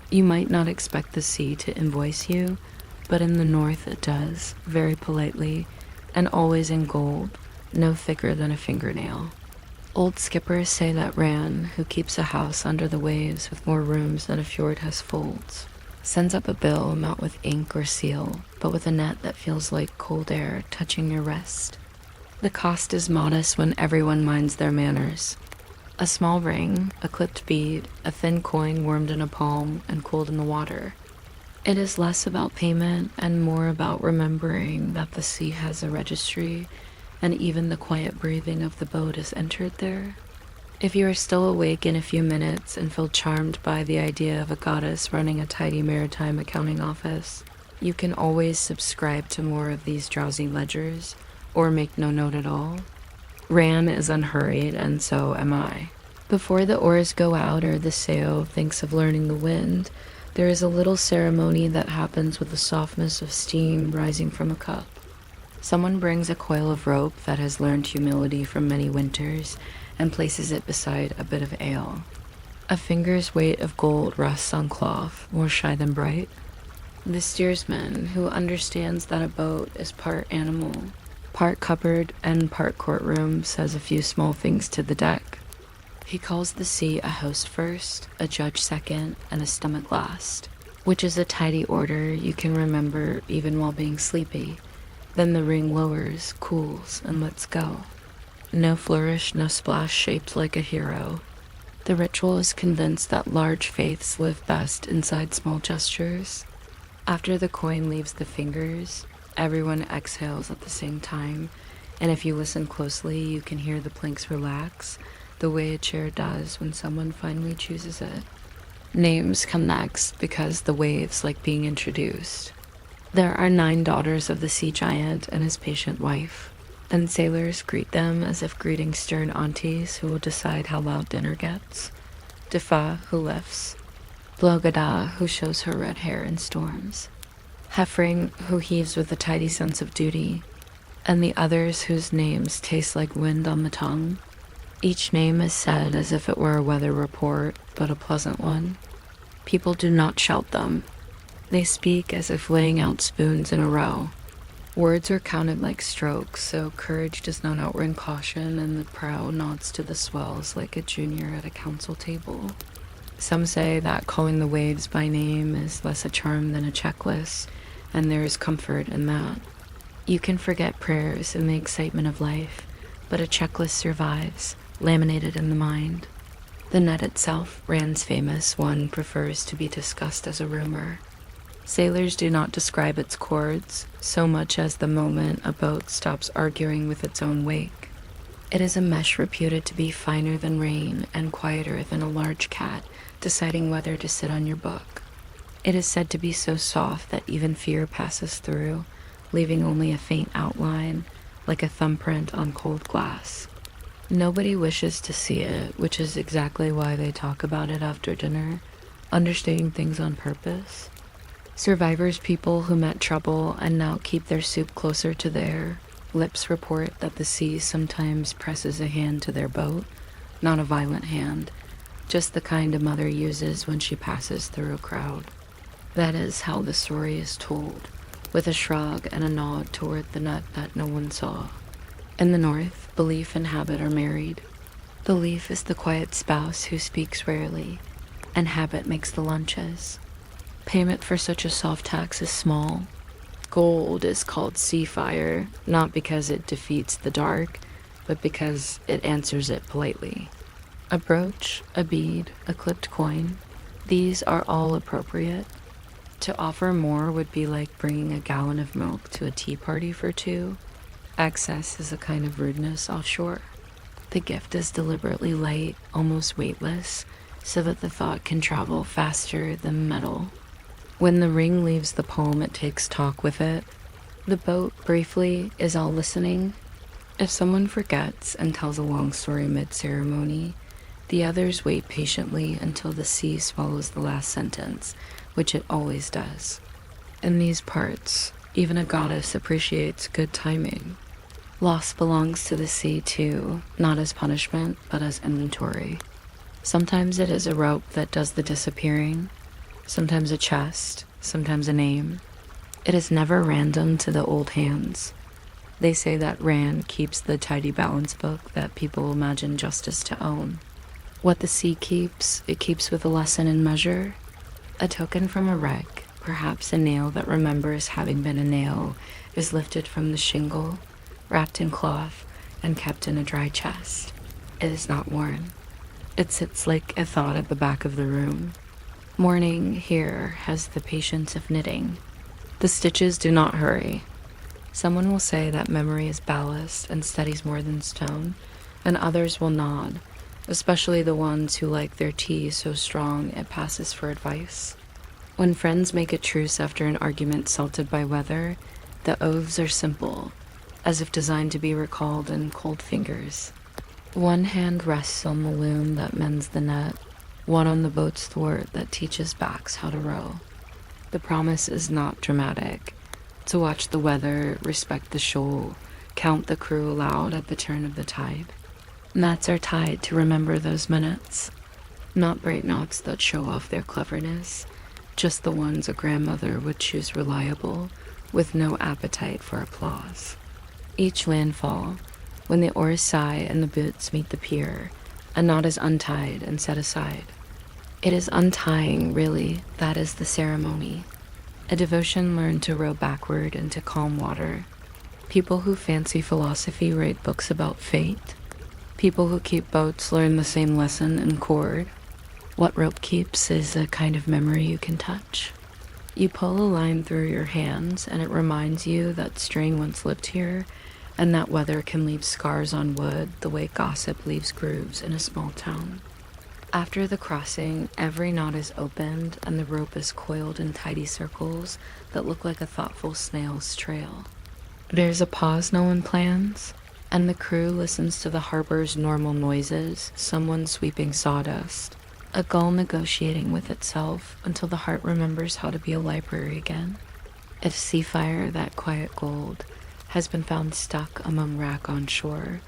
You might not expect the sea to invoice you, but in the north it does, very politely, and always in gold, no thicker than a fingernail. Old skippers say that Ran, who keeps a house under the waves with more rooms than a fjord has folds, sends up a bill not with ink or seal, but with a net that feels like cold air touching your wrist. The cost is modest when everyone minds their manners. A small ring, a clipped bead, a thin coin warmed in a palm and cooled in the water. It is less about payment and more about remembering that the sea has a registry, and even the quiet breathing of the boat is entered there. If you are still awake in a few minutes and feel charmed by the idea of a goddess running a tidy maritime accounting office, you can always subscribe to more of these drowsy ledgers, or make no note at all. Ran is unhurried, and so am I. Before the oars go out or the sail thinks of learning the wind, there is a little ceremony that happens with the softness of steam rising from a cup. Someone brings a coil of rope that has learned humility from many winters and places it beside a bit of ale. A finger's weight of gold rests on cloth, more shy than bright. The steersman, who understands that a boat is part animal, part cupboard, and part courtroom, says a few small things to the deck. He calls the sea a host first, a judge second, and a stomach last, which is a tidy order you can remember even while being sleepy. Then the ring lowers, cools, and lets go. No flourish, no splash, shaped like a hero. The ritual is convinced that large faiths live best inside small gestures. After the coin leaves the fingers, everyone exhales at the same time, and if you listen closely, you can hear the planks relax, the way a chair does when someone finally chooses it. Names come next because the waves like being introduced. There are 9 daughters of the sea giant and his patient wife, and sailors greet them as if greeting stern aunties who will decide how loud dinner gets. Defa, who lifts. Blogada, who shows her red hair in storms. Heffring, who heaves with a tidy sense of duty. And the others whose names taste like wind on the tongue. Each name is said as if it were a weather report, but a pleasant one. People do not shout them. They speak as if laying out spoons in a row. Words are counted like strokes, so courage does not outrun caution, and the prow nods to the swells like a junior at a council table. Some say that calling the waves by name is less a charm than a checklist, and there is comfort in that. You can forget prayers in the excitement of life, but a checklist survives, laminated in the mind. The net itself, Rand's famous one, prefers to be discussed as a rumor. Sailors do not describe its chords so much as the moment a boat stops arguing with its own wake. It is a mesh reputed to be finer than rain and quieter than a large cat deciding whether to sit on your book. It is said to be so soft that even fear passes through, leaving only a faint outline, like a thumbprint on cold glass. Nobody wishes to see it, which is exactly why they talk about it after dinner, understating things on purpose. Survivors, people who met trouble and now keep their soup closer to their lips, report that the sea sometimes presses a hand to their boat, not a violent hand, just the kind a mother uses when she passes through a crowd. That is how the story is told, with a shrug and a nod toward the net that no one saw. In the north, belief and habit are married. The leaf is the quiet spouse who speaks rarely, and habit makes the lunches. Payment for such a soft tax is small. Gold is called sea fire, not because it defeats the dark, but because it answers it politely. A brooch, a bead, a clipped coin, these are all appropriate. To offer more would be like bringing a gallon of milk to a tea party for 2. Excess is a kind of rudeness offshore. The gift is deliberately light, almost weightless, so that the thought can travel faster than metal. When the ring leaves the palm, it takes talk with it. The boat, briefly, is all listening. If someone forgets and tells a long story mid-ceremony, the others wait patiently until the sea swallows the last sentence, which it always does. In these parts, even a goddess appreciates good timing. Loss belongs to the sea too, not as punishment, but as inventory. Sometimes it is a rope that does the disappearing. sometimes a chest, sometimes a name. It is never random to the old hands. They say that Rand keeps the tidy balance book that people imagine justice to own. What the sea keeps, it keeps with a lesson in measure. A token from a wreck, perhaps a nail that remembers having been a nail, is lifted from the shingle, wrapped in cloth, and kept in a dry chest. It is not worn. It sits like a thought at the back of the room. Mourning here has the patience of knitting. The stitches do not hurry. Someone will say that memory is ballast and steadies more than stone, and others will nod, especially the ones who like their tea so strong it passes for advice. When friends make a truce after an argument salted by weather, the oaths are simple, as if designed to be recalled in cold fingers. One hand rests on the loom that mends the net, one on the boat's thwart that teaches backs how to row. The promise is not dramatic. To watch the weather, respect the shoal, count the crew aloud at the turn of the tide. Knots are tied to remember those minutes. Not bright knots that show off their cleverness, just the ones a grandmother would choose reliable, with no appetite for applause. Each landfall, when the oars sigh and the boots meet the pier, a knot is untied and set aside. It is untying, really, that is the ceremony. A devotion learned to row backward into calm water. People who fancy philosophy write books about fate. People who keep boats learn the same lesson in chord. What rope keeps is a kind of memory you can touch. You pull a line through your hands and it reminds you that string once lived here and that weather can leave scars on wood the way gossip leaves grooves in a small town. After the crossing, every knot is opened and the rope is coiled in tidy circles that look like a thoughtful snail's trail. There's a pause no one plans, and the crew listens to the harbor's normal noises, someone sweeping sawdust, a gull negotiating with itself until the heart remembers how to be a library again. If sea fire, that quiet gold, has been found stuck among wrack on shore,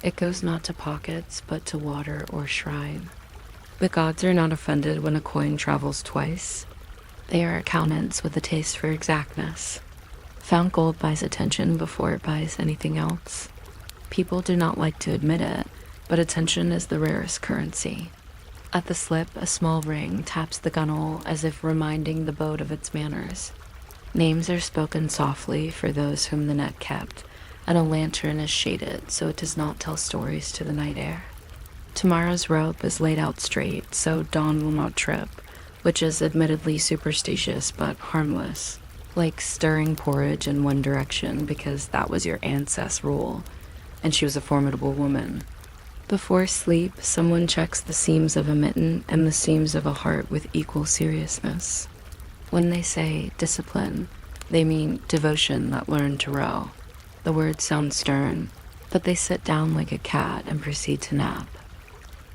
it goes not to pockets but to water or shrine. The gods are not offended when a coin travels twice. They are accountants with a taste for exactness. Found gold buys attention before it buys anything else. People do not like to admit it, but attention is the rarest currency. At the slip, a small ring taps the gunwale as if reminding the boat of its manners. Names are spoken softly for those whom the net kept, and a lantern is shaded so it does not tell stories to the night air. Tomorrow's rope is laid out straight, so dawn will not trip, which is admittedly superstitious but harmless, like stirring porridge in one direction because that was your ancest's rule, and she was a formidable woman. Before sleep, someone checks the seams of a mitten and the seams of a heart with equal seriousness. When they say discipline, they mean devotion that learned to row. The words sound stern, but they sit down like a cat and proceed to nap.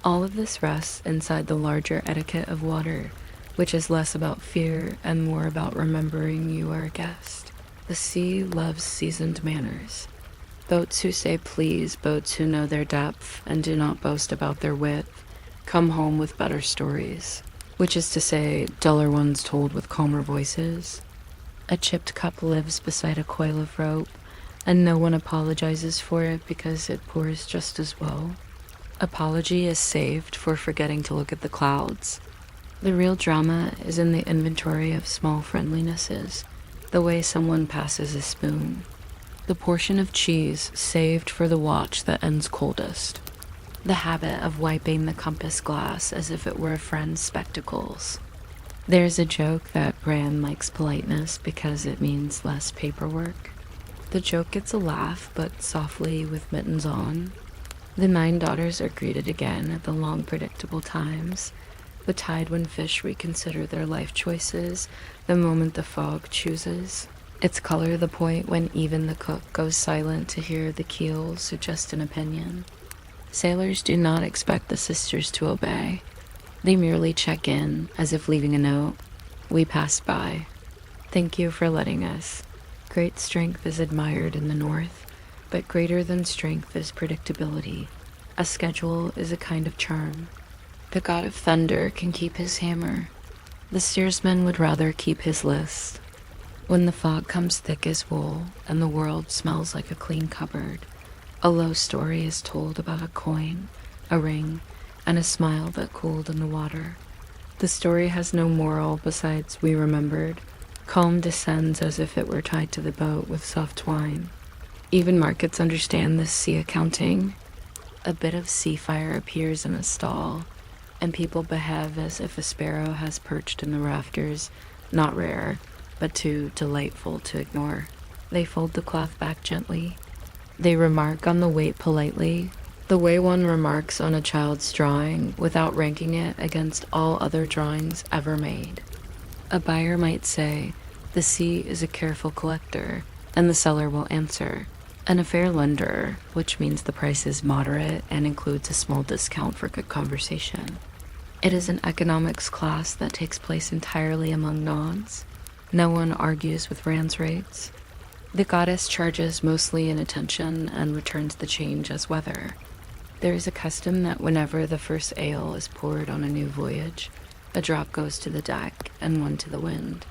All of this rests inside the larger etiquette of water, which is less about fear and more about remembering you are a guest. The sea loves seasoned manners. Boats who say please, boats who know their depth and do not boast about their width, come home with better stories, which is to say, duller ones told with calmer voices. A chipped cup lives beside a coil of rope, and no one apologizes for it because it pours just as well. Apology is saved for forgetting to look at the clouds. The real drama is in the inventory of small friendlinesses, the way someone passes a spoon, the portion of cheese saved for the watch that ends coldest, the habit of wiping the compass glass as if it were a friend's spectacles. There's a joke that Bran likes politeness because it means less paperwork. The joke gets a laugh, but softly with mittens on. The 9 daughters are greeted again at the long predictable times, the tide when fish reconsider their life choices, the moment the fog chooses. Its color the point when even the cook goes silent to hear the keel suggest an opinion. Sailors do not expect the sisters to obey. They merely check in, as if leaving a note. We passed by. Thank you for letting us. Great strength is admired in the north, but greater than strength is predictability. A schedule is a kind of charm. The god of thunder can keep his hammer. The steersman would rather keep his list. When the fog comes thick as wool and the world smells like a clean cupboard, a low story is told about a coin, a ring, and a smile that cooled in the water. The story has no moral besides we remembered. Calm descends as if it were tied to the boat with soft twine. Even markets understand this sea accounting. A bit of sea fire appears in a stall, and people behave as if a sparrow has perched in the rafters, not rare, but too delightful to ignore. They fold the cloth back gently. They remark on the weight politely, the way one remarks on a child's drawing without ranking it against all other drawings ever made. A buyer might say, "The sea is a careful collector," and the seller will answer, "And a fair lender," which means the price is moderate and includes a small discount for good conversation. It is an economics class that takes place entirely among Nods. No one argues with Rand's rates. The goddess charges mostly in attention and returns the change as weather. There is a custom that whenever the first ale is poured on a new voyage, a drop goes to the deck and one to the wind.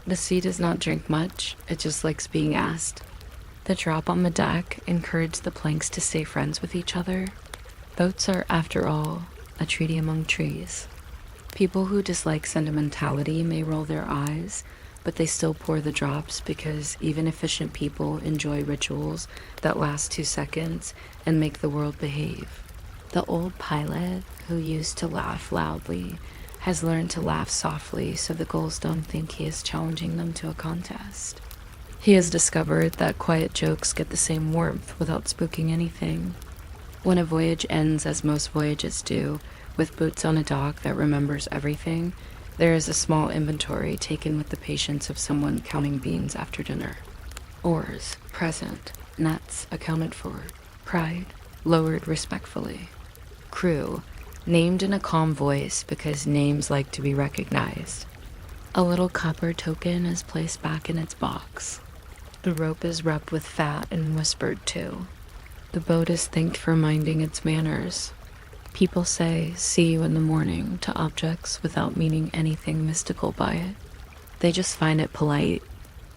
The sea does not drink much, it just likes being asked. The drop on the deck encouraged the planks to stay friends with each other. Boats are, after all, a treaty among trees. People who dislike sentimentality may roll their eyes, but they still pour the drops because even efficient people enjoy rituals that last 2 seconds and make the world behave. The old pilot, who used to laugh loudly, has learned to laugh softly so the gulls don't think he is challenging them to a contest. He has discovered that quiet jokes get the same warmth without spooking anything. When a voyage ends as most voyages do, with boots on a dock that remembers everything, there is a small inventory taken with the patience of someone counting beans after dinner. Oars, present. Nets, accounted for. Pride, lowered respectfully. Crew, named in a calm voice because names like to be recognized. A little copper token is placed back in its box. The rope is rubbed with fat and whispered to. The boat is thanked for minding its manners. People say, "See you in the morning," to objects without meaning anything mystical by it. They just find it polite.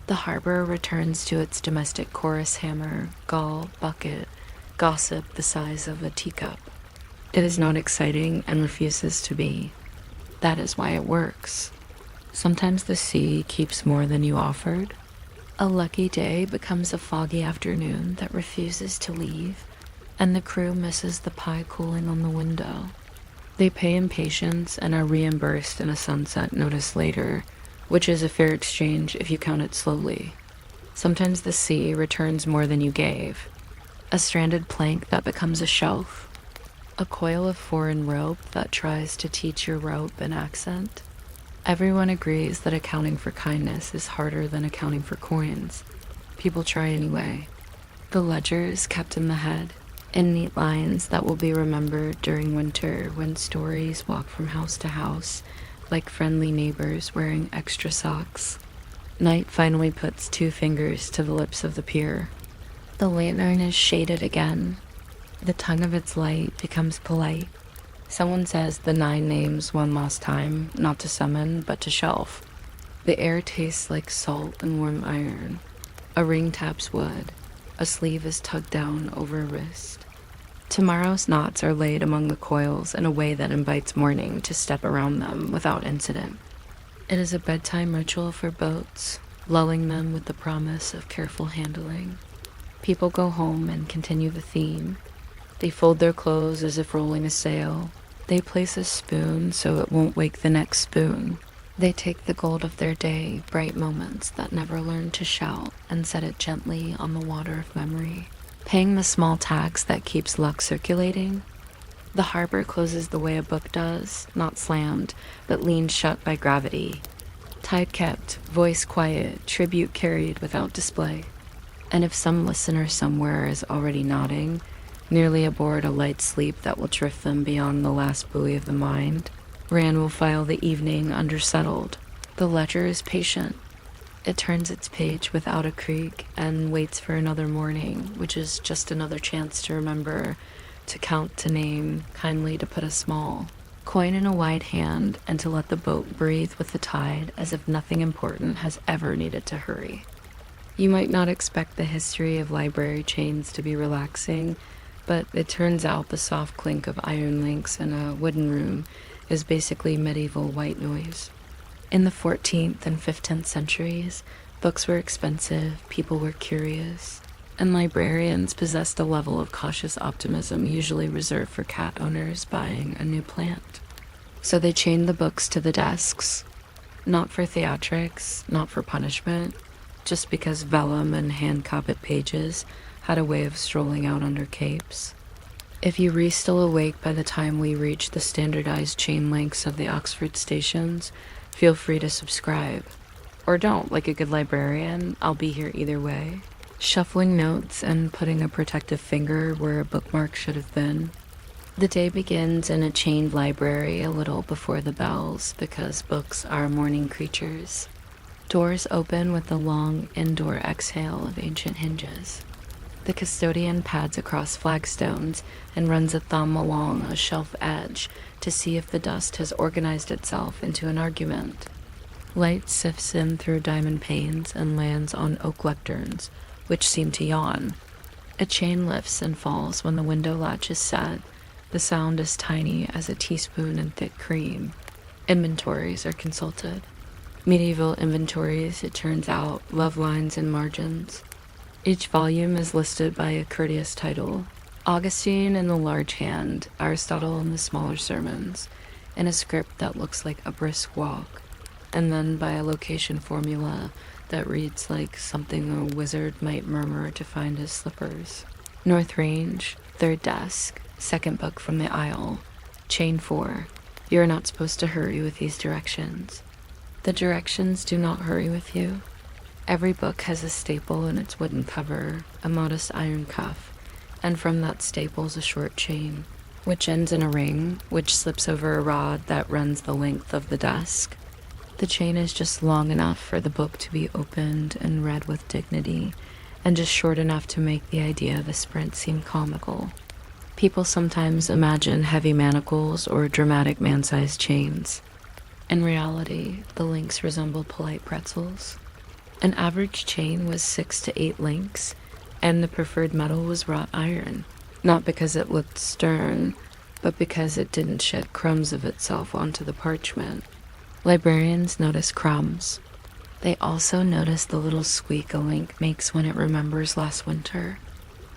The harbor returns to its domestic chorus hammer, gull, bucket, gossip the size of a teacup. It is not exciting and refuses to be. That is why it works. Sometimes the sea keeps more than you offered. A lucky day becomes a foggy afternoon that refuses to leave, and the crew misses the pie cooling on the window. They pay in patience and are reimbursed in a sunset notice later, which is a fair exchange if you count it slowly. Sometimes the sea returns more than you gave. A stranded plank that becomes a shelf. A coil of foreign rope that tries to teach your rope an accent. Everyone agrees that accounting for kindness is harder than accounting for coins. People try anyway. The ledger is kept in the head, in neat lines that will be remembered during winter when stories walk from house to house, like friendly neighbors wearing extra socks. Night finally puts 2 fingers to the lips of the pier. The lantern is shaded again. The tongue of its light becomes polite. Someone says the 9 names one last time, not to summon, but to shelf. The air tastes like salt and warm iron. A ring taps wood. A sleeve is tugged down over a wrist. Tomorrow's knots are laid among the coils in a way that invites morning to step around them without incident. It is a bedtime ritual for boats, lulling them with the promise of careful handling. People go home and continue the theme. They fold their clothes as if rolling a sail. They place a spoon so it won't wake the next spoon. They take the gold of their day, bright moments that never learned to shout, and set it gently on the water of memory, paying the small tax that keeps luck circulating. The harbor closes the way a book does, not slammed, but leaned shut by gravity. Tide kept, voice quiet, tribute carried without display. And if some listener somewhere is already nodding, nearly aboard a light sleep that will drift them beyond the last buoy of the mind, Rand will file the evening undersettled. The ledger is patient. It turns its page without a creak and waits for another morning, which is just another chance to remember, to count, to name, kindly to put a small. coin in a wide hand, and to let the boat breathe with the tide as if nothing important has ever needed to hurry. You might not expect the history of library chains to be relaxing, but it turns out the soft clink of iron links in a wooden room is basically medieval white noise. In the 14th and 15th centuries, books were expensive, people were curious, and librarians possessed a level of cautious optimism usually reserved for cat owners buying a new plant. So they chained the books to the desks, not for theatrics, not for punishment, just because vellum and hand-copied pages had a way of strolling out under capes. If you were still awake by the time we reach the standardized chain lengths of the Oxford stations, feel free to subscribe. Or don't, like a good librarian, I'll be here either way. Shuffling notes and putting a protective finger where a bookmark should have been. The day begins in a chained library a little before the bells because books are morning creatures. Doors open with the long indoor exhale of ancient hinges. The custodian pads across flagstones and runs a thumb along a shelf edge to see if the dust has organized itself into an argument. Light sifts in through diamond panes and lands on oak lecterns, which seem to yawn. A chain lifts and falls when the window latch is set. The sound is tiny as a teaspoon in thick cream. Inventories are consulted. Medieval inventories, it turns out, love lines and margins. Each volume is listed by a courteous title. Augustine in the large hand, Aristotle in the smaller sermons, in a script that looks like a brisk walk, and then by a location formula that reads like something a wizard might murmur to find his slippers. North Range, third desk, second book from the aisle, chain 4. You are not supposed to hurry with these directions. The directions do not hurry with you. Every book has a staple in its wooden cover, a modest iron cuff, and from that staples a short chain, which ends in a ring, which slips over a rod that runs the length of the desk. The chain is just long enough for the book to be opened and read with dignity, and just short enough to make the idea of a sprint seem comical. People sometimes imagine heavy manacles or dramatic man-sized chains. In reality, the links resemble polite pretzels. An average chain was 6 to 8 links, and the preferred metal was wrought iron, not because it looked stern, but because it didn't shed crumbs of itself onto the parchment. Librarians notice crumbs. They also notice the little squeak a link makes when it remembers last winter.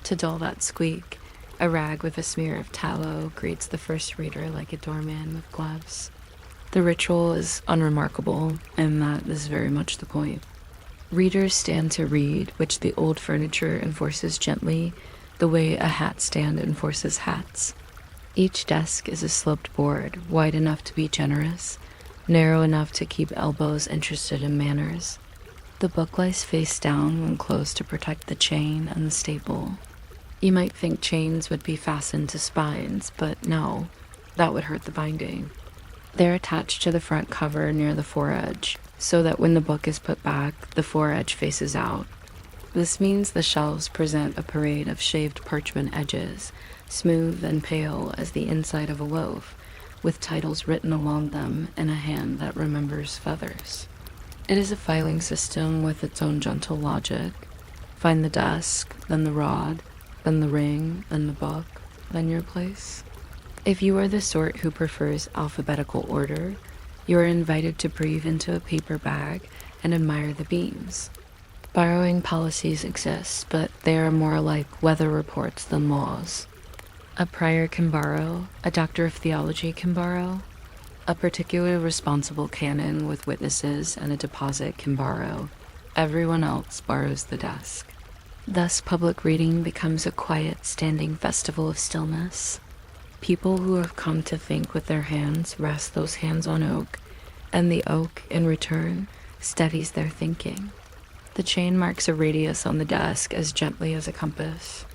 To dull that squeak, a rag with a smear of tallow greets the first reader like a doorman with gloves. The ritual is unremarkable, and that is very much the point. Readers stand to read, which the old furniture enforces gently, the way a hat stand enforces hats. Each desk is a sloped board, wide enough to be generous, narrow enough to keep elbows interested in manners. The book lies face down when closed to protect the chain and the staple. You might think chains would be fastened to spines, but no, that would hurt the binding. They're attached to the front cover near the foredge, so that when the book is put back, the foredge faces out. This means the shelves present a parade of shaved parchment edges, smooth and pale as the inside of a loaf, with titles written along them in a hand that remembers feathers. It is a filing system with its own gentle logic. Find the desk, then the rod, then the ring, then the book, then your place. If you are the sort who prefers alphabetical order, you are invited to breathe into a paper bag and admire the beams. Borrowing policies exist, but they are more like weather reports than laws. A prior can borrow, a doctor of theology can borrow, a particularly responsible canon with witnesses and a deposit can borrow. Everyone else borrows the desk. Thus, public reading becomes a quiet, standing festival of stillness. People who have come to think with their hands rest those hands on oak, and the oak, in return, steadies their thinking. The chain marks a radius on the desk as gently as a compass.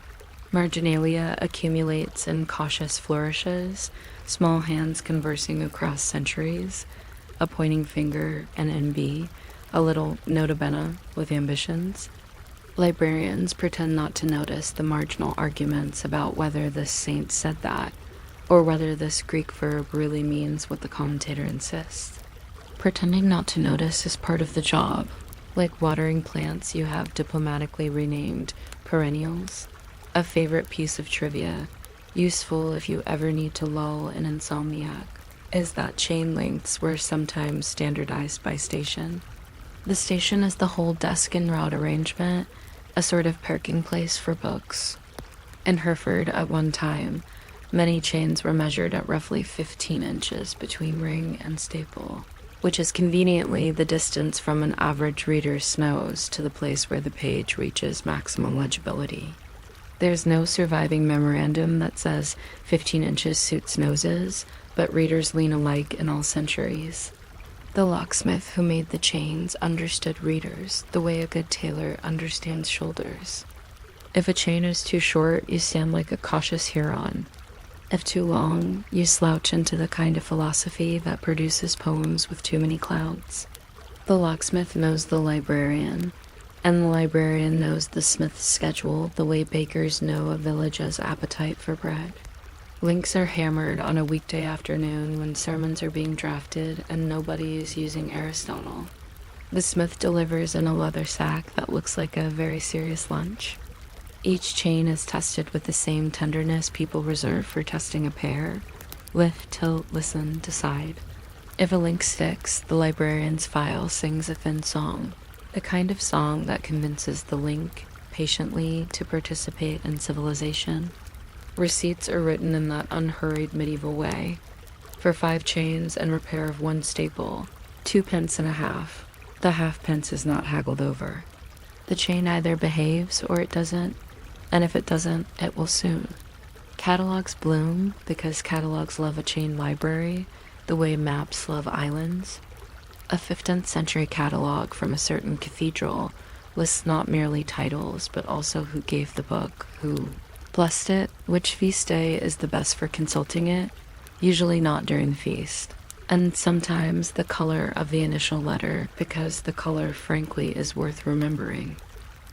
Marginalia accumulates in cautious flourishes, small hands conversing across centuries, a pointing finger, an NB, a little nota bene with ambitions. Librarians pretend not to notice the marginal arguments about whether the saint said that, or whether this Greek verb really means what the commentator insists. Pretending not to notice is part of the job. Like watering plants, you have diplomatically renamed perennials. A favorite piece of trivia, useful if you ever need to lull an insomniac, is that chain lengths were sometimes standardized by station. The station is the whole desk and route arrangement, a sort of parking place for books. In Hereford, at one time, many chains were measured at roughly 15 inches between ring and staple, which is conveniently the distance from an average reader's nose to the place where the page reaches maximum legibility. There's no surviving memorandum that says 15 inches suits noses, but readers lean alike in all centuries. The locksmith who made the chains understood readers the way a good tailor understands shoulders. If a chain is too short, you stand like a cautious Huron. If too long, you slouch into the kind of philosophy that produces poems with too many clouds. The locksmith knows the librarian, and the librarian knows the smith's schedule the way bakers know a village's appetite for bread. Links are hammered on a weekday afternoon when sermons are being drafted and nobody is using Aristotle. The smith delivers in a leather sack that looks like a very serious lunch. Each chain is tested with the same tenderness people reserve for testing a pear. Lift, tilt, listen, decide. If a link sticks, the librarian's file sings a thin song, the kind of song that convinces the link patiently to participate in civilization. Receipts are written in that unhurried medieval way. For 5 chains and repair of 1 staple, 2.50. The halfpence is not haggled over. The chain either behaves or it doesn't, and if it doesn't, it will soon. Catalogs bloom because catalogs love a chain library, the way maps love islands. A 15th century catalog from a certain cathedral lists not merely titles, but also who gave the book, who blessed it, which feast day is the best for consulting it, usually not during the feast, and sometimes the color of the initial letter, because the color, frankly, is worth remembering.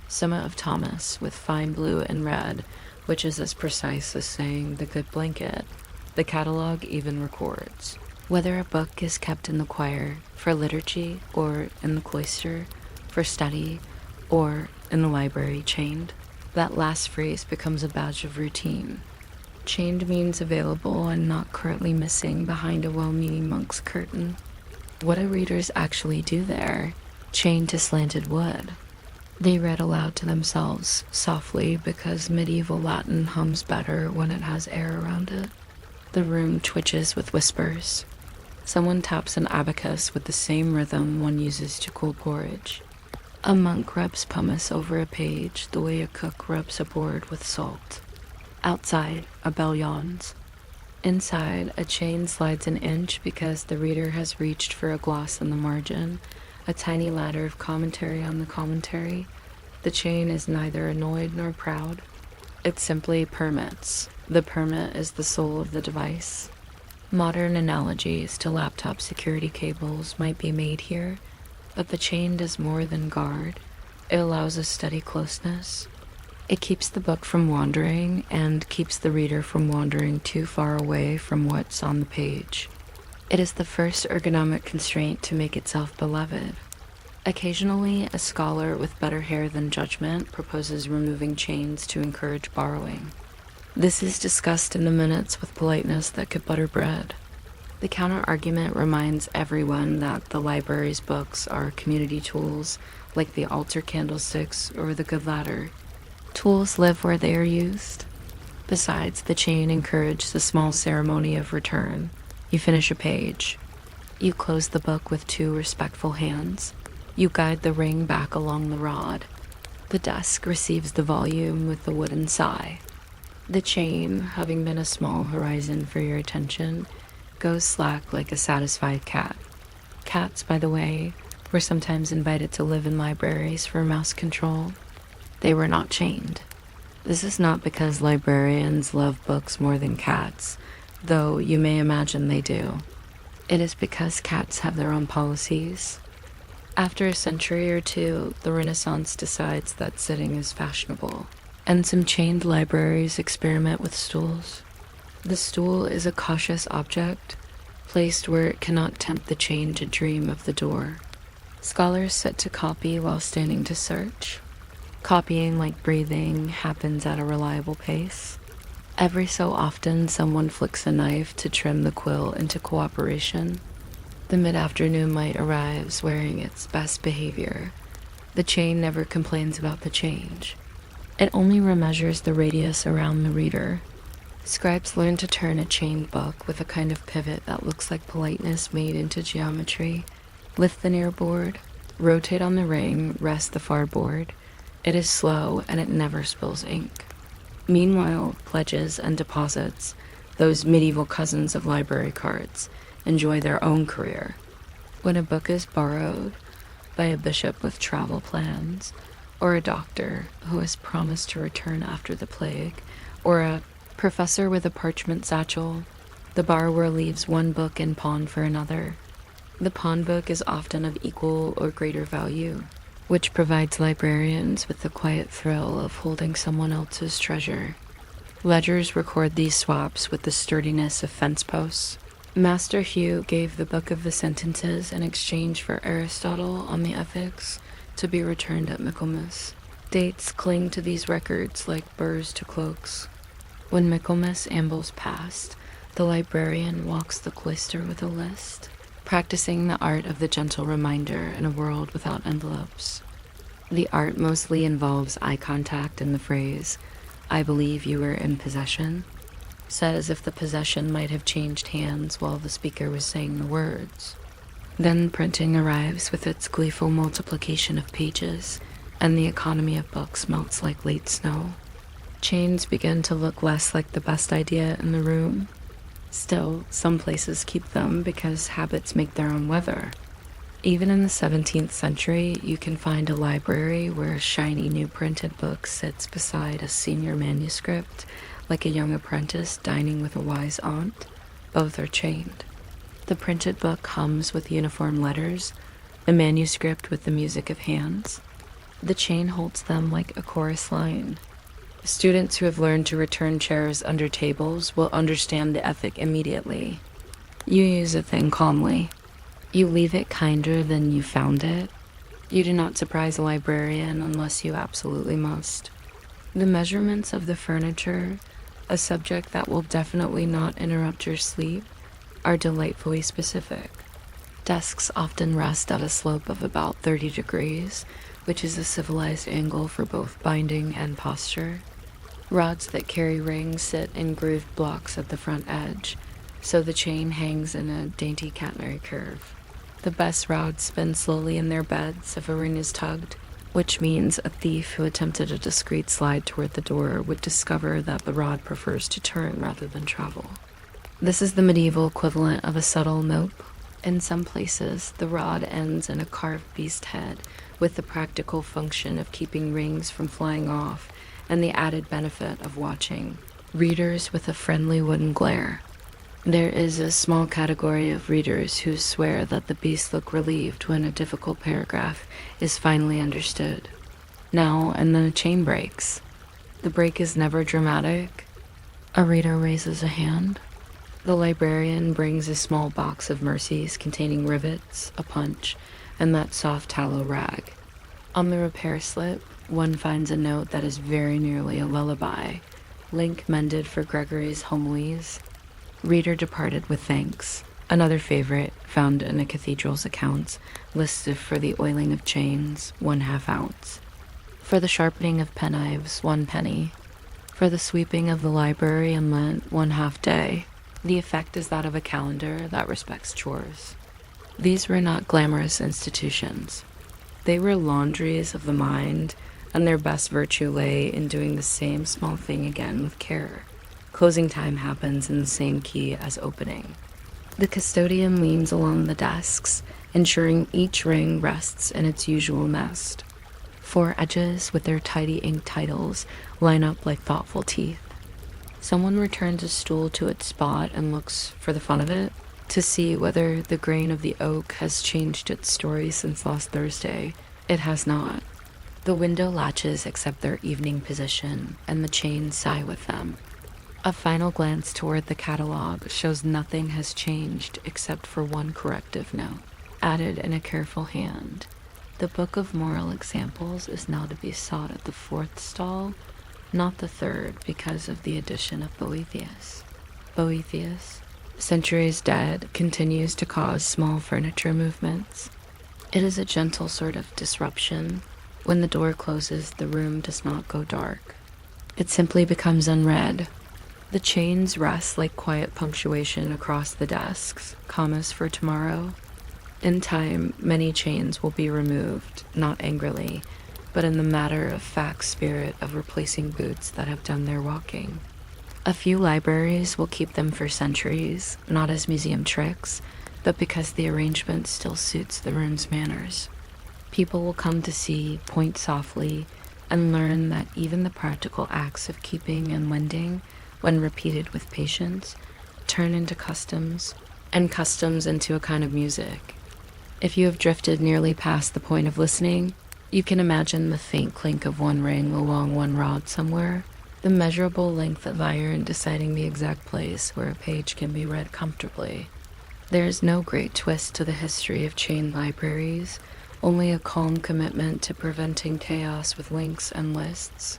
Summa of Thomas, with fine blue and red, which is as precise as saying the good blanket. The catalog even records whether a book is kept in the choir, for liturgy, or in the cloister, for study, or in the library chained. That last phrase becomes a badge of routine. Chained means available and not currently missing behind a well-meaning monk's curtain. What do readers actually do there, chained to slanted wood? They read aloud to themselves, softly, because medieval Latin hums better when it has air around it. The room twitches with whispers. Someone taps an abacus with the same rhythm one uses to cool porridge. A monk rubs pumice over a page the way a cook rubs a board with salt. Outside, a bell yawns. Inside, a chain slides an inch because the reader has reached for a gloss in the margin, a tiny ladder of commentary on the commentary. The chain is neither annoyed nor proud. It simply permits. The permit is the soul of the device. Modern analogies to laptop security cables might be made here, but the chain does more than guard. It allows a steady closeness. It keeps the book from wandering and keeps the reader from wandering too far away from what's on the page. It is the first ergonomic constraint to make itself beloved. Occasionally, a scholar with better hair than judgment proposes removing chains to encourage borrowing. This is discussed in the minutes with politeness that could butter bread. The counter-argument reminds everyone that the library's books are community tools, like the altar candlesticks or the good ladder. Tools live where they are used. Besides, the chain encourages the small ceremony of return. You finish a page. You close the book with 2 respectful hands. You guide the ring back along the rod. The desk receives the volume with the wooden sigh. The chain, having been a small horizon for your attention, goes slack like a satisfied cat. Cats, by the way, were sometimes invited to live in libraries for mouse control. They were not chained. This is not because librarians love books more than cats, though you may imagine they do. It is because cats have their own policies. After a century or two, the Renaissance decides that sitting is fashionable, and some chained libraries experiment with stools. The stool is a cautious object, placed where it cannot tempt the chain to dream of the door. Scholars sit to copy while standing to search. Copying, like breathing, happens at a reliable pace. Every so often, someone flicks a knife to trim the quill into cooperation. The mid-afternoon light arrives wearing its best behavior. The chain never complains about the change. It only remeasures the radius around the reader. Scribes learn to turn a chained book with a kind of pivot that looks like politeness made into geometry. Lift the near board, rotate on the ring, rest the far board. It is slow and it never spills ink. Meanwhile, pledges and deposits, those medieval cousins of library cards, enjoy their own career. When a book is borrowed by a bishop with travel plans, or a doctor who has promised to return after the plague, or a professor with a parchment satchel, the borrower leaves one book in pawn for another. The pawn book is often of equal or greater value, which provides librarians with the quiet thrill of holding someone else's treasure. Ledgers record these swaps with the sturdiness of fence posts. Master Hugh gave the Book of the Sentences in exchange for Aristotle on the Ethics to be returned at Michaelmas. Dates cling to these records like burrs to cloaks. When Michaelmas ambles past, the librarian walks the cloister with a list, practicing the art of the gentle reminder in a world without envelopes. The art mostly involves eye contact and the phrase, "I believe you were in possession," said as if the possession might have changed hands while the speaker was saying the words. Then printing arrives with its gleeful multiplication of pages, and the economy of books melts like late snow. Chains begin to look less like the best idea in the room. Still, some places keep them because habits make their own weather. Even in the 17th century, you can find a library where a shiny new printed book sits beside a senior manuscript, like a young apprentice dining with a wise aunt. Both are chained. The printed book hums with uniform letters, the manuscript with the music of hands. The chain holds them like a chorus line. Students who have learned to return chairs under tables will understand the ethic immediately. You use a thing calmly. You leave it kinder than you found it. You do not surprise a librarian unless you absolutely must. The measurements of the furniture, a subject that will definitely not interrupt your sleep, are delightfully specific. Desks often rest at a slope of about 30 degrees, which is a civilized angle for both binding and posture. Rods that carry rings sit in grooved blocks at the front edge, so the chain hangs in a dainty catenary curve. The best rods spin slowly in their beds if a ring is tugged, which means a thief who attempted a discreet slide toward the door would discover that the rod prefers to turn rather than travel. This is the medieval equivalent of a subtle nope. In some places, the rod ends in a carved beast head, with the practical function of keeping rings from flying off, and the added benefit of watching readers with a friendly wooden glare. There is a small category of readers who swear that the beasts look relieved when a difficult paragraph is finally understood. Now and then a chain breaks. The break is never dramatic. A reader raises a hand. The librarian brings a small box of mercies containing rivets, a punch, and that soft tallow rag. On the repair slip, one finds a note that is very nearly a lullaby. Link mended for Gregory's homilies. Reader departed with thanks. Another favorite, found in a cathedral's accounts, listed for the oiling of chains, 1/2 ounce. For the sharpening of penknives, 1 penny. For the sweeping of the library in Lent, 1/2 day. The effect is that of a calendar that respects chores. These were not glamorous institutions. They were laundries of the mind, and their best virtue lay in doing the same small thing again with care. Closing time happens in the same key as opening. The custodian leans along the desks, ensuring each ring rests in its usual nest. 4 edges with their tidy ink titles line up like thoughtful teeth. Someone returns a stool to its spot and looks, for the fun of it, to see whether the grain of the oak has changed its story since last Thursday. It has not. The window latches accept their evening position, and the chains sigh with them. A final glance toward the catalog shows nothing has changed except for one corrective note, added in a careful hand. The Book of Moral Examples is now to be sought at the 4th stall, not the 3rd because of the addition of VelvetHist. VelvetHist, centuries dead, continues to cause small furniture movements. It is a gentle sort of disruption. When the door closes, the room does not go dark. It simply becomes unread. The chains rest like quiet punctuation across the desks, commas for tomorrow. In time, many chains will be removed, not angrily, but in the matter-of-fact spirit of replacing boots that have done their walking. A few libraries will keep them for centuries, not as museum tricks, but because the arrangement still suits the room's manners. People will come to see, point softly, and learn that even the practical acts of keeping and lending, when repeated with patience, turn into customs, and customs into a kind of music. If you have drifted nearly past the point of listening, you can imagine the faint clink of one ring along one rod somewhere, the measurable length of iron deciding the exact place where a page can be read comfortably. There is no great twist to the history of chain libraries, only a calm commitment to preventing chaos with links and lists.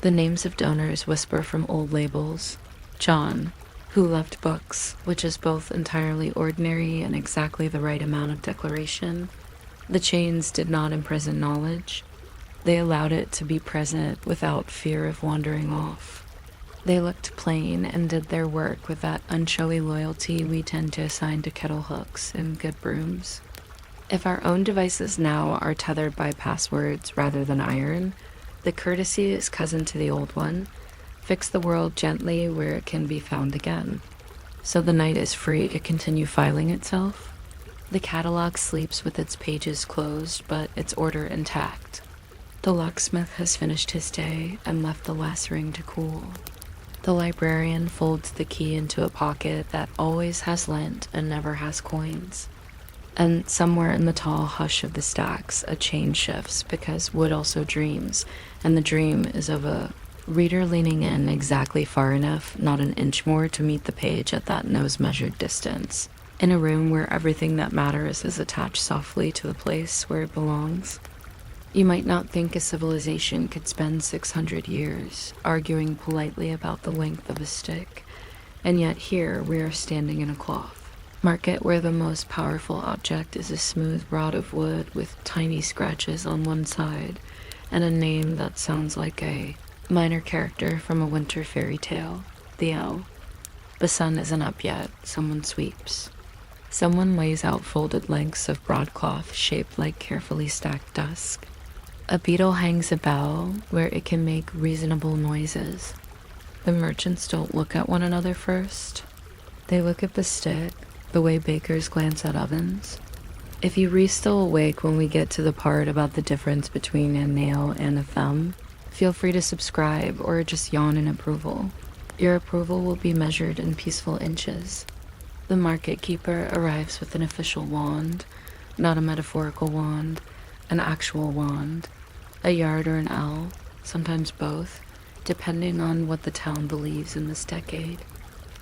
The names of donors whisper from old labels. John, who loved books, which is both entirely ordinary and exactly the right amount of declaration. The chains did not imprison knowledge. They allowed it to be present without fear of wandering off. They looked plain and did their work with that unshowy loyalty we tend to assign to kettle hooks and good brooms. If our own devices now are tethered by passwords rather than iron, the courtesy is cousin to the old one. Fix the world gently where it can be found again. So the night is free to continue filing itself. The catalog sleeps with its pages closed, but its order intact. The locksmith has finished his day and left the last ring to cool. The librarian folds the key into a pocket that always has lint and never has coins. And somewhere in the tall hush of the stacks, a chain shifts because wood also dreams, and the dream is of a reader leaning in exactly far enough, not an inch more, to meet the page at that nose-measured distance, in a room where everything that matters is attached softly to the place where it belongs. You might not think a civilization could spend 600 years arguing politely about the length of a stick, and yet here we are standing in a cloth. Mark it where the most powerful object is a smooth rod of wood with tiny scratches on one side, and a name that sounds like a minor character from a winter fairy tale, the owl. The sun isn't up yet. Someone sweeps. Someone lays out folded lengths of broadcloth shaped like carefully stacked dusk. A beetle hangs a bell where it can make reasonable noises. The merchants don't look at one another first. They look at the stick, the way bakers glance at ovens. If you're still awake when we get to the part about the difference between a nail and a thumb, feel free to subscribe or just yawn in approval. Your approval will be measured in peaceful inches. The market keeper arrives with an official wand, not a metaphorical wand, an actual wand, a yard or an owl, sometimes both, depending on what the town believes in this decade.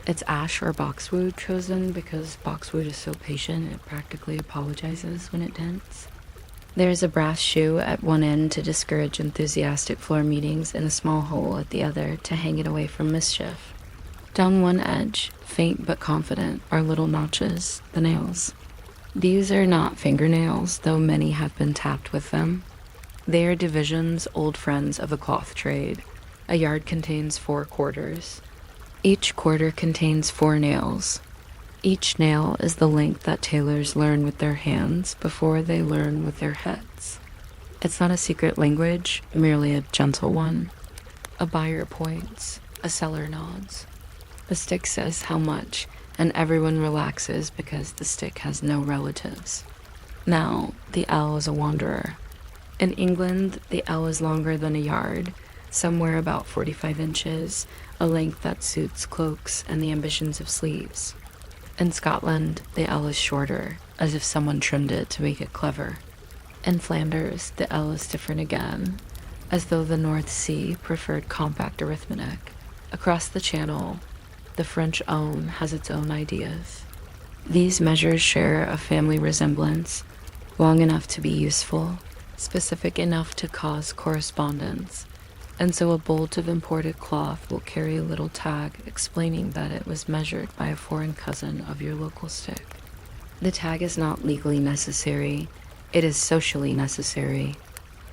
It's ash or boxwood chosen because boxwood is so patient it practically apologizes when it dents. There is a brass shoe at one end to discourage enthusiastic floor meetings and a small hole at the other to hang it away from mischief. Down one edge, faint but confident, are little notches, the nails. These are not fingernails, though many have been tapped with them. They are divisions, old friends of the cloth trade. A yard contains 4 quarters. Each quarter contains 4 nails. Each nail is the length that tailors learn with their hands before they learn with their heads. It's not a secret language, merely a gentle one. A buyer points, a seller nods. The stick says how much, and everyone relaxes because the stick has no relatives. Now, the owl is a wanderer. In England, the owl is longer than a yard, somewhere about 45 inches, a length that suits cloaks and the ambitions of sleeves. In Scotland, the L is shorter, as if someone trimmed it to make it clever. In Flanders, the L is different again, as though the North Sea preferred compact arithmetic. Across the channel, the French Aune has its own ideas. These measures share a family resemblance, long enough to be useful, specific enough to cause correspondence, and so a bolt of imported cloth will carry a little tag explaining that it was measured by a foreign cousin of your local stick. The tag is not legally necessary, it is socially necessary.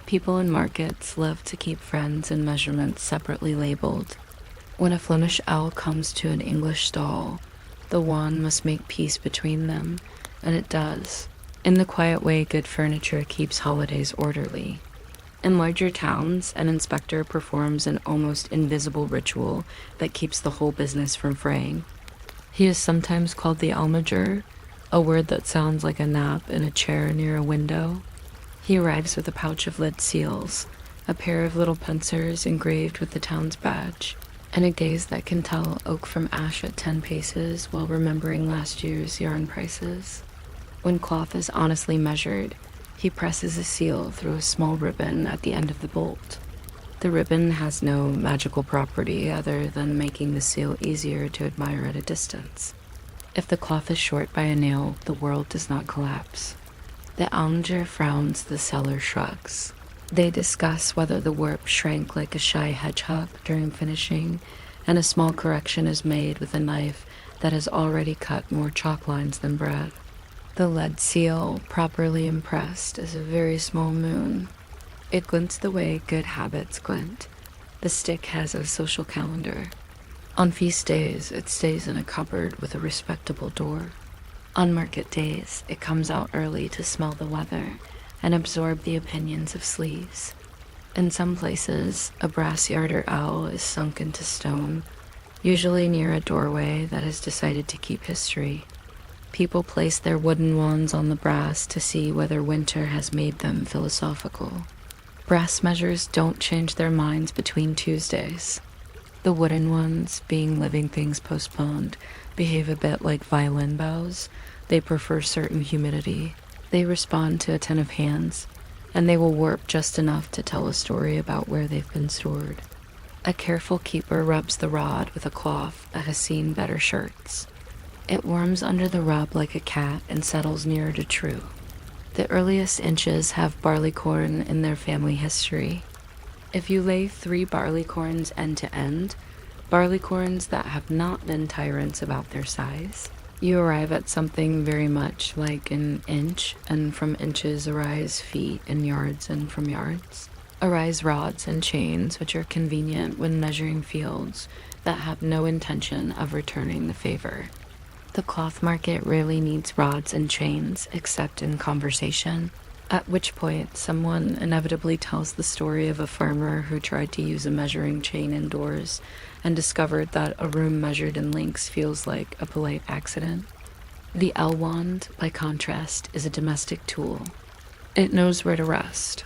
People in markets love to keep friends and measurements separately labeled. When a Flemish owl comes to an English stall, the one must make peace between them, and it does, in the quiet way good furniture keeps holidays orderly. In larger towns, an inspector performs an almost invisible ritual that keeps the whole business from fraying. He is sometimes called the almager, a word that sounds like a nap in a chair near a window. He arrives with a pouch of lead seals, a pair of little pincers engraved with the town's badge, and a gaze that can tell oak from ash at 10 paces while remembering last year's yarn prices. When cloth is honestly measured, he presses a seal through a small ribbon at the end of the bolt. The ribbon has no magical property other than making the seal easier to admire at a distance. If the cloth is short by a nail, the world does not collapse. The almager frowns, the seller shrugs. They discuss whether the warp shrank like a shy hedgehog during finishing, and a small correction is made with a knife that has already cut more chalk lines than bread. The lead seal, properly impressed, is a very small moon. It glints the way good habits glint. The stick has a social calendar. On feast days, it stays in a cupboard with a respectable door. On market days, it comes out early to smell the weather and absorb the opinions of sleeves. In some places, a brass yarder owl is sunk into stone, usually near a doorway that has decided to keep history. People place their wooden wands on the brass to see whether winter has made them philosophical. Brass measures don't change their minds between Tuesdays. The wooden ones, being living things postponed, behave a bit like violin bows. They prefer certain humidity. They respond to attentive hands, and they will warp just enough to tell a story about where they've been stored. A careful keeper rubs the rod with a cloth that has seen better shirts. It warms under the rub like a cat and settles nearer to true. The earliest inches have barleycorn in their family history. If you lay 3 barleycorns end to end, barleycorns that have not been tyrants about their size, you arrive at something very much like an inch, and from inches arise feet, and yards, and from yards arise rods and chains, which are convenient when measuring fields that have no intention of returning the favor. The cloth market rarely needs rods and chains except in conversation, at which point someone inevitably tells the story of a farmer who tried to use a measuring chain indoors and discovered that a room measured in links feels like a polite accident. The L-wand, by contrast, is a domestic tool. It knows where to rest.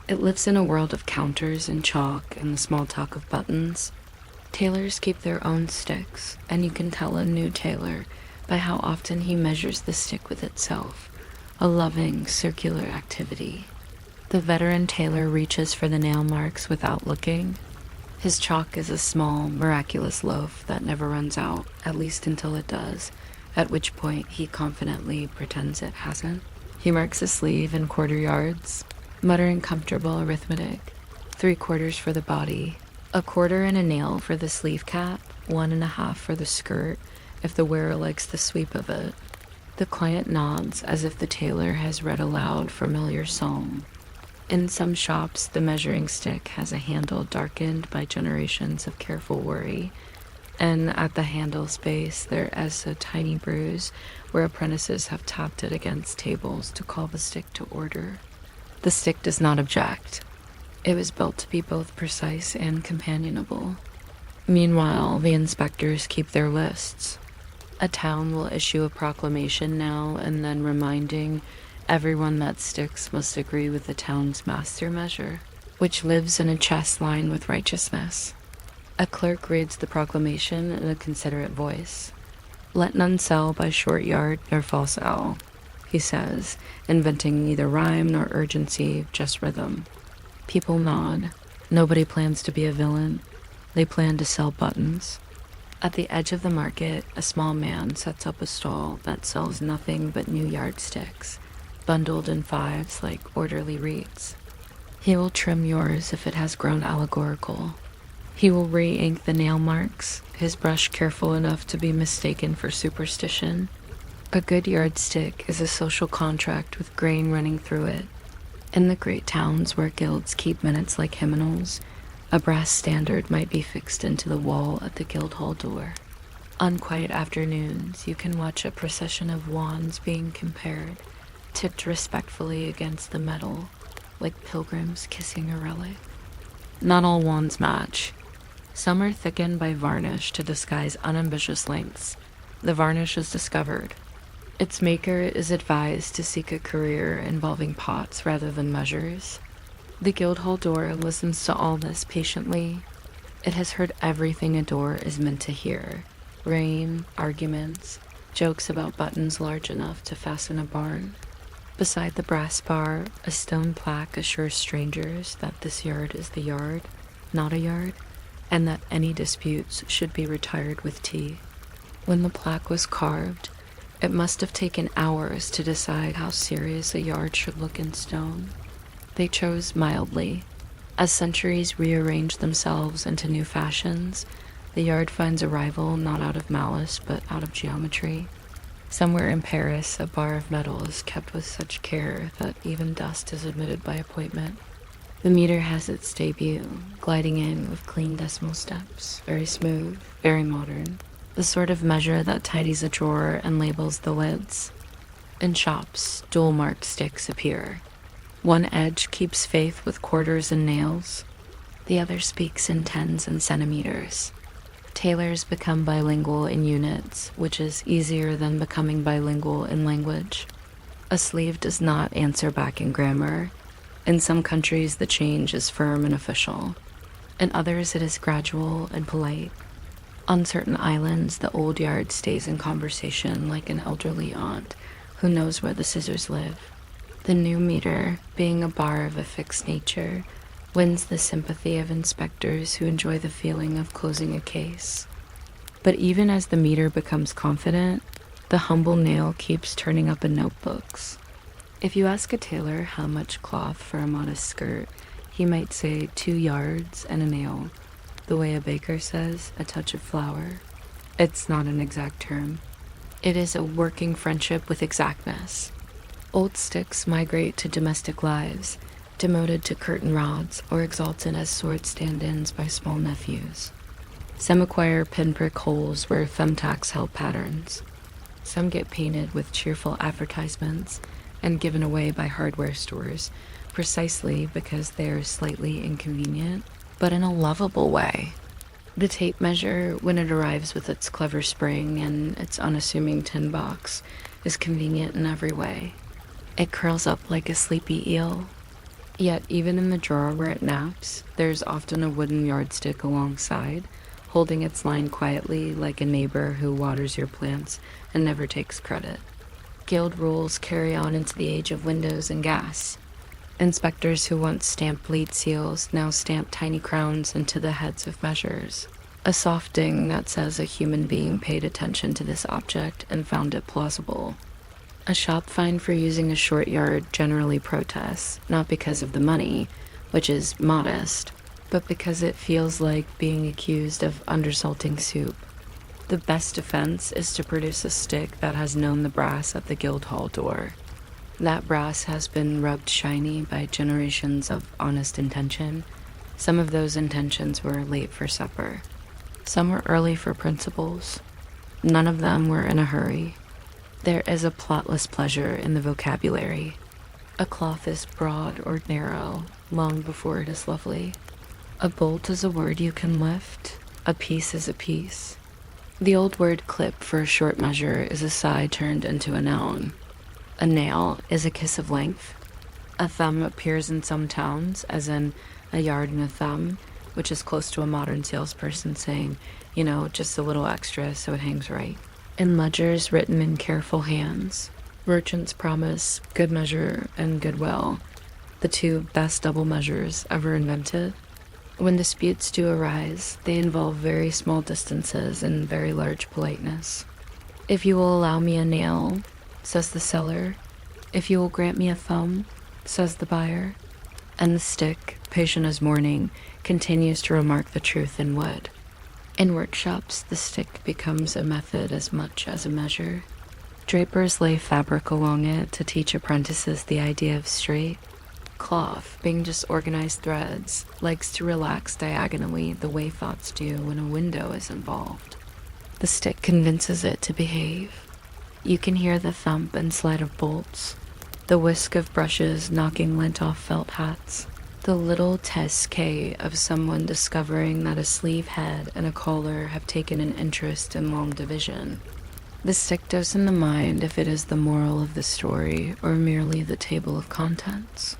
It lives in a world of counters and chalk and the small talk of buttons. Tailors keep their own sticks, and you can tell a new tailor by how often he measures the stick with itself, a loving, circular activity. The veteran tailor reaches for the nail marks without looking. His chalk is a small, miraculous loaf that never runs out, at least until it does, at which point he confidently pretends it hasn't. He marks a sleeve in quarter yards, muttering comfortable arithmetic, 3/4 for the body, 1/4 and a nail for the sleeve cap, 1.5 for the skirt, if the wearer likes the sweep of it. The client nods as if the tailor has read aloud familiar psalm. In some shops, the measuring stick has a handle darkened by generations of careful worry, and at the handle space there is a tiny bruise where apprentices have tapped it against tables to call the stick to order. The stick does not object. It was built to be both precise and companionable. Meanwhile, the inspectors keep their lists. A town will issue a proclamation now and then reminding everyone that sticks must agree with the town's master measure, which lives in a chest lined with righteousness. A clerk reads the proclamation in a considerate voice. "Let none sell by short yard nor false ell," he says, inventing neither rhyme nor urgency, just rhythm. People nod. Nobody plans to be a villain. They plan to sell buttons. At the edge of the market, a small man sets up a stall that sells nothing but new yardsticks, bundled in fives like orderly reeds. He will trim yours if it has grown allegorical. He will re-ink the nail marks, his brush careful enough to be mistaken for superstition. A good yardstick is a social contract with grain running through it. In the great towns where guilds keep minutes like hymnals, a brass standard might be fixed into the wall at the guild hall door. On quiet afternoons, you can watch a procession of wands being compared, tipped respectfully against the metal, like pilgrims kissing a relic. Not all wands match. Some are thickened by varnish to disguise unambitious lengths. The varnish is discovered. Its maker is advised to seek a career involving pots rather than measures. The Guildhall door listens to all this patiently. It has heard everything a door is meant to hear. Rain, arguments, jokes about buttons large enough to fasten a barn. Beside the brass bar, a stone plaque assures strangers that this yard is the yard, not a yard, and that any disputes should be retired with tea. When the plaque was carved, it must have taken hours to decide how serious a yard should look in stone. They chose mildly. As centuries rearrange themselves into new fashions, the yard finds a rival not out of malice but out of geometry. Somewhere in Paris, a bar of metal is kept with such care that even dust is admitted by appointment. The meter has its debut, gliding in with clean decimal steps, very smooth, very modern. The sort of measure that tidies a drawer and labels the lids. In shops, dual-marked sticks appear. One edge keeps faith with quarters and nails. The other speaks in tens and centimeters. Tailors become bilingual in units, which is easier than becoming bilingual in language. A sleeve does not answer back in grammar. In some countries, the change is firm and official. In others, it is gradual and polite. On certain islands, the old yard stays in conversation like an elderly aunt who knows where the scissors live. The new meter, being a bar of a fixed nature, wins the sympathy of inspectors who enjoy the feeling of closing a case. But even as the meter becomes confident, the humble nail keeps turning up in notebooks. If you ask a tailor how much cloth for a modest skirt, he might say 2 yards and a nail. The way a baker says, a touch of flour. It's not an exact term. It is a working friendship with exactness. Old sticks migrate to domestic lives, demoted to curtain rods or exalted as sword stand-ins by small nephews. Some acquire pinprick holes where thumbtacks held patterns. Some get painted with cheerful advertisements and given away by hardware stores, precisely because they are slightly inconvenient, but in a lovable way. The tape measure, when it arrives with its clever spring and its unassuming tin box, is convenient in every way. It curls up like a sleepy eel. Yet even in the drawer where it naps, there's often a wooden yardstick alongside, holding its line quietly like a neighbor who waters your plants and never takes credit. Guild rules carry on into the age of windows and gas. Inspectors who once stamped lead seals now stamp tiny crowns into the heads of measures. A soft ding that says a human being paid attention to this object and found it plausible. A shop fine for using a short yard generally protests, not because of the money, which is modest, but because it feels like being accused of undersalting soup. The best defense is to produce a stick that has known the brass at the guild hall door. That brass has been rubbed shiny by generations of honest intention. Some of those intentions were late for supper. Some were early for principles. None of them were in a hurry. There is a plotless pleasure in the vocabulary. A cloth is broad or narrow long before it is lovely. A bolt is a word you can lift. A piece is a piece. The old word clip for a short measure is a sigh turned into a noun. A nail is a kiss of length. A thumb appears in some towns, as in a yard and a thumb, which is close to a modern salesperson saying, just a little extra so it hangs right. In ledgers written in careful hands, merchants promise good measure and goodwill, the 2 best double measures ever invented. When disputes do arise, they involve very small distances and very large politeness. "If you will allow me a nail," says the seller. "If you will grant me a thumb," says the buyer. And the stick, patient as morning, continues to remark the truth in wood. In workshops, the stick becomes a method as much as a measure. Drapers lay fabric along it to teach apprentices the idea of straight. Cloth, being just organized threads, likes to relax diagonally the way thoughts do when a window is involved. The stick convinces it to behave. You can hear the thump and slide of bolts, the whisk of brushes knocking lint off felt hats, the little test of someone discovering that a sleeve head and a collar have taken an interest in long division. The stick doesn't mind if it is the moral of the story or merely the table of contents.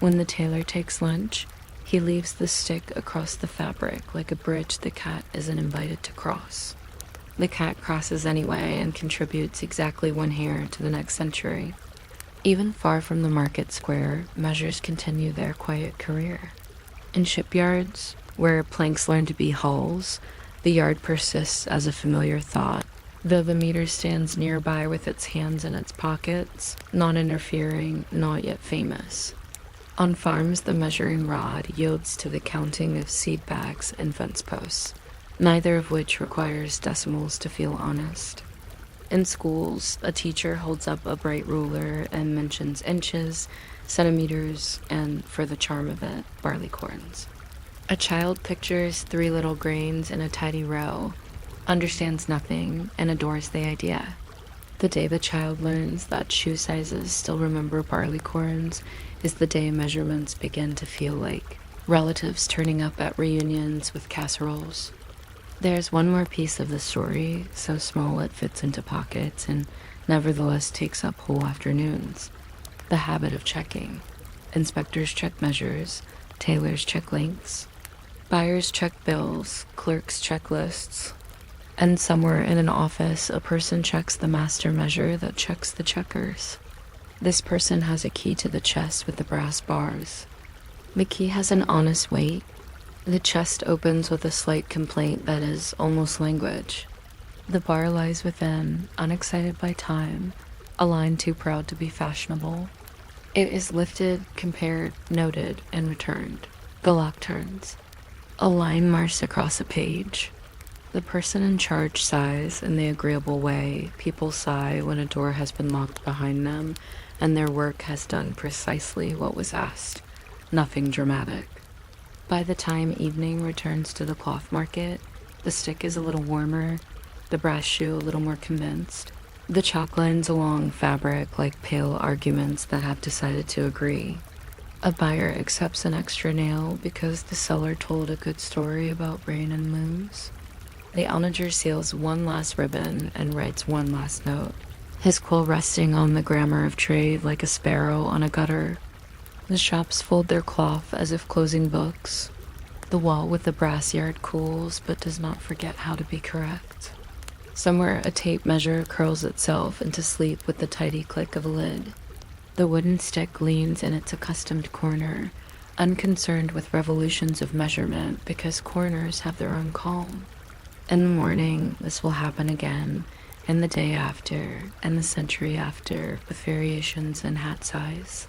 When the tailor takes lunch, he leaves the stick across the fabric like a bridge the cat isn't invited to cross. The cat crosses anyway and contributes exactly one hair to the next century. Even far from the market square, measures continue their quiet career. In shipyards, where planks learn to be hulls, the yard persists as a familiar thought, though the meter stands nearby with its hands in its pockets, not interfering, not yet famous. On farms, the measuring rod yields to the counting of seed bags and fence posts, neither of which requires decimals to feel honest. In schools, a teacher holds up a bright ruler and mentions inches, centimeters, and, for the charm of it, barleycorns. A child pictures 3 little grains in a tidy row, understands nothing, and adores the idea. The day the child learns that shoe sizes still remember barleycorns is the day measurements begin to feel like relatives turning up at reunions with casseroles. There's one more piece of the story, so small it fits into pockets and nevertheless takes up whole afternoons. The habit of checking. Inspectors check measures, tailors check lengths, buyers check bills, clerks check lists, and somewhere in an office, a person checks the master measure that checks the checkers. This person has a key to the chest with the brass bars. The key has an honest weight. The chest opens with a slight complaint that is almost language. The bar lies within, unexcited by time, a line too proud to be fashionable. It is lifted, compared, noted, and returned. The lock turns. A line marched across a page. The person in charge sighs in the agreeable way people sigh when a door has been locked behind them and their work has done precisely what was asked. Nothing dramatic. By the time evening returns to the cloth market, the stick is a little warmer, the brass shoe a little more convinced. The chalk lines along fabric like pale arguments that have decided to agree. A buyer accepts an extra nail because the seller told a good story about rain and moons. The onager seals one last ribbon and writes one last note, his quill resting on the grammar of trade like a sparrow on a gutter. The shops fold their cloth as if closing books. The wall with the brass yard cools but does not forget how to be correct. Somewhere a tape measure curls itself into sleep with the tidy click of a lid. The wooden stick leans in its accustomed corner, unconcerned with revolutions of measurement because corners have their own calm. In the morning, this will happen again, and the day after, and the century after, with variations in hat size.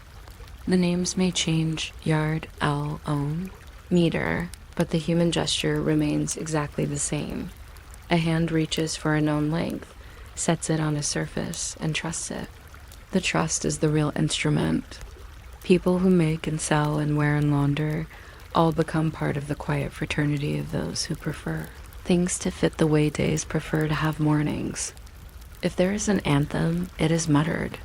The names may change: yard, ell, ohm, meter, but the human gesture remains exactly the same. A hand reaches for a known length, sets it on a surface, and trusts it. The trust is the real instrument. People who make and sell and wear and launder all become part of the quiet fraternity of those who prefer things to fit the way days prefer to have mornings. If there is an anthem, it is muttered.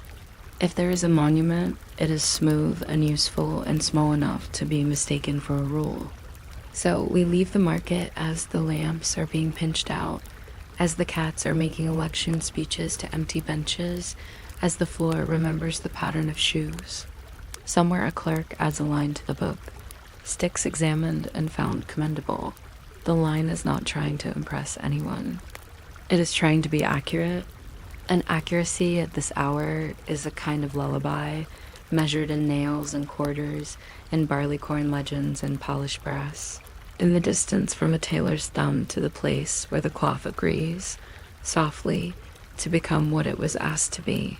If there is a monument, it is smooth and useful and small enough to be mistaken for a rule. So we leave the market as the lamps are being pinched out, as the cats are making election speeches to empty benches, as the floor remembers the pattern of shoes. Somewhere a clerk adds a line to the book. Sticks examined and found commendable. The line is not trying to impress anyone. It is trying to be accurate. And accuracy at this hour is a kind of lullaby, measured in nails and quarters, in barleycorn legends and polished brass. in the distance from a tailor's thumb to the place where the cloth agrees, softly, to become what it was asked to be.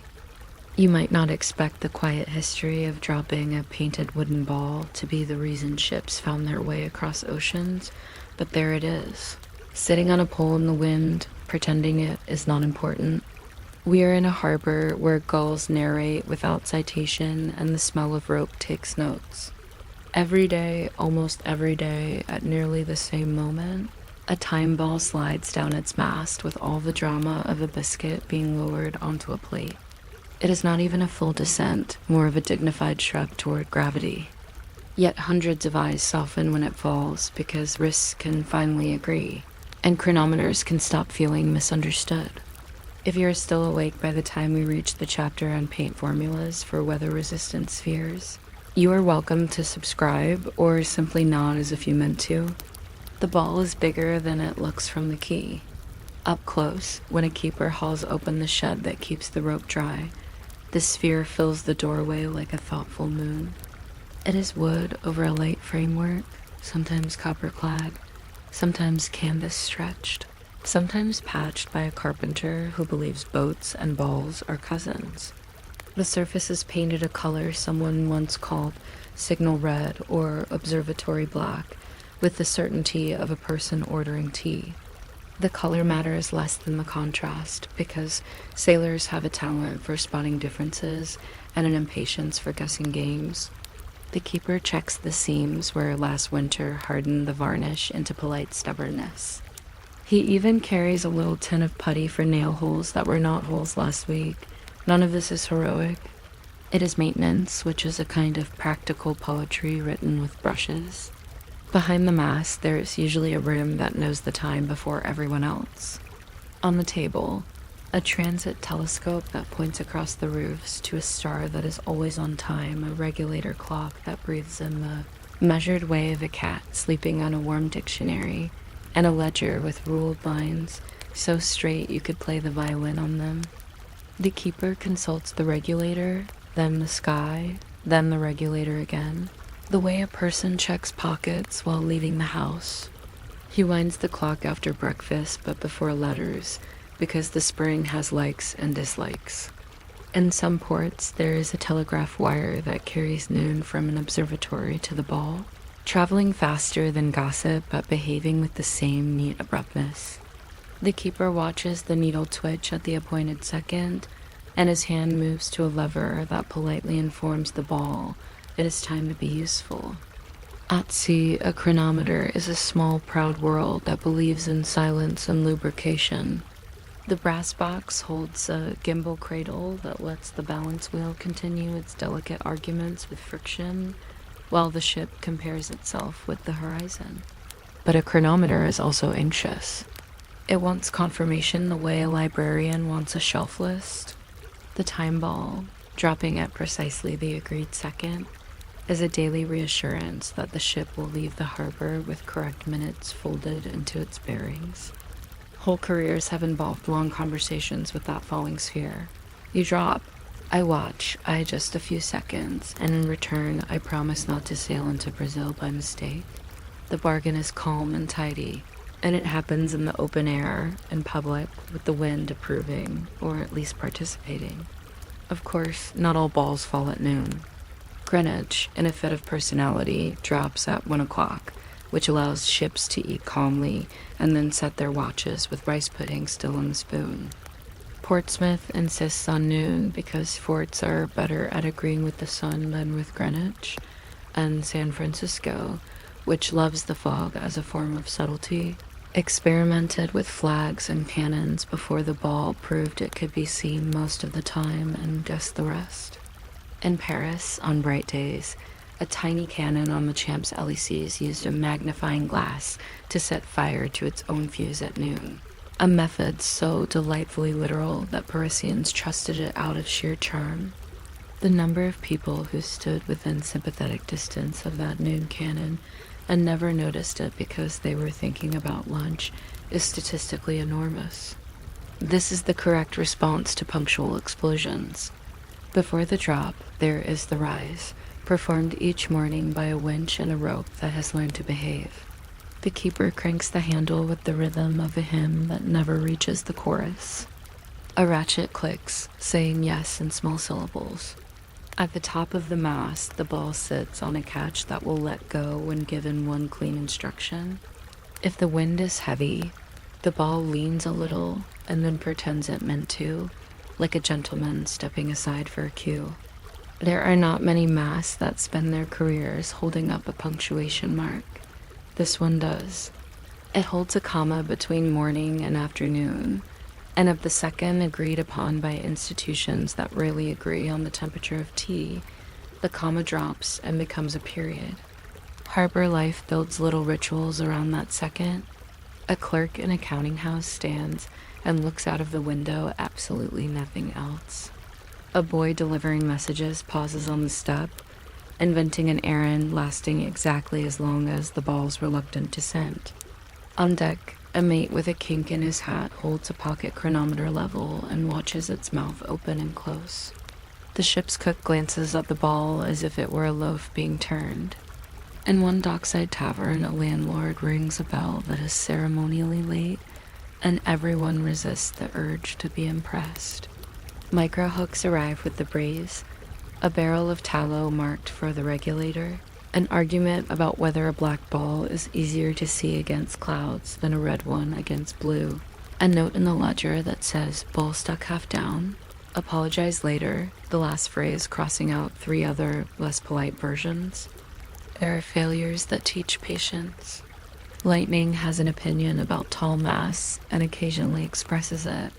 You might not expect the quiet history of dropping a painted wooden ball to be the reason ships found their way across oceans, but there it is, sitting on a pole in the wind, pretending it is not important. We are in a harbor where gulls narrate without citation and the smell of rope takes notes. Every day, almost every day, at nearly the same moment, a time ball slides down its mast with all the drama of a biscuit being lowered onto a plate. It is not even a full descent, more of a dignified shrug toward gravity. Yet hundreds of eyes soften when it falls because wrists can finally agree, and chronometers can stop feeling misunderstood. If you are still awake by the time we reach the chapter on paint formulas for weather-resistant spheres, you are welcome to subscribe or simply nod as if you meant to. The ball is bigger than it looks from the quay. Up close, when a keeper hauls open the shed that keeps the rope dry, the sphere fills the doorway like a thoughtful moon. It is wood over a light framework, sometimes copper-clad, sometimes canvas stretched, sometimes patched by a carpenter who believes boats and balls are cousins. The surface is painted a color someone once called signal red or observatory black, with the certainty of a person ordering tea. The color matters less than the contrast, because sailors have a talent for spotting differences and an impatience for guessing games. The keeper checks the seams where last winter hardened the varnish into polite stubbornness. He even carries a little tin of putty for nail holes that were not holes last week. None of this is heroic. It is maintenance, which is a kind of practical poetry written with brushes. Behind the mast, there is usually a room that knows the time before everyone else. On the table, a transit telescope that points across the roofs to a star that is always on time, a regulator clock that breathes in the measured way of a cat sleeping on a warm dictionary, and a ledger with ruled lines so straight you could play the violin on them. The keeper consults the regulator, then the sky, then the regulator again, the way a person checks pockets while leaving the house. He winds the clock after breakfast but before letters, because the spring has likes and dislikes. In some ports, there is a telegraph wire that carries noon from an observatory to the ball, traveling faster than gossip but behaving with the same neat abruptness. The keeper watches the needle twitch at the appointed second, and his hand moves to a lever that politely informs the ball it is time to be useful. At sea, a chronometer is a small, proud world that believes in silence and lubrication. The brass box holds a gimbal cradle that lets the balance wheel continue its delicate arguments with friction, while the ship compares itself with the horizon. But a chronometer is also anxious. It wants confirmation the way a librarian wants a shelf list. The time ball, dropping at precisely the agreed second, is a daily reassurance that the ship will leave the harbor with correct minutes folded into its bearings. Whole careers have involved long conversations with that falling sphere. You drop. I watch. I adjust a few seconds, and in return, I promise not to sail into Brazil by mistake. The bargain is calm and tidy, and it happens in the open air, in public, with the wind approving, or at least participating. Of course, not all balls fall at noon. Greenwich, in a fit of personality, drops at 1 o'clock, which allows ships to eat calmly and then set their watches with rice pudding still on the spoon. Portsmouth insists on noon because forts are better at agreeing with the sun than with Greenwich, and San Francisco, which loves the fog as a form of subtlety, experimented with flags and cannons before the ball proved it could be seen most of the time and guessed the rest. In Paris, on bright days, a tiny cannon on the Champs-Élysées used a magnifying glass to set fire to its own fuse at noon, a method so delightfully literal that Parisians trusted it out of sheer charm. The number of people who stood within sympathetic distance of that noon cannon and never noticed it because they were thinking about lunch is statistically enormous. This is the correct response to punctual explosions. Before the drop, there is the rise, performed each morning by a winch and a rope that has learned to behave. The keeper cranks the handle with the rhythm of a hymn that never reaches the chorus. A ratchet clicks, saying yes in small syllables. At the top of the mast, the ball sits on a catch that will let go when given one clean instruction. If the wind is heavy, the ball leans a little and then pretends it meant to, like a gentleman stepping aside for a cue. There are not many masts that spend their careers holding up a punctuation mark. This one does. It holds a comma between morning and afternoon, and of the second agreed upon by institutions that rarely agree on the temperature of tea, the comma drops and becomes a period. Harbor life builds little rituals around that second. A clerk in a counting house stands and looks out of the window, absolutely nothing else. A boy delivering messages pauses on the step, inventing an errand lasting exactly as long as the ball's reluctant descent. On deck, a mate with a kink in his hat holds a pocket chronometer level and watches its mouth open and close. The ship's cook glances at the ball as if it were a loaf being turned. In one dockside tavern, a landlord rings a bell that is ceremonially late, and everyone resists the urge to be impressed. Micro hooks arrive with the braise, a barrel of tallow marked for the regulator, an argument about whether a black ball is easier to see against clouds than a red one against blue, a note in the ledger that says ball stuck half down, apologize later, the last phrase crossing out 3 other, less polite versions. There are failures that teach patience. Lightning has an opinion about tall masts and occasionally expresses it.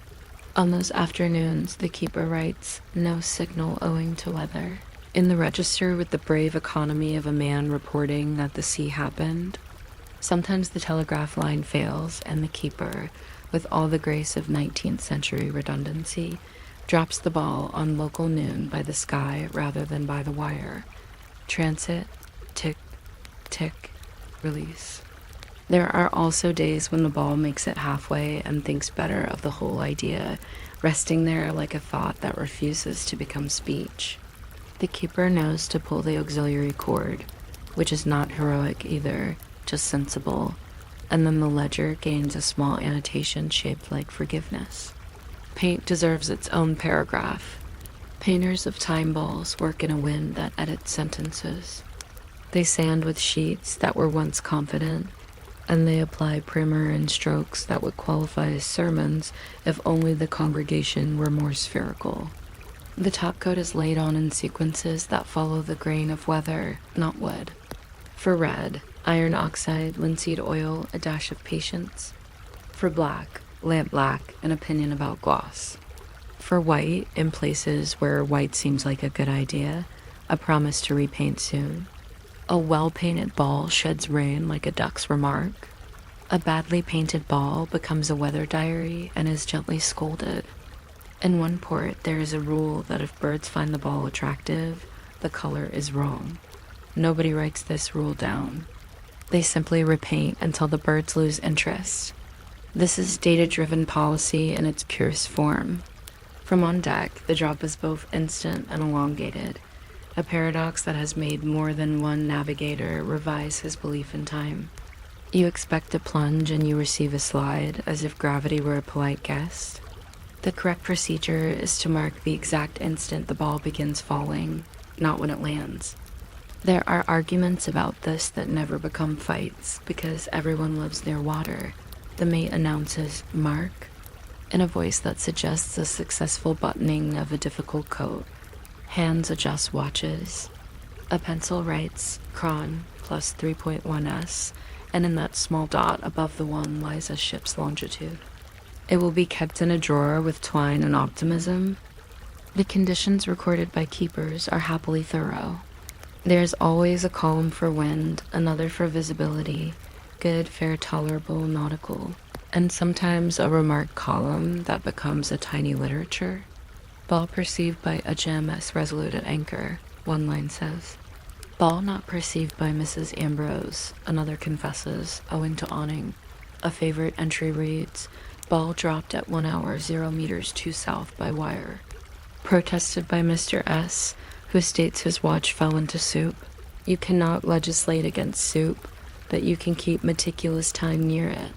On those afternoons, the keeper writes, "No signal owing to weather," in the register with the brave economy of a man reporting that the sea happened. Sometimes the telegraph line fails, and the keeper, with all the grace of 19th century redundancy, drops the ball on local noon by the sky rather than by the wire. Transit, tick, tick, release. There are also days when the ball makes it halfway and thinks better of the whole idea, resting there like a thought that refuses to become speech. The keeper knows to pull the auxiliary cord, which is not heroic either, just sensible, and then the ledger gains a small annotation shaped like forgiveness. Paint deserves its own paragraph. Painters of time balls work in a wind that edits sentences. They sand with sheets that were once confident, and they apply primer and strokes that would qualify as sermons if only the congregation were more spherical. The top coat is laid on in sequences that follow the grain of weather, not wood. For red, iron oxide, linseed oil, a dash of patience. For black, lamp black, an opinion about gloss. For white, in places where white seems like a good idea, a promise to repaint soon. A well-painted ball sheds rain like a duck's remark. A badly painted ball becomes a weather diary and is gently scolded. In one port, there is a rule that if birds find the ball attractive, the color is wrong. Nobody writes this rule down. They simply repaint until the birds lose interest. This is data-driven policy in its purest form. From on deck, the drop is both instant and elongated, a paradox that has made more than one navigator revise his belief in time. You expect a plunge and you receive a slide, as if gravity were a polite guest. The correct procedure is to mark the exact instant the ball begins falling, not when it lands. There are arguments about this that never become fights, because everyone lives near water. The mate announces, "Mark," in a voice that suggests a successful buttoning of a difficult coat. Hands adjust watches. A pencil writes Cron plus 3.1s, and in that small dot above the 1 lies a ship's longitude. It will be kept in a drawer with twine and optimism. The conditions recorded by keepers are happily thorough. There is always a column for wind, another for visibility, good, fair, tolerable, nautical, and sometimes a remark column that becomes a tiny literature. Ball perceived by a GMS resolute at anchor, one line says. Ball not perceived by Mrs. Ambrose, another confesses, owing to awning. A favorite entry reads, ball dropped at 1 hour 0 meters due south by wire. Protested by Mr. S., who states his watch fell into soup. You cannot legislate against soup. but you can keep meticulous time near it.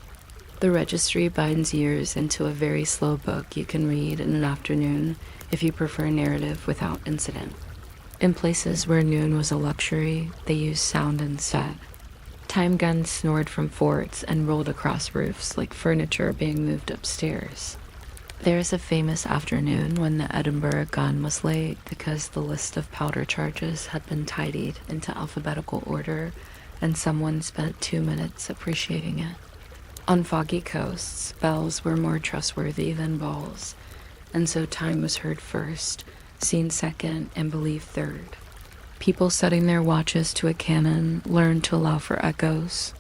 The registry binds years into a very slow book you can read in an afternoon if you prefer narrative without incident. In places where noon was a luxury, they used sound instead. Time guns snored from forts and rolled across roofs like furniture being moved upstairs. There is a famous afternoon when the Edinburgh gun was late because the list of powder charges had been tidied into alphabetical order and someone spent 2 minutes appreciating it. On foggy coasts, bells were more trustworthy than balls, and so time was heard first, seen second, and believed third. People setting their watches to a cannon learned to allow for echoes.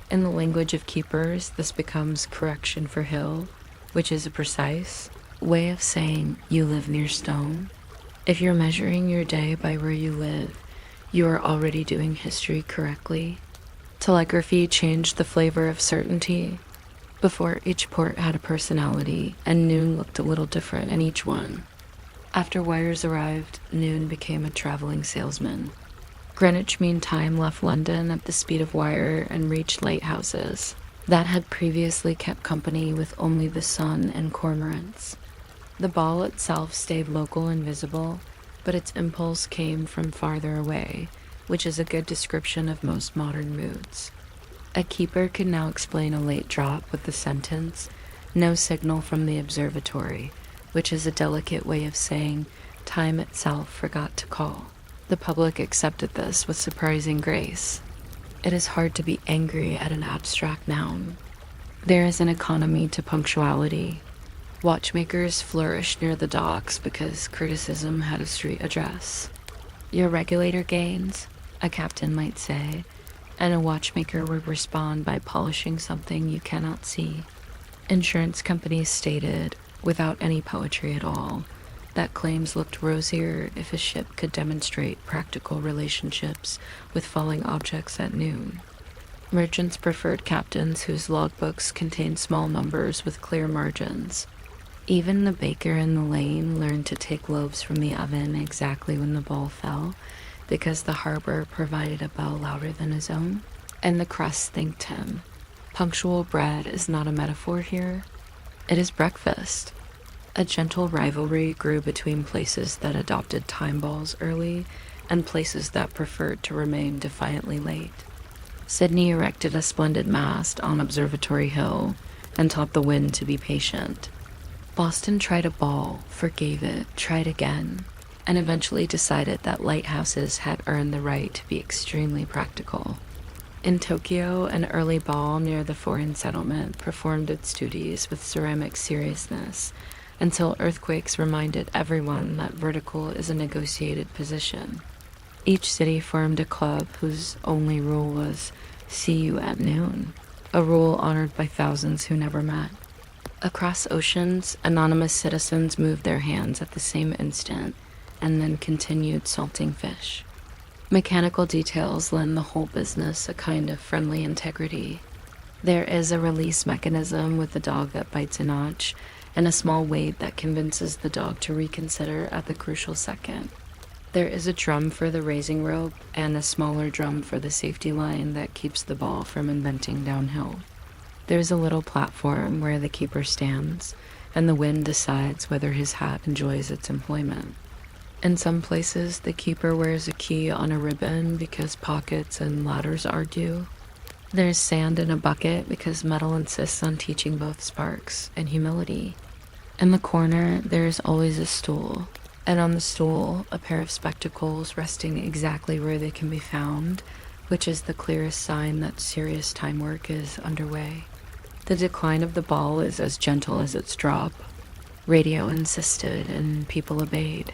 In the language of keepers, this becomes correction for hill, which is a precise way of saying you live near stone. If you're measuring your day by where you live, you are already doing history correctly. Telegraphy changed the flavor of certainty. Before, each port had a personality, and noon looked a little different in each one. After wires arrived, noon became a traveling salesman. Greenwich Mean Time left London at the speed of wire and reached lighthouses that had previously kept company with only the sun and cormorants. The ball itself stayed local and visible, but its impulse came from farther away, which is a good description of most modern moods. A keeper could now explain a late drop with the sentence, "No signal from the observatory," which is a delicate way of saying time itself forgot to call. The public accepted this with surprising grace. It is hard to be angry at an abstract noun. There is an economy to punctuality. Watchmakers flourished near the docks because criticism had a street address. Your regulator gains, a captain might say, and a watchmaker would respond by polishing something you cannot see. Insurance companies stated, without any poetry at all, that claims looked rosier if a ship could demonstrate practical relationships with falling objects at noon. Merchants preferred captains whose logbooks contained small numbers with clear margins. Even the baker in the lane learned to take loaves from the oven exactly when the ball fell, because the harbor provided a bell louder than his own, and the crust thanked him. Punctual bread is not a metaphor here. It is breakfast. A gentle rivalry grew between places that adopted time balls early and places that preferred to remain defiantly late. Sydney erected a splendid mast on Observatory Hill and taught the wind to be patient. Boston tried a ball, forgave it, tried again, and eventually decided that lighthouses had earned the right to be extremely practical. In Tokyo, an early ball near the foreign settlement performed its duties with ceramic seriousness until earthquakes reminded everyone that vertical is a negotiated position. Each city formed a club whose only rule was "see you at noon," a rule honored by thousands who never met. Across oceans, anonymous citizens moved their hands at the same instant and then continued salting fish. Mechanical details lend the whole business a kind of friendly integrity. There is a release mechanism with the dog that bites a notch, and a small weight that convinces the dog to reconsider at the crucial second. There is a drum for the raising rope and a smaller drum for the safety line that keeps the ball from inventing downhill. There's a little platform where the keeper stands, and the wind decides whether his hat enjoys its employment. In some places, the keeper wears a key on a ribbon because pockets and ladders argue. There's sand in a bucket because metal insists on teaching both sparks and humility. In the corner, there is always a stool, and on the stool, a pair of spectacles resting exactly where they can be found, which is the clearest sign that serious time work is underway. The decline of the ball is as gentle as its drop. Radio insisted, and people obeyed.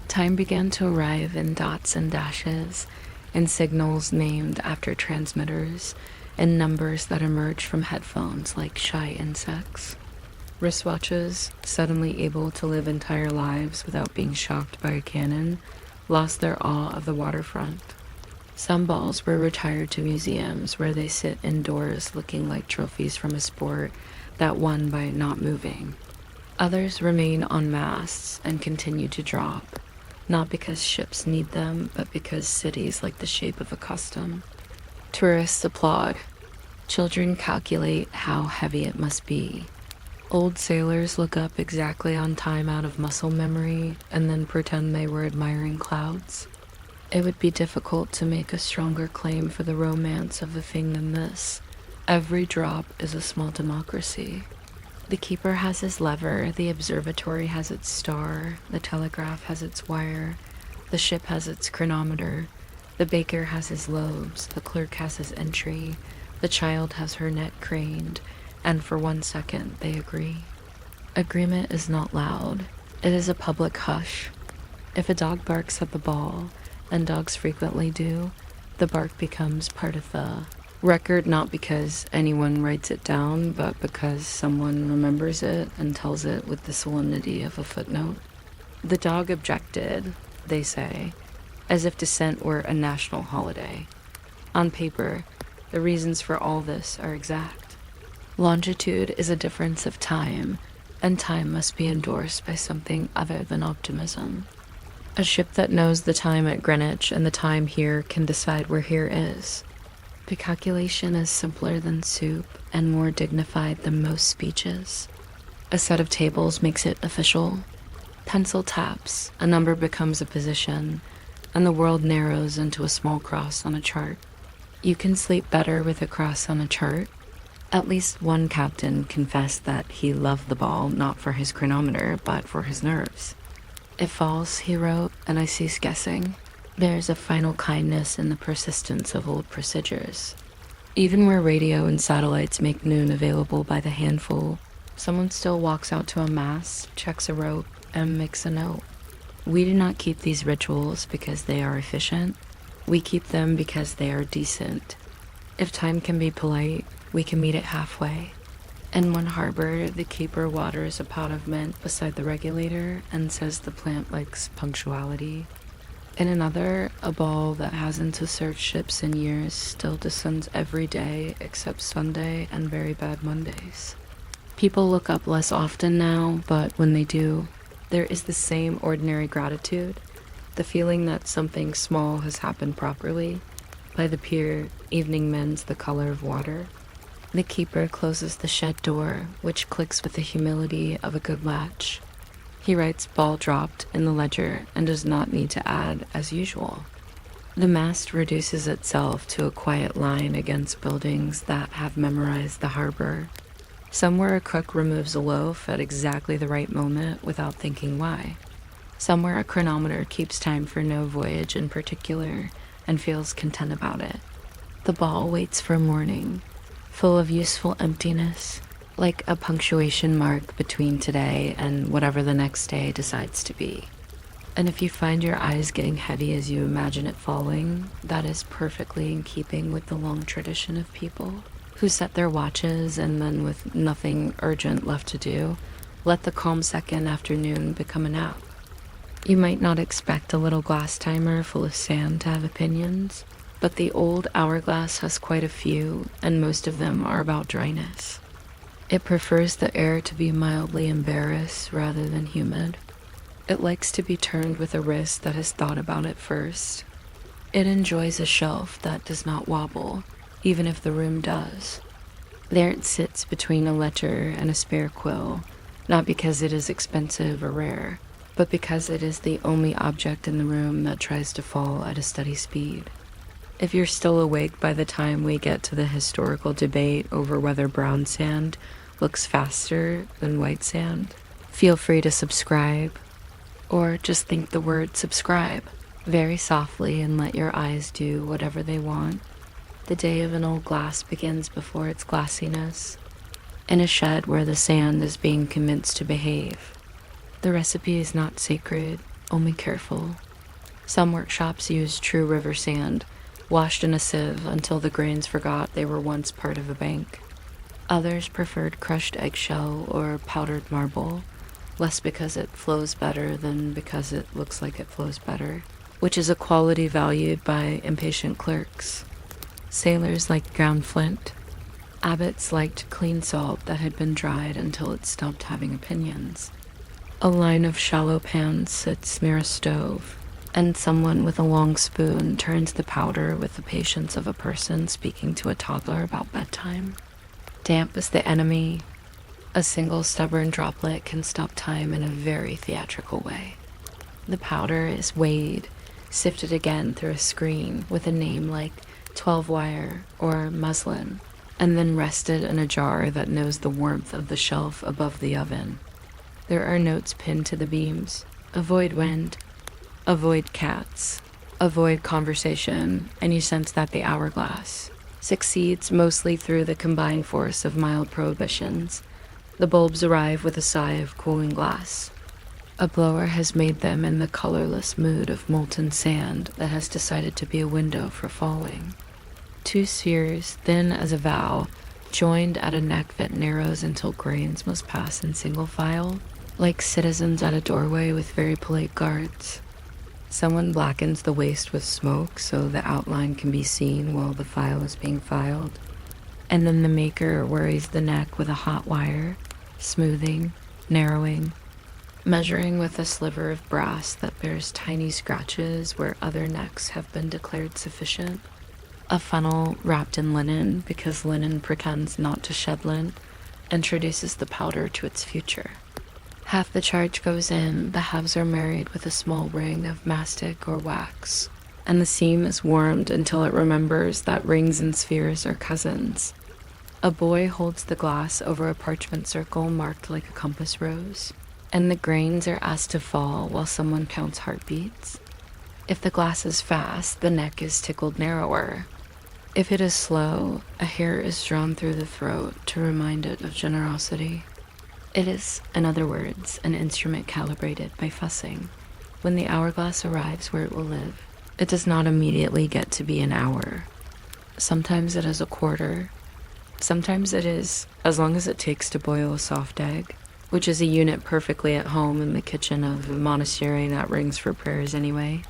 Time began to arrive in dots and dashes, in signals named after transmitters, and numbers that emerged from headphones like shy insects. Wristwatches, suddenly able to live entire lives without being shocked by a cannon, lost their awe of the waterfront. Some balls were retired to museums where they sit indoors looking like trophies from a sport that won by not moving. Others remain on masts and continue to drop, not because ships need them, but because cities like the shape of a custom. Tourists applaud. Children calculate how heavy it must be. Old sailors look up exactly on time out of muscle memory and then pretend they were admiring clouds. It would be difficult to make a stronger claim for the romance of the thing than this. Every drop is a small democracy. The keeper has his lever, the observatory has its star, the telegraph has its wire, the ship has its chronometer, the baker has his loaves, the clerk has his entry, the child has her neck craned, and for 1 second they agree. Agreement is not loud. It is a public hush. If a dog barks at the ball, and dogs frequently do, the bark becomes part of the record, not because anyone writes it down, but because someone remembers it and tells it with the solemnity of a footnote. The dog objected, they say, as if dissent were a national holiday. On paper, the reasons for all this are exact. Longitude is a difference of time, and time must be endorsed by something other than optimism. A ship that knows the time at Greenwich and the time here can decide where here is. The calculation is simpler than soup and more dignified than most speeches. A set of tables makes it official. Pencil taps, a number becomes a position, and the world narrows into a small cross on a chart. You can sleep better with a cross on a chart. At least one captain confessed that he loved the ball not for his chronometer, but for his nerves. It falls, he wrote, and I cease guessing. There's a final kindness in the persistence of old procedures. Even where radio and satellites make noon available by the handful, someone still walks out to a mast, checks a rope, and makes a note. We do not keep these rituals because they are efficient. We keep them because they are decent. If time can be polite, we can meet it halfway. In one harbor, the keeper waters a pot of mint beside the regulator and says the plant likes punctuality. In another, a ball that hasn't searched ships in years still descends every day except Sunday and very bad Mondays. People look up less often now, but when they do, there is the same ordinary gratitude, the feeling that something small has happened properly. By the pier, evening mends the color of water. The keeper closes the shed door, which clicks with the humility of a good latch. He writes ball dropped in the ledger and does not need to add as usual. The mast reduces itself to a quiet line against buildings that have memorized the harbor. Somewhere a cook removes a loaf at exactly the right moment without thinking why. Somewhere a chronometer keeps time for no voyage in particular and feels content about it. The ball waits for morning, full of useful emptiness, like a punctuation mark between today and whatever the next day decides to be. And if you find your eyes getting heavy as you imagine it falling, that is perfectly in keeping with the long tradition of people who set their watches and then, with nothing urgent left to do, let the calm second afternoon become a nap. You might not expect a little glass timer full of sand to have opinions, but the old hourglass has quite a few, and most of them are about dryness. It prefers the air to be mildly embarrassed rather than humid. It likes to be turned with a wrist that has thought about it first. It enjoys a shelf that does not wobble, even if the room does. There it sits between a letter and a spare quill, not because it is expensive or rare, but because it is the only object in the room that tries to fall at a steady speed. If you're still awake by the time we get to the historical debate over whether brown sand looks faster than white sand, feel free to subscribe, or just think the word subscribe very softly and let your eyes do whatever they want. The day of an old glass begins before its glassiness, in a shed where the sand is being convinced to behave. The recipe is not sacred, only careful. Some workshops use true river sand, washed in a sieve until the grains forgot they were once part of a bank. Others preferred crushed eggshell or powdered marble, less because it flows better than because it looks like it flows better, which is a quality valued by impatient clerks. Sailors liked ground flint. Abbots liked clean salt that had been dried until it stopped having opinions. A line of shallow pans sits near a stove, and someone with a long spoon turns the powder with the patience of a person speaking to a toddler about bedtime. Damp is the enemy. A single stubborn droplet can stop time in a very theatrical way. The powder is weighed, sifted again through a screen with a name like 12-wire or muslin, and then rested in a jar that knows the warmth of the shelf above the oven. There are notes pinned to the beams. Avoid wind. Avoid cats. Avoid conversation, and you sense that the hourglass succeeds mostly through the combined force of mild prohibitions. The bulbs arrive with a sigh of cooling glass. A blower has made them in the colorless mood of molten sand that has decided to be a window for falling. Two spheres, thin as a vow, joined at a neck that narrows until grains must pass in single file, like citizens at a doorway with very polite guards. Someone blackens the waste with smoke so the outline can be seen while the file is being filed. And then the maker worries the neck with a hot wire, smoothing, narrowing, measuring with a sliver of brass that bears tiny scratches where other necks have been declared sufficient. A funnel wrapped in linen, because linen pretends not to shed lint, introduces the powder to its future. Half the charge goes in, the halves are married with a small ring of mastic or wax, and the seam is warmed until it remembers that rings and spheres are cousins. A boy holds the glass over a parchment circle marked like a compass rose, and the grains are asked to fall while someone counts heartbeats. If the glass is fast, the neck is tickled narrower. If it is slow, a hair is drawn through the throat to remind it of generosity. It is, in other words, an instrument calibrated by fussing. When the hourglass arrives where it will live, it does not immediately get to be an hour. Sometimes it is a quarter. Sometimes it is as long as it takes to boil a soft egg, which is a unit perfectly at home in the kitchen of a monastery that rings for prayers anyway.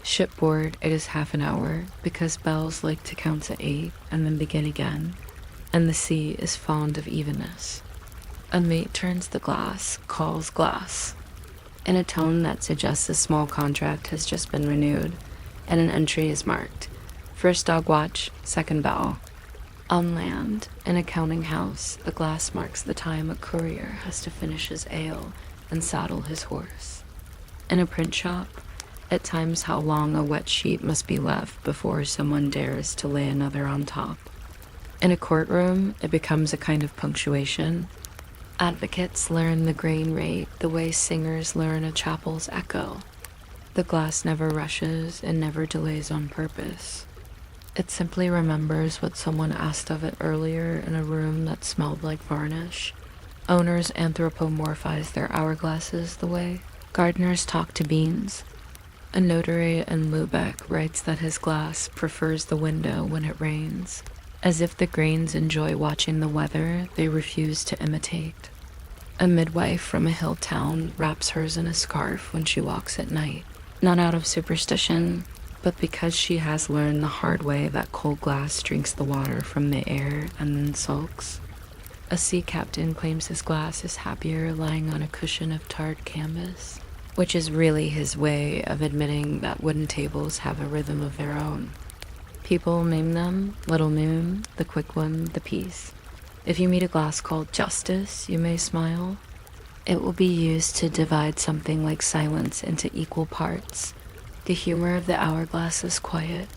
Shipboard, it is half an hour, because bells like to count to 8 and then begin again, and the sea is fond of evenness. A mate turns the glass, calls glass, in a tone that suggests a small contract has just been renewed, and an entry is marked. First dog watch, second bell. On land, in a counting house, the glass marks the time a courier has to finish his ale and saddle his horse. In a print shop, at times how long a wet sheet must be left before someone dares to lay another on top. In a courtroom, it becomes a kind of punctuation. Advocates learn the grain rate the way singers learn a chapel's echo. The glass never rushes and never delays on purpose. It simply remembers what someone asked of it earlier in a room that smelled like varnish. Owners anthropomorphize their hourglasses the way gardeners talk to beans. A notary in Lubeck writes that his glass prefers the window when it rains. As if the grains enjoy watching the weather, they refuse to imitate. A midwife from a hill town wraps hers in a scarf when she walks at night, not out of superstition, but because she has learned the hard way that cold glass drinks the water from the air and then sulks. A sea captain claims his glass is happier lying on a cushion of tarred canvas, which is really his way of admitting that wooden tables have a rhythm of their own. People name them Little Moon, the Quick One, the Peace. If you meet a glass called Justice, you may smile. It will be used to divide something like silence into equal parts. The humor of the hourglass is quiet.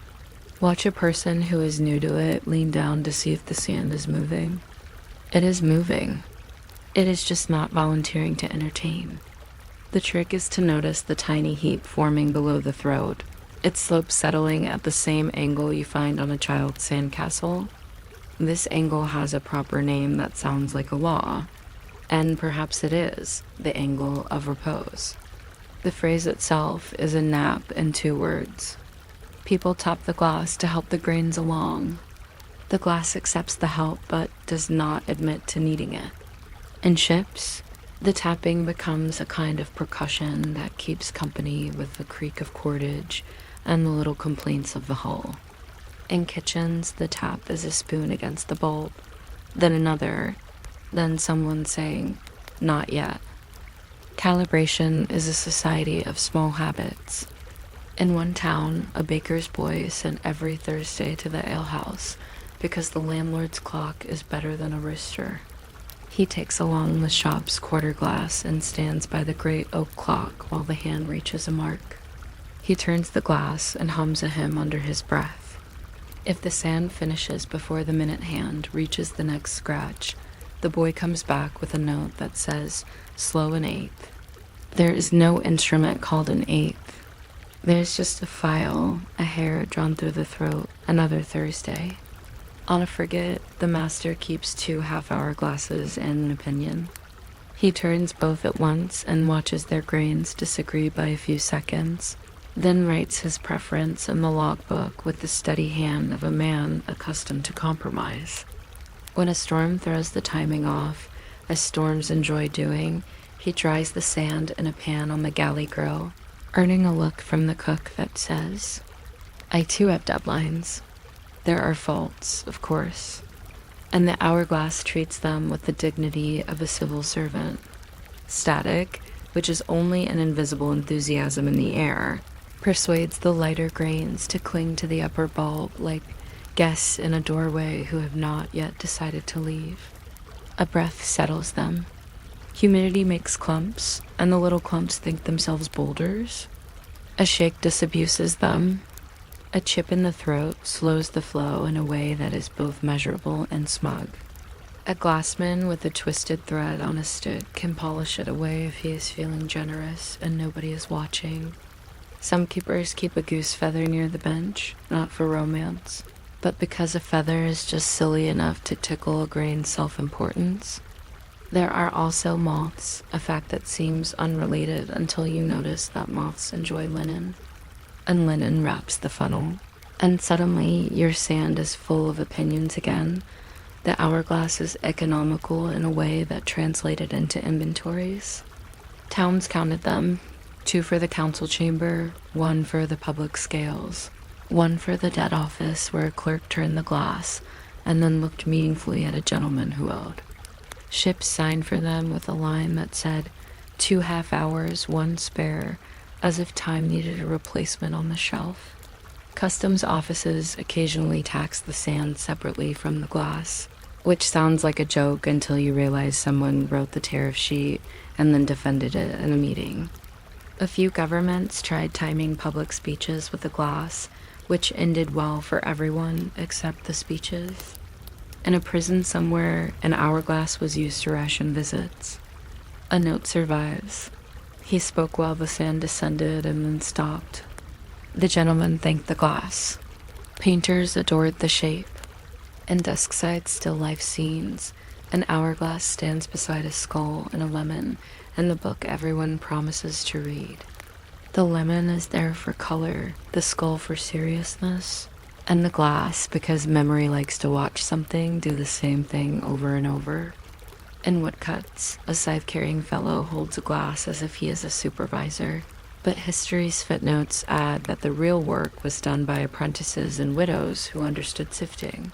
Watch a person who is new to it lean down to see if the sand is moving. It is moving. It is just not volunteering to entertain. The trick is to notice the tiny heap forming below the throat. Its slope settling at the same angle you find on a child's sandcastle. This angle has a proper name that sounds like a law, and perhaps it is the angle of repose. The phrase itself is a nap in 2 words. People top the glass to help the grains along. The glass accepts the help but does not admit to needing it. In ships, the tapping becomes a kind of percussion that keeps company with the creak of cordage and the little complaints of the hull. In kitchens, the tap is a spoon against the bulb, then another, then someone saying, "Not yet." Calibration is a society of small habits. In one town, a baker's boy sent every Thursday to the alehouse because the landlord's clock is better than a rooster. He takes along the shop's quarter glass and stands by the great oak clock while the hand reaches a mark. He turns the glass and hums a hymn under his breath. If the sand finishes before the minute hand reaches the next scratch, the boy comes back with a note that says, slow an eighth. There is no instrument called an eighth. There's just a file, a hair drawn through the throat, another Thursday. On a frigate, the master keeps 2 half-hour glasses and an opinion. He turns both at once and watches their grains disagree by a few seconds, then writes his preference in the logbook with the steady hand of a man accustomed to compromise. When a storm throws the timing off, as storms enjoy doing, he dries the sand in a pan on the galley grill, earning a look from the cook that says, I too have deadlines. There are faults, of course, and the hourglass treats them with the dignity of a civil servant. Static, which is only an invisible enthusiasm in the air, persuades the lighter grains to cling to the upper bulb like guests in a doorway who have not yet decided to leave. A breath settles them. Humidity makes clumps, and the little clumps think themselves boulders. A shake disabuses them. A chip in the throat slows the flow in a way that is both measurable and smug. A glassman with a twisted thread on a stick can polish it away if he is feeling generous and nobody is watching. Some keepers keep a goose feather near the bench, not for romance, but because a feather is just silly enough to tickle a grain's self-importance. There are also moths, a fact that seems unrelated until you notice that moths enjoy linen. And linen wraps the funnel. And suddenly, your sand is full of opinions again. The hourglass is economical in a way that translated into inventories. Towns counted them. 2 for the council chamber, 1 for the public scales, 1 for the debt office where a clerk turned the glass and then looked meaningfully at a gentleman who owed. Ships signed for them with a line that said, 2 half hours, 1 spare, as if time needed a replacement on the shelf. Customs offices occasionally tax the sand separately from the glass, which sounds like a joke until you realize someone wrote the tariff sheet and then defended it in a meeting. A few governments tried timing public speeches with the glass, which ended well for everyone except the speeches. In a prison somewhere, an hourglass was used to ration visits. A note survives. He spoke while the sand descended and then stopped. The gentleman thanked the glass. Painters adored the shape. In Duskside still life scenes, an hourglass stands beside a skull and a lemon and the book everyone promises to read. The lemon is there for color, the skull for seriousness, and the glass because memory likes to watch something do the same thing over and over. In woodcuts, a scythe-carrying fellow holds a glass as if he is a supervisor, but history's footnotes add that the real work was done by apprentices and widows who understood sifting.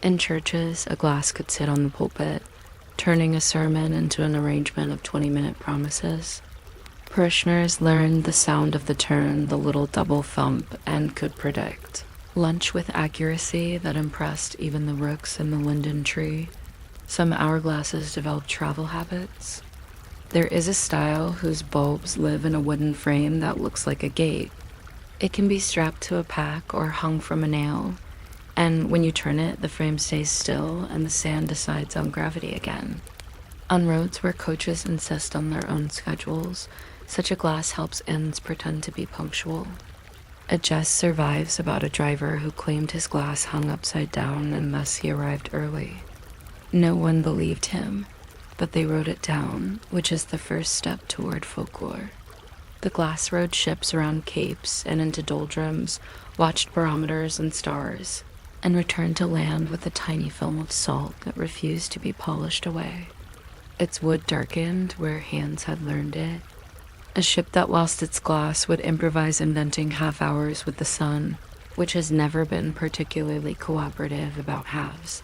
In churches, a glass could sit on the pulpit, turning a sermon into an arrangement of 20-minute promises. Parishioners learned the sound of the turn, the little double thump, and could predict lunch with accuracy that impressed even the rooks in the linden tree. Some hourglasses developed travel habits. There is a style whose bulbs live in a wooden frame that looks like a gate. It can be strapped to a pack or hung from a nail, and when you turn it, the frame stays still and the sand decides on gravity again. On roads where coaches insist on their own schedules, such a glass helps inns pretend to be punctual. A jest survives about a driver who claimed his glass hung upside down and thus he arrived early. No one believed him, but they wrote it down, which is the first step toward folklore. The glass rode ships around capes and into doldrums, watched barometers and stars, and returned to land with a tiny film of salt that refused to be polished away. Its wood darkened where hands had learned it. A ship that lost its glass would improvise inventing half hours with the sun, which has never been particularly cooperative about halves.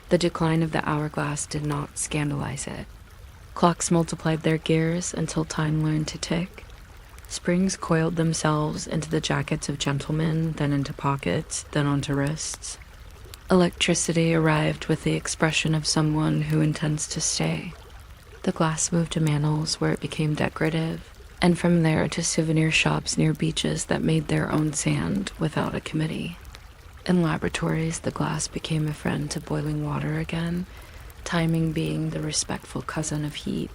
The decline of the hourglass did not scandalize it. Clocks multiplied their gears until time learned to tick. Springs coiled themselves into the jackets of gentlemen, then into pockets, then onto wrists. Electricity arrived with the expression of someone who intends to stay. The glass moved to manors where it became decorative, and from there to souvenir shops near beaches that made their own sand without a committee. In laboratories, the glass became a friend to boiling water again, timing being the respectful cousin of heat.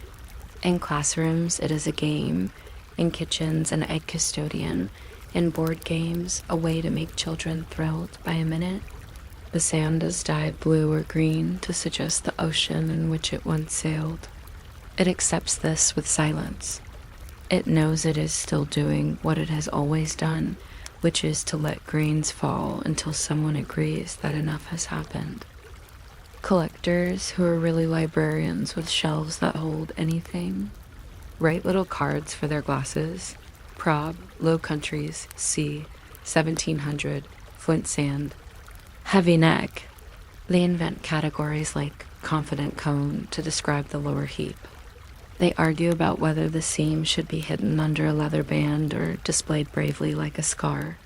In classrooms, it is a game. In kitchens, an egg custodian. In board games, a way to make children thrilled by a minute. The sand is dyed blue or green to suggest the ocean in which it once sailed. It accepts this with silence. It knows it is still doing what it has always done, which is to let grains fall until someone agrees that enough has happened. Collectors, who are really librarians with shelves that hold anything, write little cards for their glasses. Prob, Low Countries, C, 1700, Flint Sand. Heavy neck. They invent categories like confident cone to describe the lower heap. They argue about whether the seam should be hidden under a leather band or displayed bravely like a scar.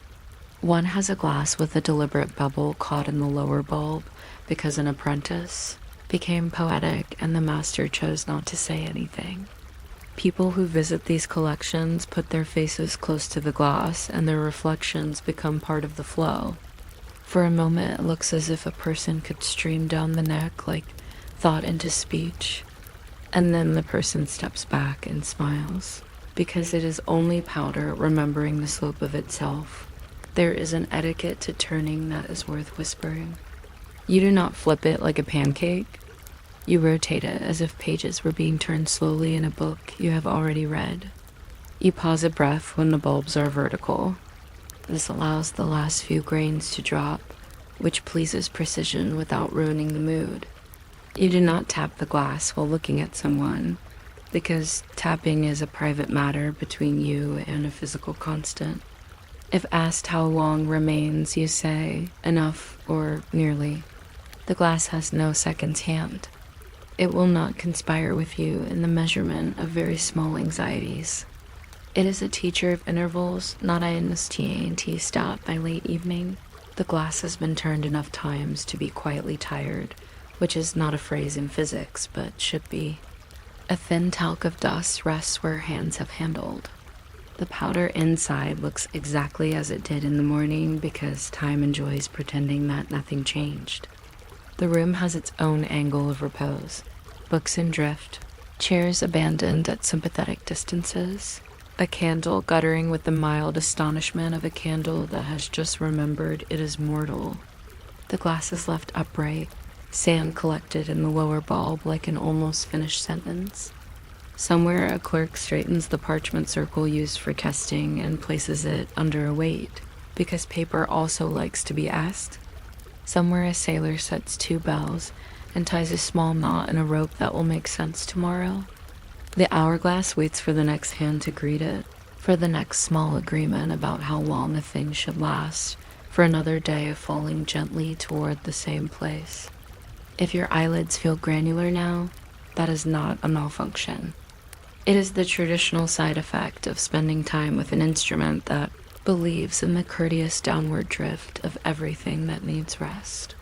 One has a glass with a deliberate bubble caught in the lower bulb because an apprentice became poetic and the master chose not to say anything. People who visit these collections put their faces close to the glass and their reflections become part of the flow. For a moment, it looks as if a person could stream down the neck like thought into speech, and then the person steps back and smiles, because it is only powder remembering the slope of itself. There is an etiquette to turning that is worth whispering. You do not flip it like a pancake. You rotate it as if pages were being turned slowly in a book you have already read. You pause a breath when the bulbs are vertical. This allows the last few grains to drop, which pleases precision without ruining the mood. You do not tap the glass while looking at someone, because tapping is a private matter between you and a physical constant. If asked how long remains, you say, enough or nearly. The glass has no second hand. It will not conspire with you in the measurement of very small anxieties. It is a teacher of intervals, not a TANT stop by late evening. The glass has been turned enough times to be quietly tired, which is not a phrase in physics, but should be. A thin talc of dust rests where hands have handled. The powder inside looks exactly as it did in the morning because time enjoys pretending that nothing changed. The room has its own angle of repose. Books in drift, chairs abandoned at sympathetic distances, a candle guttering with the mild astonishment of a candle that has just remembered it is mortal. The glass is left upright, sand collected in the lower bulb like an almost finished sentence. Somewhere a clerk straightens the parchment circle used for testing and places it under a weight, because paper also likes to be asked. Somewhere a sailor sets 2 bells and ties a small knot in a rope that will make sense tomorrow. The hourglass waits for the next hand to greet it, for the next small agreement about how long a thing should last, for another day of falling gently toward the same place. If your eyelids feel granular now, that is not a malfunction. It is the traditional side effect of spending time with an instrument that believes in the courteous downward drift of everything that needs rest.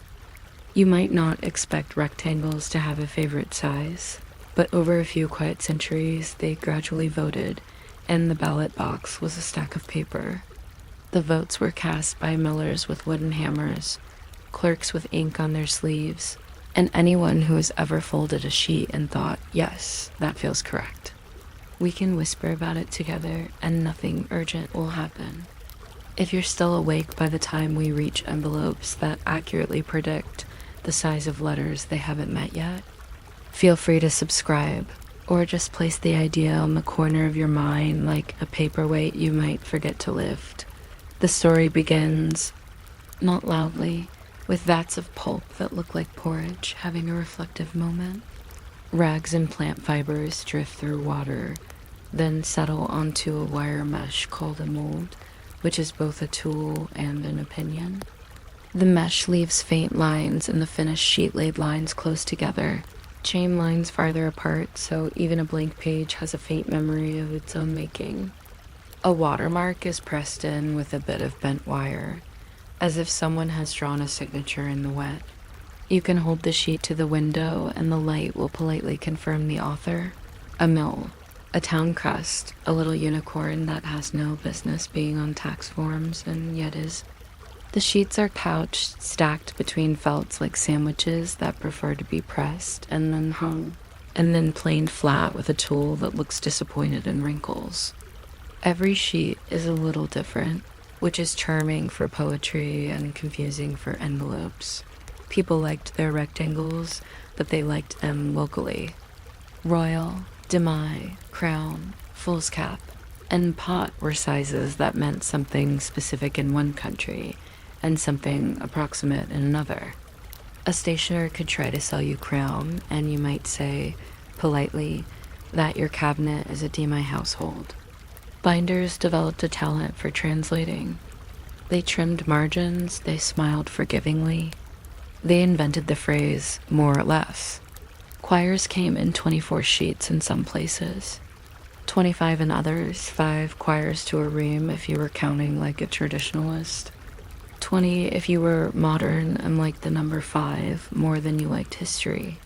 You might not expect rectangles to have a favorite size, but over a few quiet centuries, they gradually voted, and the ballot box was a stack of paper. The votes were cast by millers with wooden hammers, clerks with ink on their sleeves, and anyone who has ever folded a sheet and thought, yes, that feels correct. We can whisper about it together, and nothing urgent will happen. If you're still awake by the time we reach envelopes that accurately predict the size of letters they haven't met yet, feel free to subscribe, or just place the idea on the corner of your mind like a paperweight you might forget to lift. The story begins, not loudly, with vats of pulp that look like porridge having a reflective moment. Rags and plant fibers drift through water, then settle onto a wire mesh called a mold, which is both a tool and an opinion. The mesh leaves faint lines and the finished sheet laid lines close together, chain lines farther apart, so even a blank page has a faint memory of its own making. A watermark is pressed in with a bit of bent wire, as if someone has drawn a signature in the wet. You can hold the sheet to the window and the light will politely confirm the author. A mill, a town crest, a little unicorn that has no business being on tax forms and yet is. The sheets are couched, stacked between felts like sandwiches that prefer to be pressed and then hung, and then planed flat with a tool that looks disappointed in wrinkles. Every sheet is a little different, which is charming for poetry and confusing for envelopes. People liked their rectangles, but they liked them locally. Royal, demi, crown, foolscap, and pot were sizes that meant something specific in one country and something approximate in another. A stationer could try to sell you crown, and you might say, politely, that your cabinet is a demi household. Binders developed a talent for translating. They trimmed margins, they smiled forgivingly. They invented the phrase, more or less. Quires came in 24 sheets in some places, 25 in others, 5 quires to a ream if you were counting like a traditionalist, 20 if you were modern and liked the number 5 more than you liked history.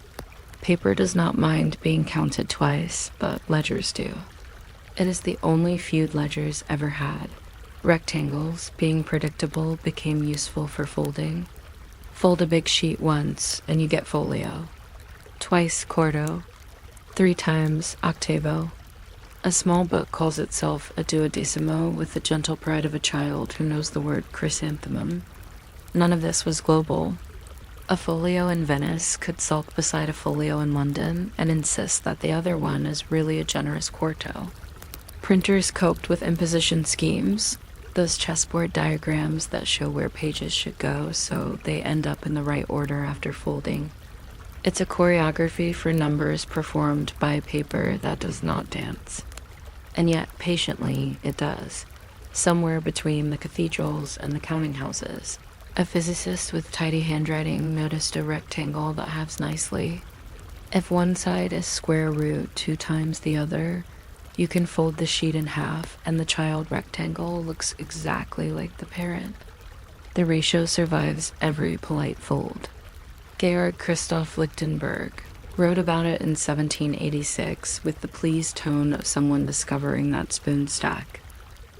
Paper does not mind being counted twice, but ledgers do. It is the only feud ledgers ever had. Rectangles, being predictable, became useful for folding. Fold a big sheet once, and you get folio. Twice quarto. 3 times octavo. A small book calls itself a duodecimo with the gentle pride of a child who knows the word chrysanthemum. None of this was global. A folio in Venice could sulk beside a folio in London and insist that the other one is really a generous quarto. Printers coped with imposition schemes, those chessboard diagrams that show where pages should go so they end up in the right order after folding. It's a choreography for numbers performed by paper that does not dance. And yet, patiently, it does. Somewhere between the cathedrals and the counting houses. A physicist with tidy handwriting noticed a rectangle that halves nicely. If one side is square root 2 times the other, you can fold the sheet in half and the child rectangle looks exactly like the parent. The ratio survives every polite fold. Georg Christoph Lichtenberg wrote about it in 1786 with the pleased tone of someone discovering that spoon stack.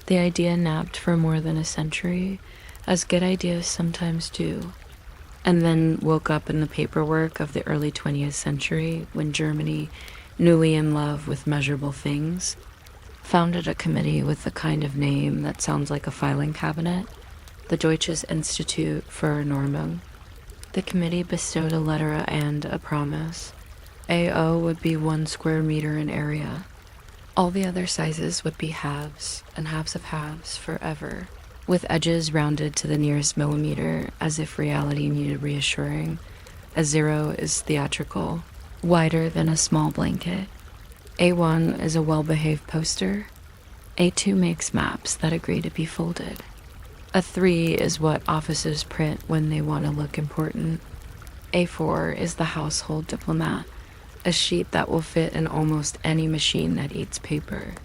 The idea napped for more than a century, as good ideas sometimes do, and then woke up in the paperwork of the early 20th century when Germany, newly in love with measurable things, founded a committee with the kind of name that sounds like a filing cabinet, the Deutsches Institut für Normung. The committee bestowed a letter and a promise. AO would be 1 square meter in area. All the other sizes would be halves, and halves of halves forever, with edges rounded to the nearest millimeter, as if reality needed reassuring. A 0 is theatrical, wider than a small blanket. A1 is a well-behaved poster. A2 makes maps that agree to be folded. A 3 is what offices print when they want to look important. A4 is the household diplomat, a sheet that will fit in almost any machine that eats paper.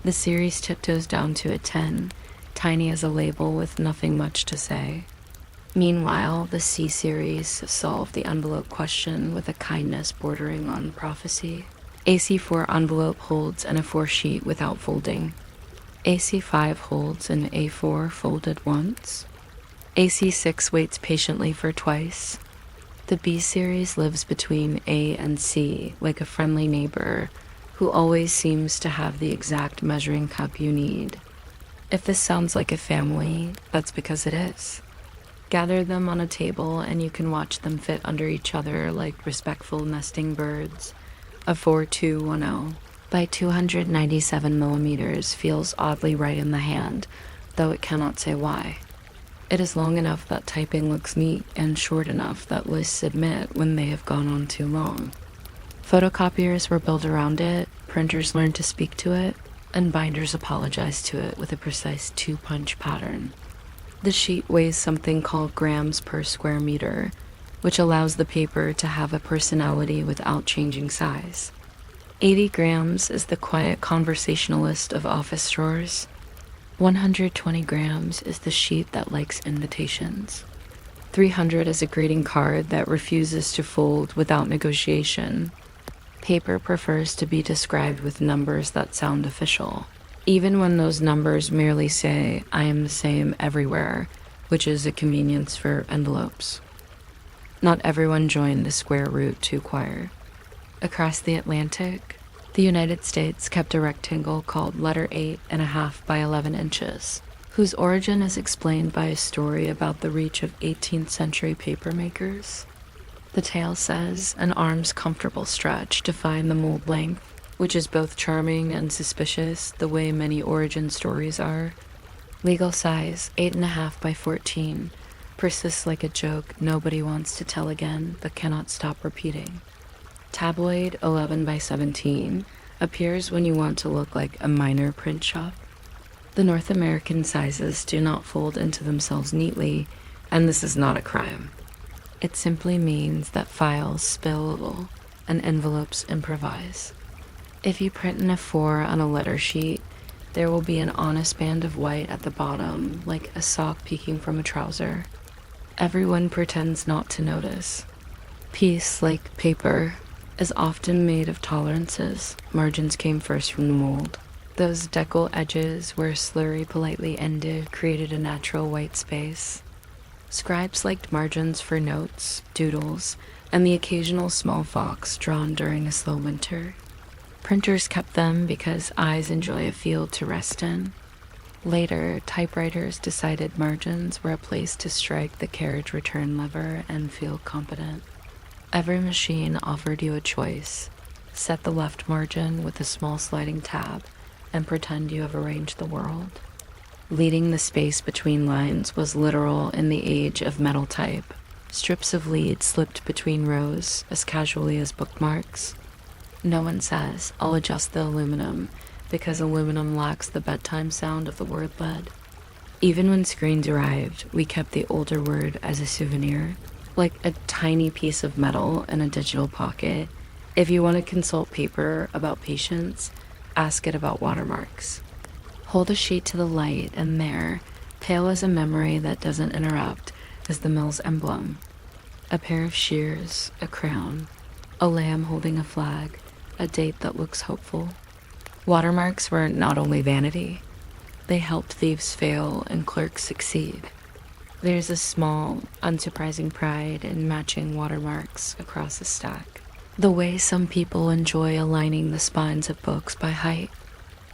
The series tiptoes down to a 10, tiny as a label with nothing much to say. Meanwhile, the C series solved the envelope question with a kindness bordering on prophecy. AC4 envelope holds an A4 sheet without folding. AC5 holds an A4 folded once. AC6 waits patiently for twice. The B series lives between A and C, like a friendly neighbor who always seems to have the exact measuring cup you need. If this sounds like a family, that's because it is. Gather them on a table and you can watch them fit under each other like respectful nesting birds. A 4210 by 297 millimeters feels oddly right in the hand, though it cannot say why. It is long enough that typing looks neat and short enough that lists admit when they have gone on too long. Photocopiers were built around it, printers learned to speak to it, and binders apologized to it with a precise 2-punch pattern. The sheet weighs something called grams per square meter, which allows the paper to have a personality without changing size. 80 grams is the quiet conversationalist of office drawers. 120 grams is the sheet that likes invitations. 300 is a greeting card that refuses to fold without negotiation. Paper prefers to be described with numbers that sound official, even when those numbers merely say, "I am the same everywhere," which is a convenience for envelopes. Not everyone joined the Square Root 2 choir. Across the Atlantic, the United States kept a rectangle called letter 8.5 by 11 inches, whose origin is explained by a story about the reach of 18th century paper makers. The tale says an arm's comfortable stretch defined the mold length, which is both charming and suspicious, the way many origin stories are. Legal size, 8.5 by 14, persists like a joke nobody wants to tell again but cannot stop repeating. Tabloid, 11 by 17, appears when you want to look like a minor print shop. The North American sizes do not fold into themselves neatly, and this is not a crime. It simply means that files spill a little and envelopes improvise. If you print in a 4 on a letter sheet, there will be an honest band of white at the bottom, like a sock peeking from a trouser. Everyone pretends not to notice. Peace, like paper, is often made of tolerances. Margins came first from the mold. Those decal edges where slurry politely ended created a natural white space. Scribes liked margins for notes, doodles, and the occasional small fox drawn during a slow winter. Printers kept them because eyes enjoy a field to rest in. Later, typewriters decided margins were a place to strike the carriage return lever and feel competent. Every machine offered you a choice. Set the left margin with a small sliding tab and pretend you have arranged the world. Leading the space between lines was literal in the age of metal type. Strips of lead slipped between rows as casually as bookmarks. No one says, "I'll adjust the aluminum," because aluminum lacks the bedtime sound of the word lead. Even when screens arrived, we kept the older word as a souvenir, like a tiny piece of metal in a digital pocket. If you want to consult paper about patience, ask it about watermarks. Hold a sheet to the light, and there, pale as a memory that doesn't interrupt, is the mill's emblem. A pair of shears, a crown, a lamb holding a flag, a date that looks hopeful. Watermarks were not only vanity, they helped thieves fail and clerks succeed. There's a small, unsurprising pride in matching watermarks across a stack. The way some people enjoy aligning the spines of books by height.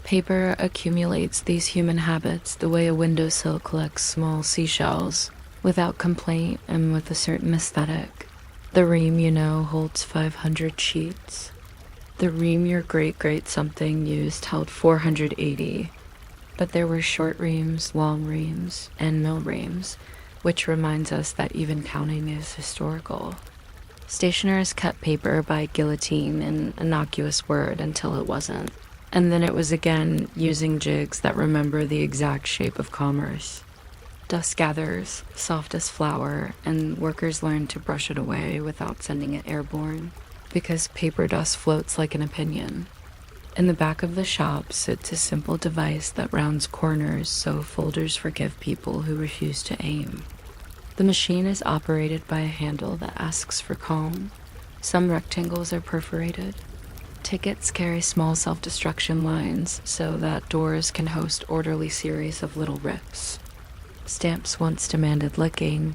Paper accumulates these human habits the way a windowsill collects small seashells, without complaint and with a certain aesthetic. The ream you know holds 500 sheets. The ream your great-great something used held 480, but there were short reams, long reams, and mill reams, which reminds us that even counting is historical. Stationers cut paper by guillotine, an innocuous word until it wasn't. And then it was again using jigs that remember the exact shape of commerce. Dust gathers, soft as flour, and workers learn to brush it away without sending it airborne, because paper dust floats like an opinion. In the back of the shop sits a simple device that rounds corners so folders forgive people who refuse to aim. The machine is operated by a handle that asks for calm. Some rectangles are perforated. Tickets carry small self-destruction lines so that doors can host orderly series of little rips. Stamps once demanded licking,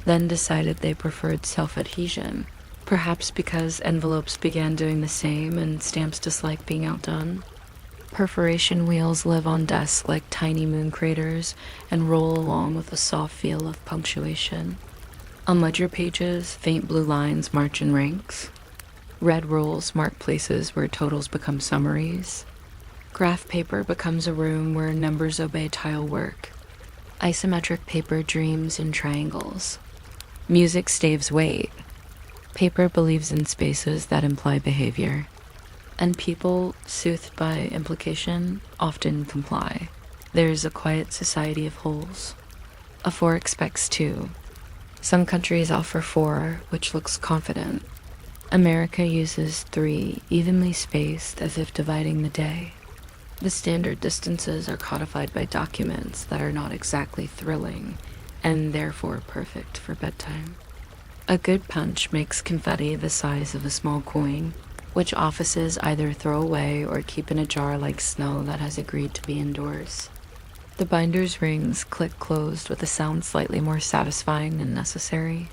then decided they preferred self-adhesion, perhaps because envelopes began doing the same and stamps disliked being outdone. Perforation wheels live on desks like tiny moon craters and roll along with a soft feel of punctuation. On ledger pages, faint blue lines march in ranks. Red rules mark places where totals become summaries. Graph paper becomes a room where numbers obey tile work. Isometric paper dreams in triangles. Music staves weight. Paper believes in spaces that imply behavior. And people, soothed by implication, often comply. There's a quiet society of wholes. A 4 expects 2. Some countries offer 4, which looks confident. America uses 3, evenly spaced as if dividing the day. The standard distances are codified by documents that are not exactly thrilling, and therefore perfect for bedtime. A good punch makes confetti the size of a small coin, which offices either throw away or keep in a jar like snow that has agreed to be indoors. The binder's rings click closed with a sound slightly more satisfying than necessary.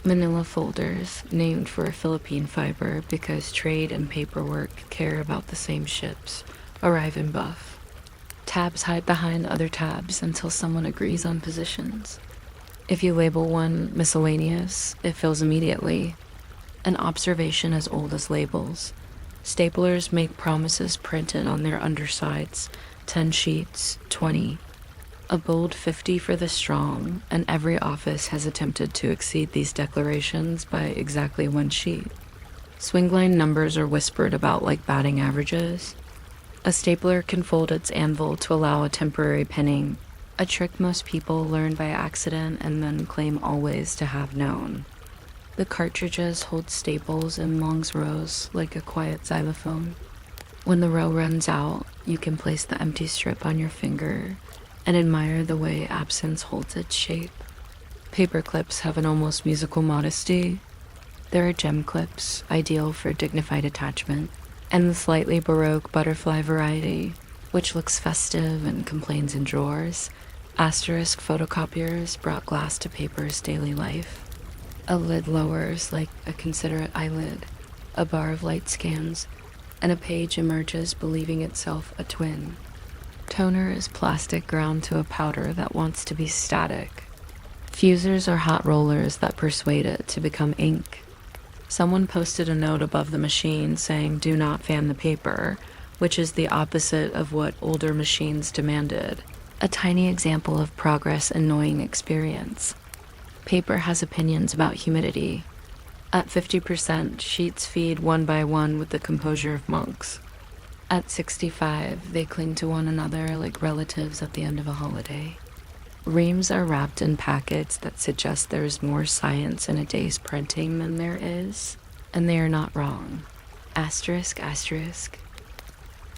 Manila folders, named for a Philippine fiber because trade and paperwork care about the same ships, arrive in buff. Tabs hide behind other tabs until someone agrees on positions. If you label one miscellaneous, it fills immediately. An observation as old as labels. Staplers make promises printed on their undersides, 10 sheets, 20. A bold 50 for the strong, and every office has attempted to exceed these declarations by exactly 1 sheet. Swingline numbers are whispered about like batting averages. A stapler can fold its anvil to allow a temporary pinning, a trick most people learn by accident and then claim always to have known. The cartridges hold staples in long rows like a quiet xylophone. When the row runs out, you can place the empty strip on your finger and admire the way absence holds its shape. Paper clips have an almost musical modesty. There are gem clips, ideal for dignified attachment, and the slightly baroque butterfly variety, which looks festive and complains in drawers. Asterisk photocopiers brought glass to paper's daily life. A lid lowers like a considerate eyelid. A bar of light scans, and a page emerges believing itself a twin. Toner is plastic ground to a powder that wants to be static. Fusers are hot rollers that persuade it to become ink. Someone posted a note above the machine saying, "Do not fan the paper," which is the opposite of what older machines demanded. A tiny example of progress annoying experience. Paper has opinions about humidity. At 50%, sheets feed one by one with the composure of monks. At 65, they cling to one another like relatives at the end of a holiday. Reams are wrapped in packets that suggest there is more science in a day's printing than there is, and they are not wrong. Asterisk, asterisk.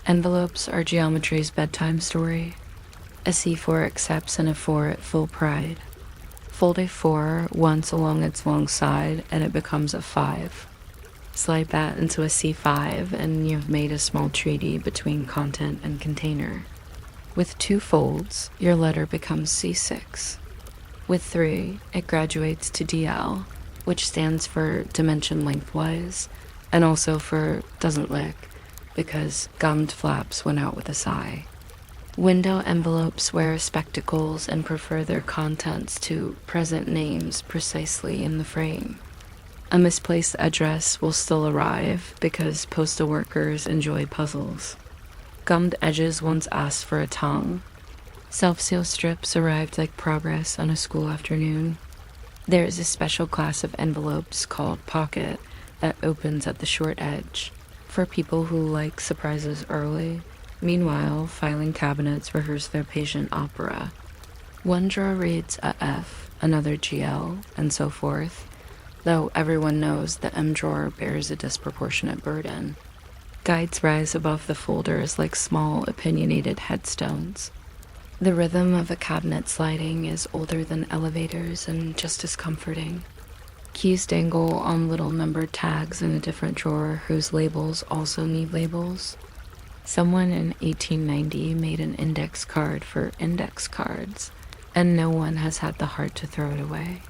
Envelopes are geometry's bedtime story. A C4 accepts an A4 at full pride. Fold a 4 once along its long side and it becomes a 5. Slide that into a C5 and you've made a small treaty between content and container. With 2 folds, your letter becomes C6. With 3, it graduates to DL, which stands for dimension lengthwise, and also for doesn't lick, because gummed flaps went out with a sigh. Window envelopes wear spectacles and prefer their contents to present names precisely in the frame. A misplaced address will still arrive because postal workers enjoy puzzles. Gummed edges once asked for a tongue. Self-seal strips arrived like progress on a school afternoon. There is a special class of envelopes called pocket that opens at the short edge, for people who like surprises early. Meanwhile, filing cabinets rehearse their patient opera. One drawer reads a F, another GL, and so forth, though everyone knows the M drawer bears a disproportionate burden. Guides rise above the folders like small, opinionated headstones. The rhythm of a cabinet sliding is older than elevators and just as comforting. Keys dangle on little numbered tags in a different drawer whose labels also need labels. Someone in 1890 made an index card for index cards, and no one has had the heart to throw it away.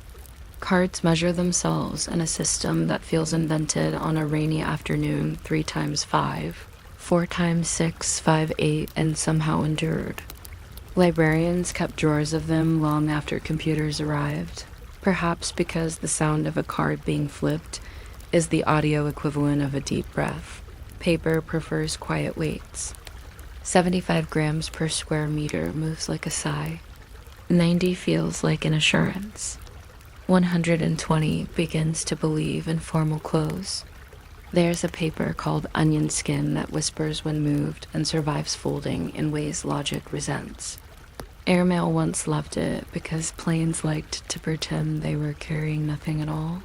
Cards measure themselves in a system that feels invented on a rainy afternoon 3 times 5, 4 times 6, 5, 8, and somehow endured. Librarians kept drawers of them long after computers arrived, perhaps because the sound of a card being flipped is the audio equivalent of a deep breath. Paper prefers quiet weights. 75 grams per square meter moves like a sigh. 90 feels like an assurance. 120 begins to believe in formal clothes. There's a paper called onion skin that whispers when moved and survives folding in ways logic resents. Airmail once loved it because planes liked to pretend they were carrying nothing at all.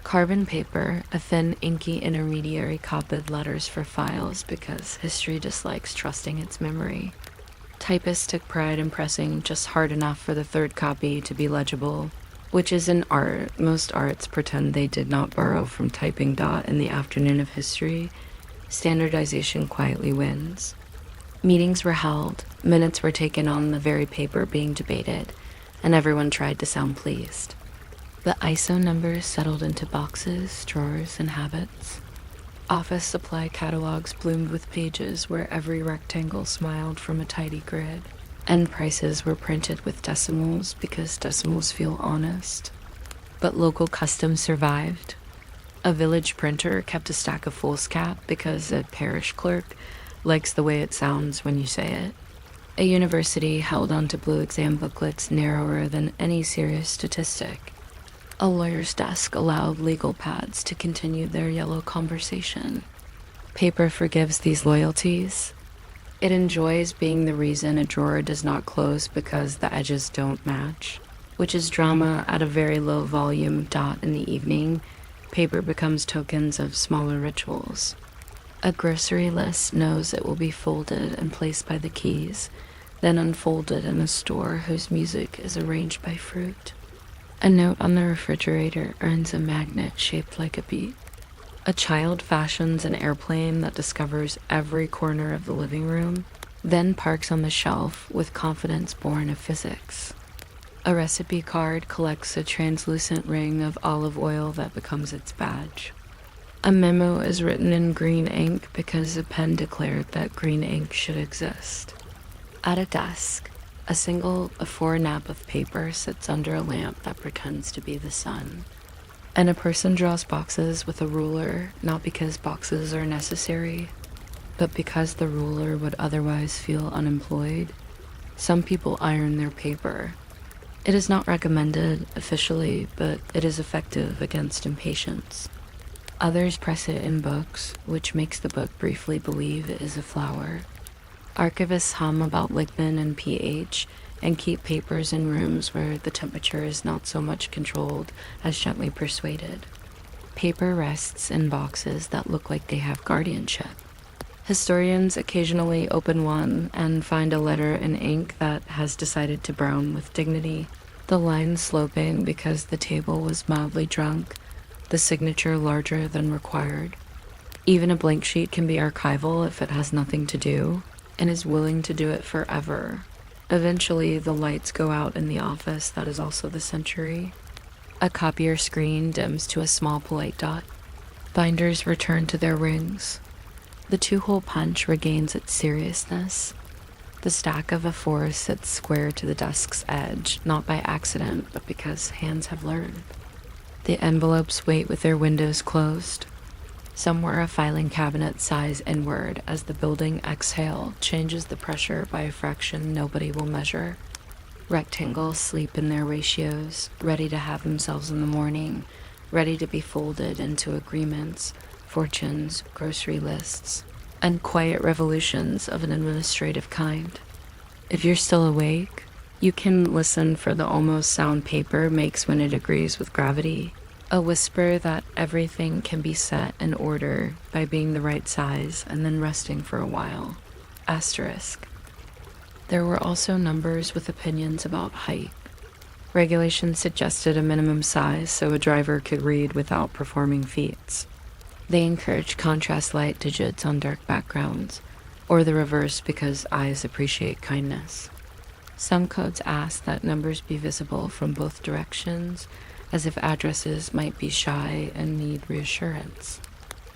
Carbon paper, a thin, inky intermediary copied letters for files because history dislikes trusting its memory. Typists took pride in pressing just hard enough for the third copy to be legible, which is an art. Most arts pretend they did not borrow from typing dot in the afternoon of history. Standardization quietly wins. Meetings were held, minutes were taken on the very paper being debated, and everyone tried to sound pleased. The ISO numbers settled into boxes, drawers, and habits. Office supply catalogs bloomed with pages where every rectangle smiled from a tidy grid, and prices were printed with decimals because decimals feel honest. But local customs survived. A village printer kept a stack of foolscap because a parish clerk likes the way it sounds when you say it. A university held onto blue exam booklets narrower than any serious statistic. A lawyer's desk allowed legal pads to continue their yellow conversation. Paper forgives these loyalties. It enjoys being the reason a drawer does not close because the edges don't match, which is drama at a very low volume. In the evening, paper becomes tokens of smaller rituals. A grocery list knows it will be folded and placed by the keys, then unfolded in a store whose music is arranged by fruit. A note on the refrigerator earns a magnet shaped like a beat. A child fashions an airplane that discovers every corner of the living room, then parks on the shelf with confidence born of physics. A recipe card collects a translucent ring of olive oil that becomes its badge. A memo is written in green ink because a pen declared that green ink should exist. At a desk, a single A4 nap of paper sits under a lamp that pretends to be the sun. And a person draws boxes with a ruler, not because boxes are necessary, but because the ruler would otherwise feel unemployed. Some people iron their paper. It is not recommended officially, but it is effective against impatience. Others press it in books, which makes the book briefly believe it is a flower. Archivists hum about lignin and pH and keep papers in rooms where the temperature is not so much controlled as gently persuaded. Paper rests in boxes that look like they have guardianship. Historians occasionally open one and find a letter in ink that has decided to brown with dignity, the lines sloping because the table was mildly drunk, the signature larger than required. Even a blank sheet can be archival if it has nothing to do, and is willing to do it forever. Eventually, the lights go out in the office that is also the century. A copier screen dims to a small polite dot. Binders return to their rings. The two-hole punch regains its seriousness. The stack of A4 sits square to the desk's edge, not by accident, but because hands have learned. The envelopes wait with their windows closed. Somewhere a filing cabinet sighs inward as the building exhale changes the pressure by a fraction nobody will measure. Rectangles sleep in their ratios, ready to have themselves in the morning, ready to be folded into agreements, fortunes, grocery lists, and quiet revolutions of an administrative kind. If you're still awake, you can listen for the almost sound paper makes when it agrees with gravity. A whisper that everything can be set in order by being the right size and then resting for a while. Asterisk. There were also numbers with opinions about height. Regulations suggested a minimum size so a driver could read without performing feats. They encouraged contrast light digits on dark backgrounds, or the reverse because eyes appreciate kindness. Some codes asked that numbers be visible from both directions, as if addresses might be shy and need reassurance.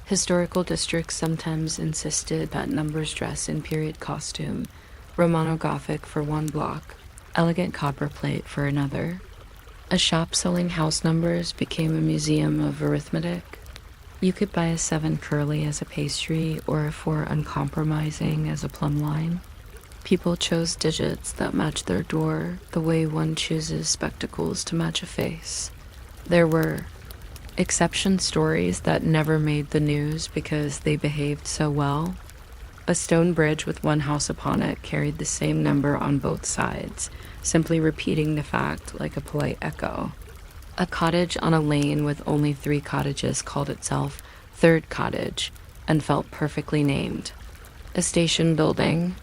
Historical districts sometimes insisted that numbers dress in period costume, Romano-Gothic for one block, elegant copperplate for another. A shop selling house numbers became a museum of arithmetic. You could buy a 7 curly as a pastry or a 4 uncompromising as a plumb line. People chose digits that matched their door the way one chooses spectacles to match a face. There were exception stories that never made the news because they behaved so well. A stone bridge with one house upon it carried the same number on both sides, simply repeating the fact like a polite echo. A cottage on a lane with only 3 cottages called itself Third Cottage and felt perfectly named. A station building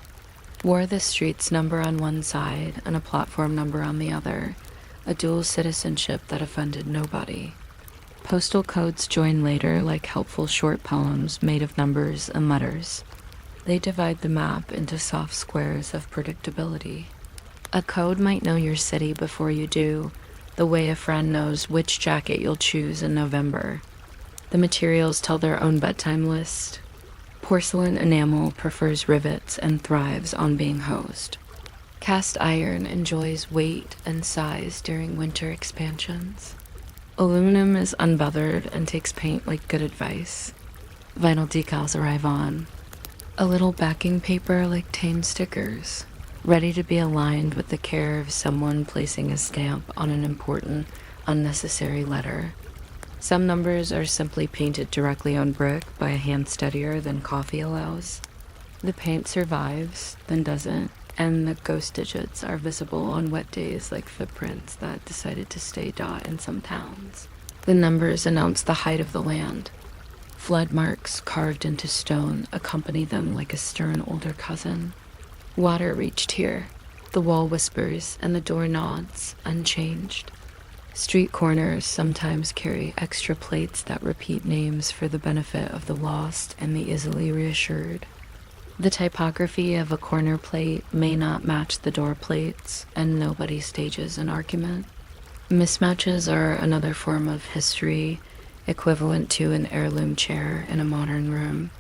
wore the street's number on one side and a platform number on the other, a dual citizenship that offended nobody. Postal codes join later like helpful short poems made of numbers and letters. They divide the map into soft squares of predictability. A code might know your city before you do, the way a friend knows which jacket you'll choose in November. The materials tell their own bedtime list. Porcelain enamel prefers rivets and thrives on being hosed. Cast iron enjoys weight and size during winter expansions. Aluminum is unbothered and takes paint like good advice. Vinyl decals arrive on. A little backing paper like tame stickers, ready to be aligned with the care of someone placing a stamp on an important, unnecessary letter. Some numbers are simply painted directly on brick by a hand steadier than coffee allows. The paint survives, then doesn't, and the ghost digits are visible on wet days like footprints that decided to stay dot in some towns. The numbers announce the height of the land. Flood marks carved into stone accompany them like a stern older cousin. Water reached here. The wall whispers and the door nods, unchanged. Street corners sometimes carry extra plates that repeat names for the benefit of the lost and the easily reassured. The typography of a corner plate may not match the door plates, and nobody stages an argument. Mismatches are another form of history, equivalent to an heirloom chair in a modern room.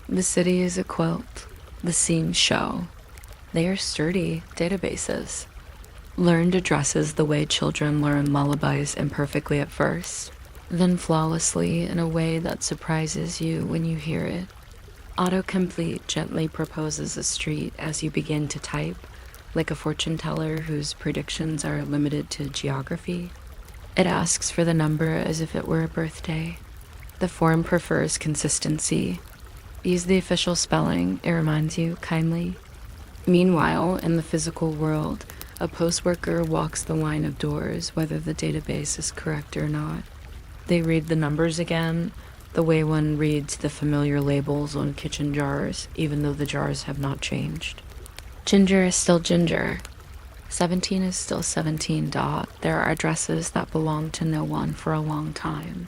The city is a quilt. The seams show. They are sturdy databases. Learned addresses the way children learn lullabies imperfectly at first, then flawlessly in a way that surprises you when you hear it. Autocomplete gently proposes a street as you begin to type, like a fortune teller whose predictions are limited to geography. It asks for the number as if it were a birthday. The form prefers consistency. Use the official spelling, it reminds you kindly. Meanwhile, in the physical world, a post worker walks the line of doors whether the database is correct or not. They read the numbers again, the way one reads the familiar labels on kitchen jars, even though the jars have not changed. Ginger is still ginger. 17 is still 17. There are addresses that belong to no one for a long time.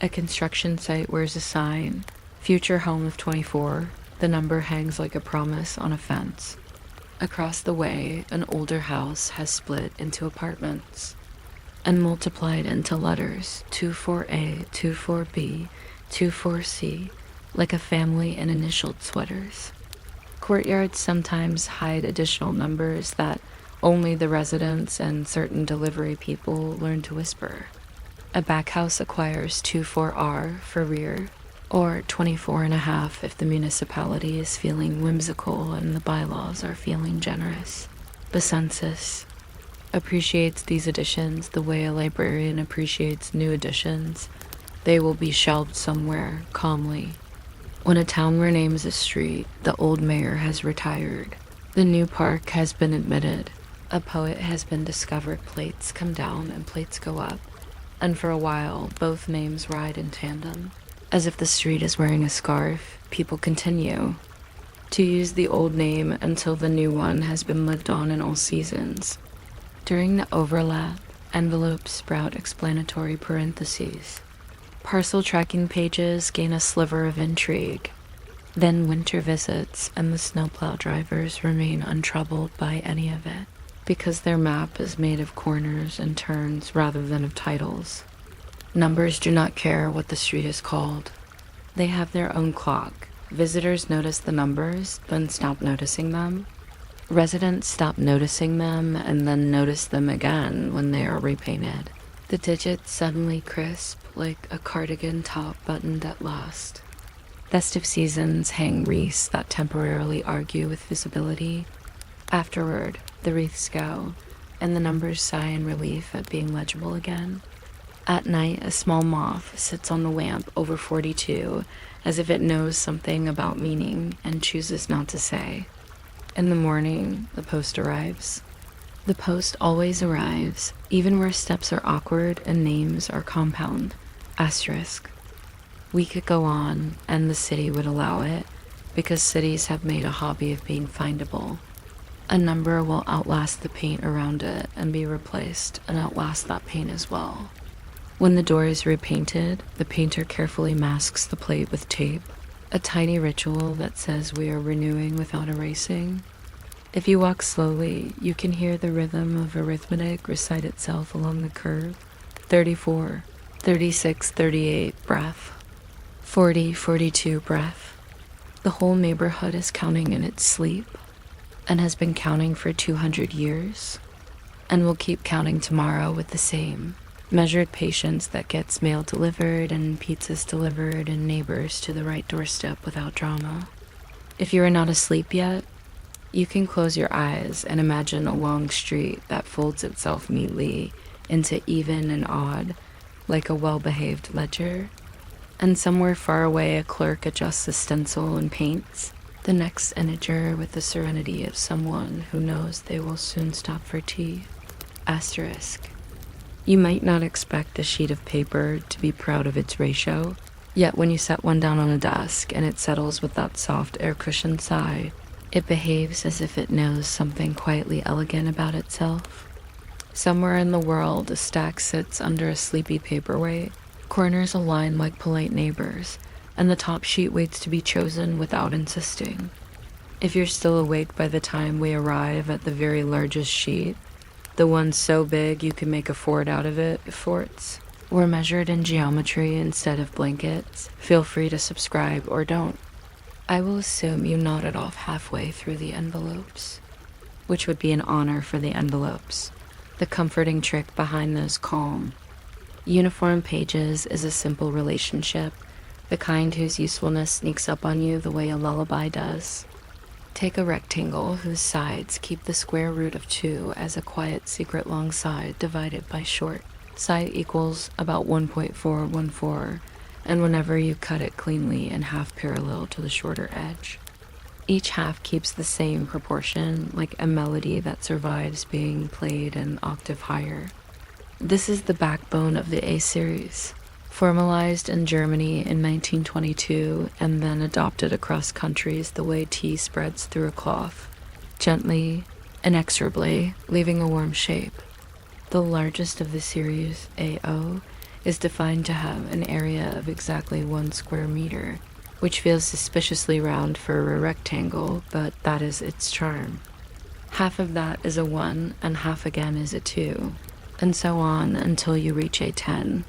A construction site wears a sign, future home of 24. The number hangs like a promise on a fence. Across the way, an older house has split into apartments and multiplied into letters 24A, 24B, 24C, like a family in initialed sweaters. Courtyards sometimes hide additional numbers that only the residents and certain delivery people learn to whisper. A back house acquires 24R for rear, or 24.5 if the municipality is feeling whimsical and the bylaws are feeling generous. The census appreciates these additions the way a librarian appreciates new additions. They will be shelved somewhere, calmly. When a town renames a street, the old mayor has retired. The new park has been admitted. A poet has been discovered. Plates come down and plates go up. And for a while, both names ride in tandem. As if the street is wearing a scarf, people continue to use the old name until the new one has been lived on in all seasons. During the overlap, envelopes sprout explanatory parentheses. Parcel tracking pages gain a sliver of intrigue. Then winter visits and the snowplow drivers remain untroubled by any of it, because their map is made of corners and turns rather than of titles. Numbers do not care what the street is called. They have their own clock. Visitors notice the numbers, then stop noticing them. Residents stop noticing them and then notice them again when they are repainted. The digits suddenly crisp like a cardigan top buttoned at last. Festive seasons hang wreaths that temporarily argue with visibility. Afterward, the wreaths go, and the numbers sigh in relief at being legible again. At night, a small moth sits on the lamp over 42 as if it knows something about meaning and chooses not to say. In the morning, the post arrives. The post always arrives, even where steps are awkward and names are compound. Asterisk. We could go on, and the city would allow it, because cities have made a hobby of being findable. A number will outlast the paint around it and be replaced and outlast that paint as well. When the door is repainted, the painter carefully masks the plate with tape, a tiny ritual that says we are renewing without erasing. If you walk slowly, you can hear the rhythm of arithmetic recite itself along the curve. 34, 36, 38, breath. 40, 42, breath. The whole neighborhood is counting in its sleep, and has been counting for 200 years, and will keep counting tomorrow with the same measured patience that gets mail delivered and pizzas delivered and neighbors to the right doorstep without drama. If you are not asleep yet, you can close your eyes and imagine a long street that folds itself neatly into even and odd, like a well-behaved ledger, and somewhere far away a clerk adjusts a stencil and paints the next integer with the serenity of someone who knows they will soon stop for tea. Asterisk. You might not expect a sheet of paper to be proud of its ratio, yet when you set one down on a desk and it settles with that soft air-cushioned sigh, it behaves as if it knows something quietly elegant about itself. Somewhere in the world, a stack sits under a sleepy paperweight, corners align like polite neighbors, and the top sheet waits to be chosen without insisting. If you're still awake by the time we arrive at the very largest sheet, the one so big you can make a fort out of it, forts were measured in geometry instead of blankets, feel free to subscribe or don't. I will assume you nodded off halfway through the envelopes, which would be an honor for the envelopes. The comforting trick behind those calm, uniform pages is a simple relationship, the kind whose usefulness sneaks up on you the way a lullaby does. Take a rectangle whose sides keep the square root of 2 as a quiet secret long side divided by short. Side equals about 1.414, and whenever you cut it cleanly in half parallel to the shorter edge. Each half keeps the same proportion, like a melody that survives being played an octave higher. This is the backbone of the A series, formalized in Germany in 1922 and then adopted across countries the way tea spreads through a cloth, gently, inexorably, leaving a warm shape. The largest of the series, AO, is defined to have an area of exactly 1 square meter, which feels suspiciously round for a rectangle, but that is its charm. Half of that is a 1 and half again is a 2, and so on until you reach a 10,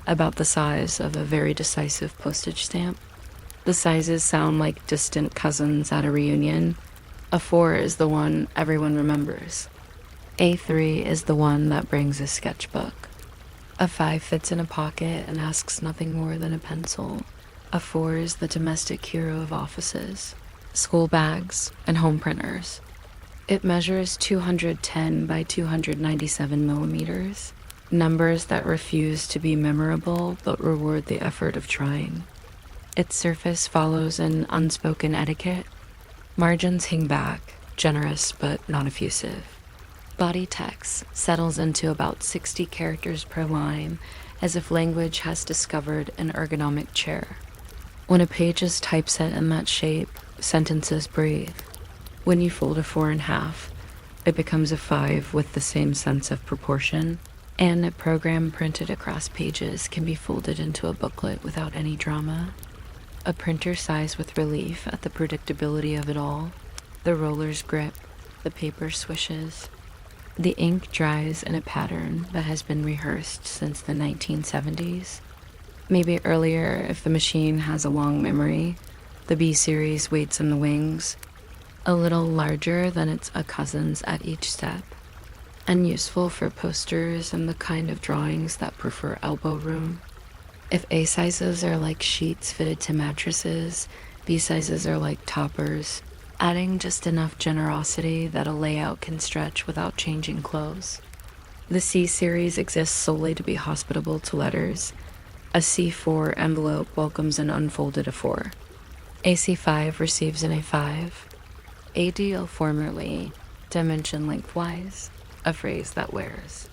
about the size of a very decisive postage stamp. The sizes sound like distant cousins at a reunion. A 4 is the one everyone remembers. A3 is the one that brings a sketchbook. A 5 fits in a pocket and asks nothing more than a pencil. A 4 is the domestic hero of offices, school bags, and home printers. It measures 210 by 297 millimeters, numbers that refuse to be memorable but reward the effort of trying. Its surface follows an unspoken etiquette. Margins hang back, generous but not effusive. Body text settles into about 60 characters per line, as if language has discovered an ergonomic chair. When a page is typeset in that shape, sentences breathe. When you fold a 4 in half, it becomes a 5 with the same sense of proportion, and a program printed across pages can be folded into a booklet without any drama. A printer sighs with relief at the predictability of it all. The rollers grip, the paper swishes. The ink dries in a pattern that has been rehearsed since the 1970s. Maybe earlier if the machine has a long memory. The B series waits in the wings, a little larger than its cousins at each step, and useful for posters and the kind of drawings that prefer elbow room. If A sizes are like sheets fitted to mattresses, B sizes are like toppers, adding just enough generosity that a layout can stretch without changing clothes. The C series exists solely to be hospitable to letters. A C4 envelope welcomes an unfolded A4. AC5 receives an A5. ADL formerly, dimension lengthwise. a phrase that wears.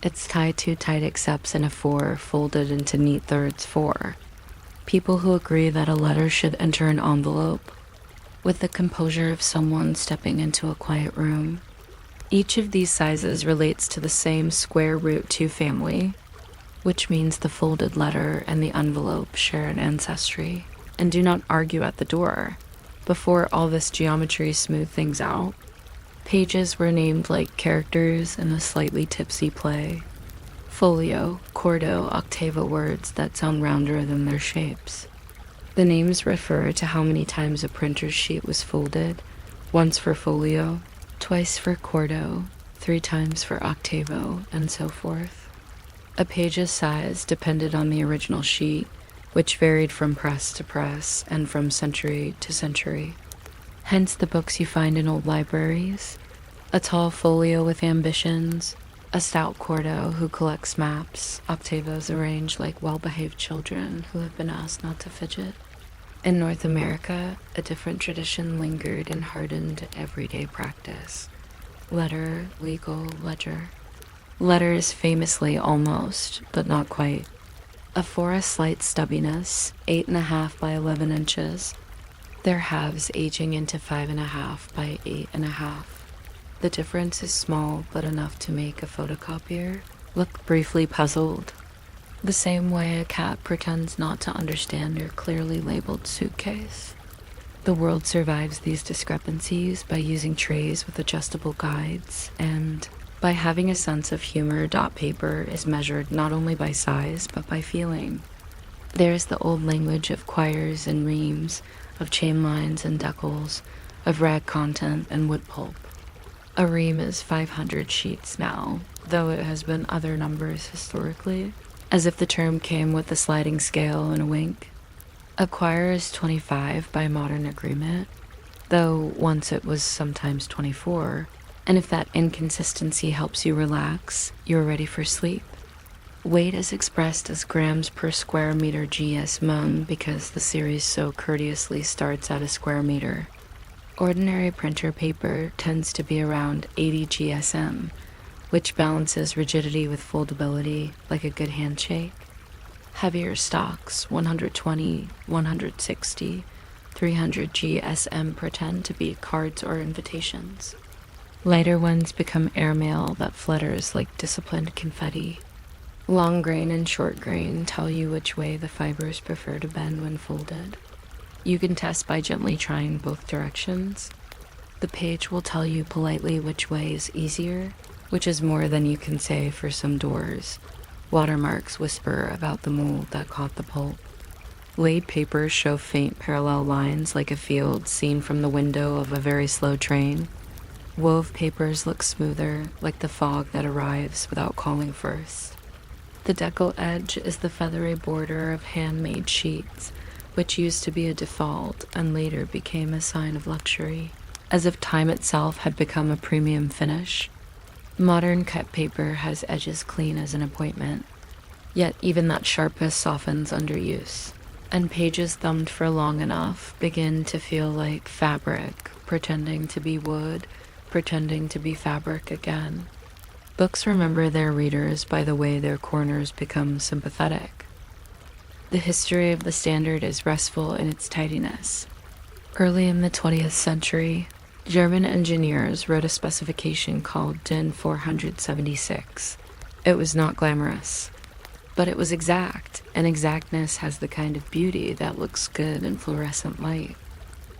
It's tied to tight accepts in a 4 folded into neat thirds 4. People who agree that a letter should enter an envelope with the composure of someone stepping into a quiet room. Each of these sizes relates to the same square root 2 family, which means the folded letter and the envelope share an ancestry. And do not argue at the door. Before all this geometry smoothed things out, pages were named like characters in a slightly tipsy play. Folio, quarto, octavo words that sound rounder than their shapes. The names refer to how many times a printer's sheet was folded, once for folio, twice for quarto, 3 times for octavo, and so forth. A page's size depended on the original sheet, which varied from press to press and from century to century. Hence the books you find in old libraries, a tall folio with ambitions, a stout quarto who collects maps, octavos arranged like well-behaved children who have been asked not to fidget. In North America, a different tradition lingered and hardened everyday practice. Letter, legal, ledger. Letter is famously almost, but not quite. A 4 a slight stubbiness, 8.5 by 11 inches. Their halves aging into 5.5 by 8.5. The difference is small, but enough to make a photocopier look briefly puzzled. The same way a cat pretends not to understand your clearly labeled suitcase. The world survives these discrepancies by using trays with adjustable guides and by having a sense of humor. Dot paper is measured not only by size, but by feeling. There's the old language of quires and reams, of chain lines and decals, of rag content and wood pulp. A ream is 500 sheets now, though it has been other numbers historically, as if the term came with a sliding scale and a wink. A quire is 25 by modern agreement, though once it was sometimes 24. And if that inconsistency helps you relax, you're ready for sleep. Weight is expressed as grams per square meter GSM because the series so courteously starts at a square meter. Ordinary printer paper tends to be around 80 GSM, which balances rigidity with foldability like a good handshake. Heavier stocks, 120, 160, 300 GSM pretend to be cards or invitations. Lighter ones become airmail that flutters like disciplined confetti. Long grain and short grain tell you which way the fibers prefer to bend when folded. You can test by gently trying both directions. The page will tell you politely which way is easier, which is more than you can say for some doors. Watermarks whisper about the mold that caught the pulp. Laid papers show faint parallel lines like a field seen from the window of a very slow train. Wove papers look smoother, like the fog that arrives without calling first. The decal edge is the feathery border of handmade sheets, which used to be a default and later became a sign of luxury, as if time itself had become a premium finish. Modern cut paper has edges clean as an appointment, yet even that sharpness softens under use, and pages thumbed for long enough begin to feel like fabric, pretending to be wood, pretending to be fabric again. Books remember their readers by the way their corners become sympathetic. The history of the standard is restful in its tidiness. Early in the 20th century, German engineers wrote a specification called DIN 476. It was not glamorous, but it was exact, and exactness has the kind of beauty that looks good in fluorescent light.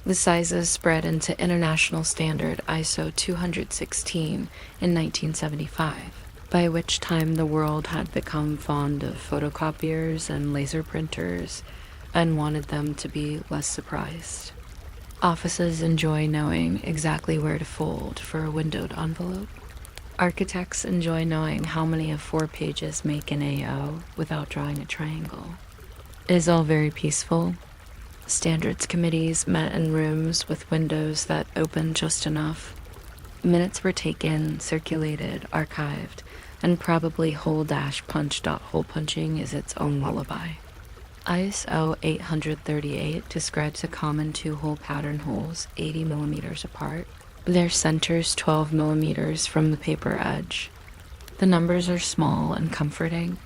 The sizes spread into International Standard ISO 216 in 1975, by which time the world had become fond of photocopiers and laser printers and wanted them to be less surprised. Offices enjoy knowing exactly where to fold for a windowed envelope. Architects enjoy knowing how many of 4 pages make an AO without drawing a triangle. It is all very peaceful. Standards committees met in rooms with windows that opened just enough. Minutes were taken, circulated, archived, and probably hole-punch. Hole punching is its own lullaby. ISO 838 describes a common 2-hole pattern holes 80 millimeters apart. Their center's 12 millimeters from the paper edge. The numbers are small and comforting.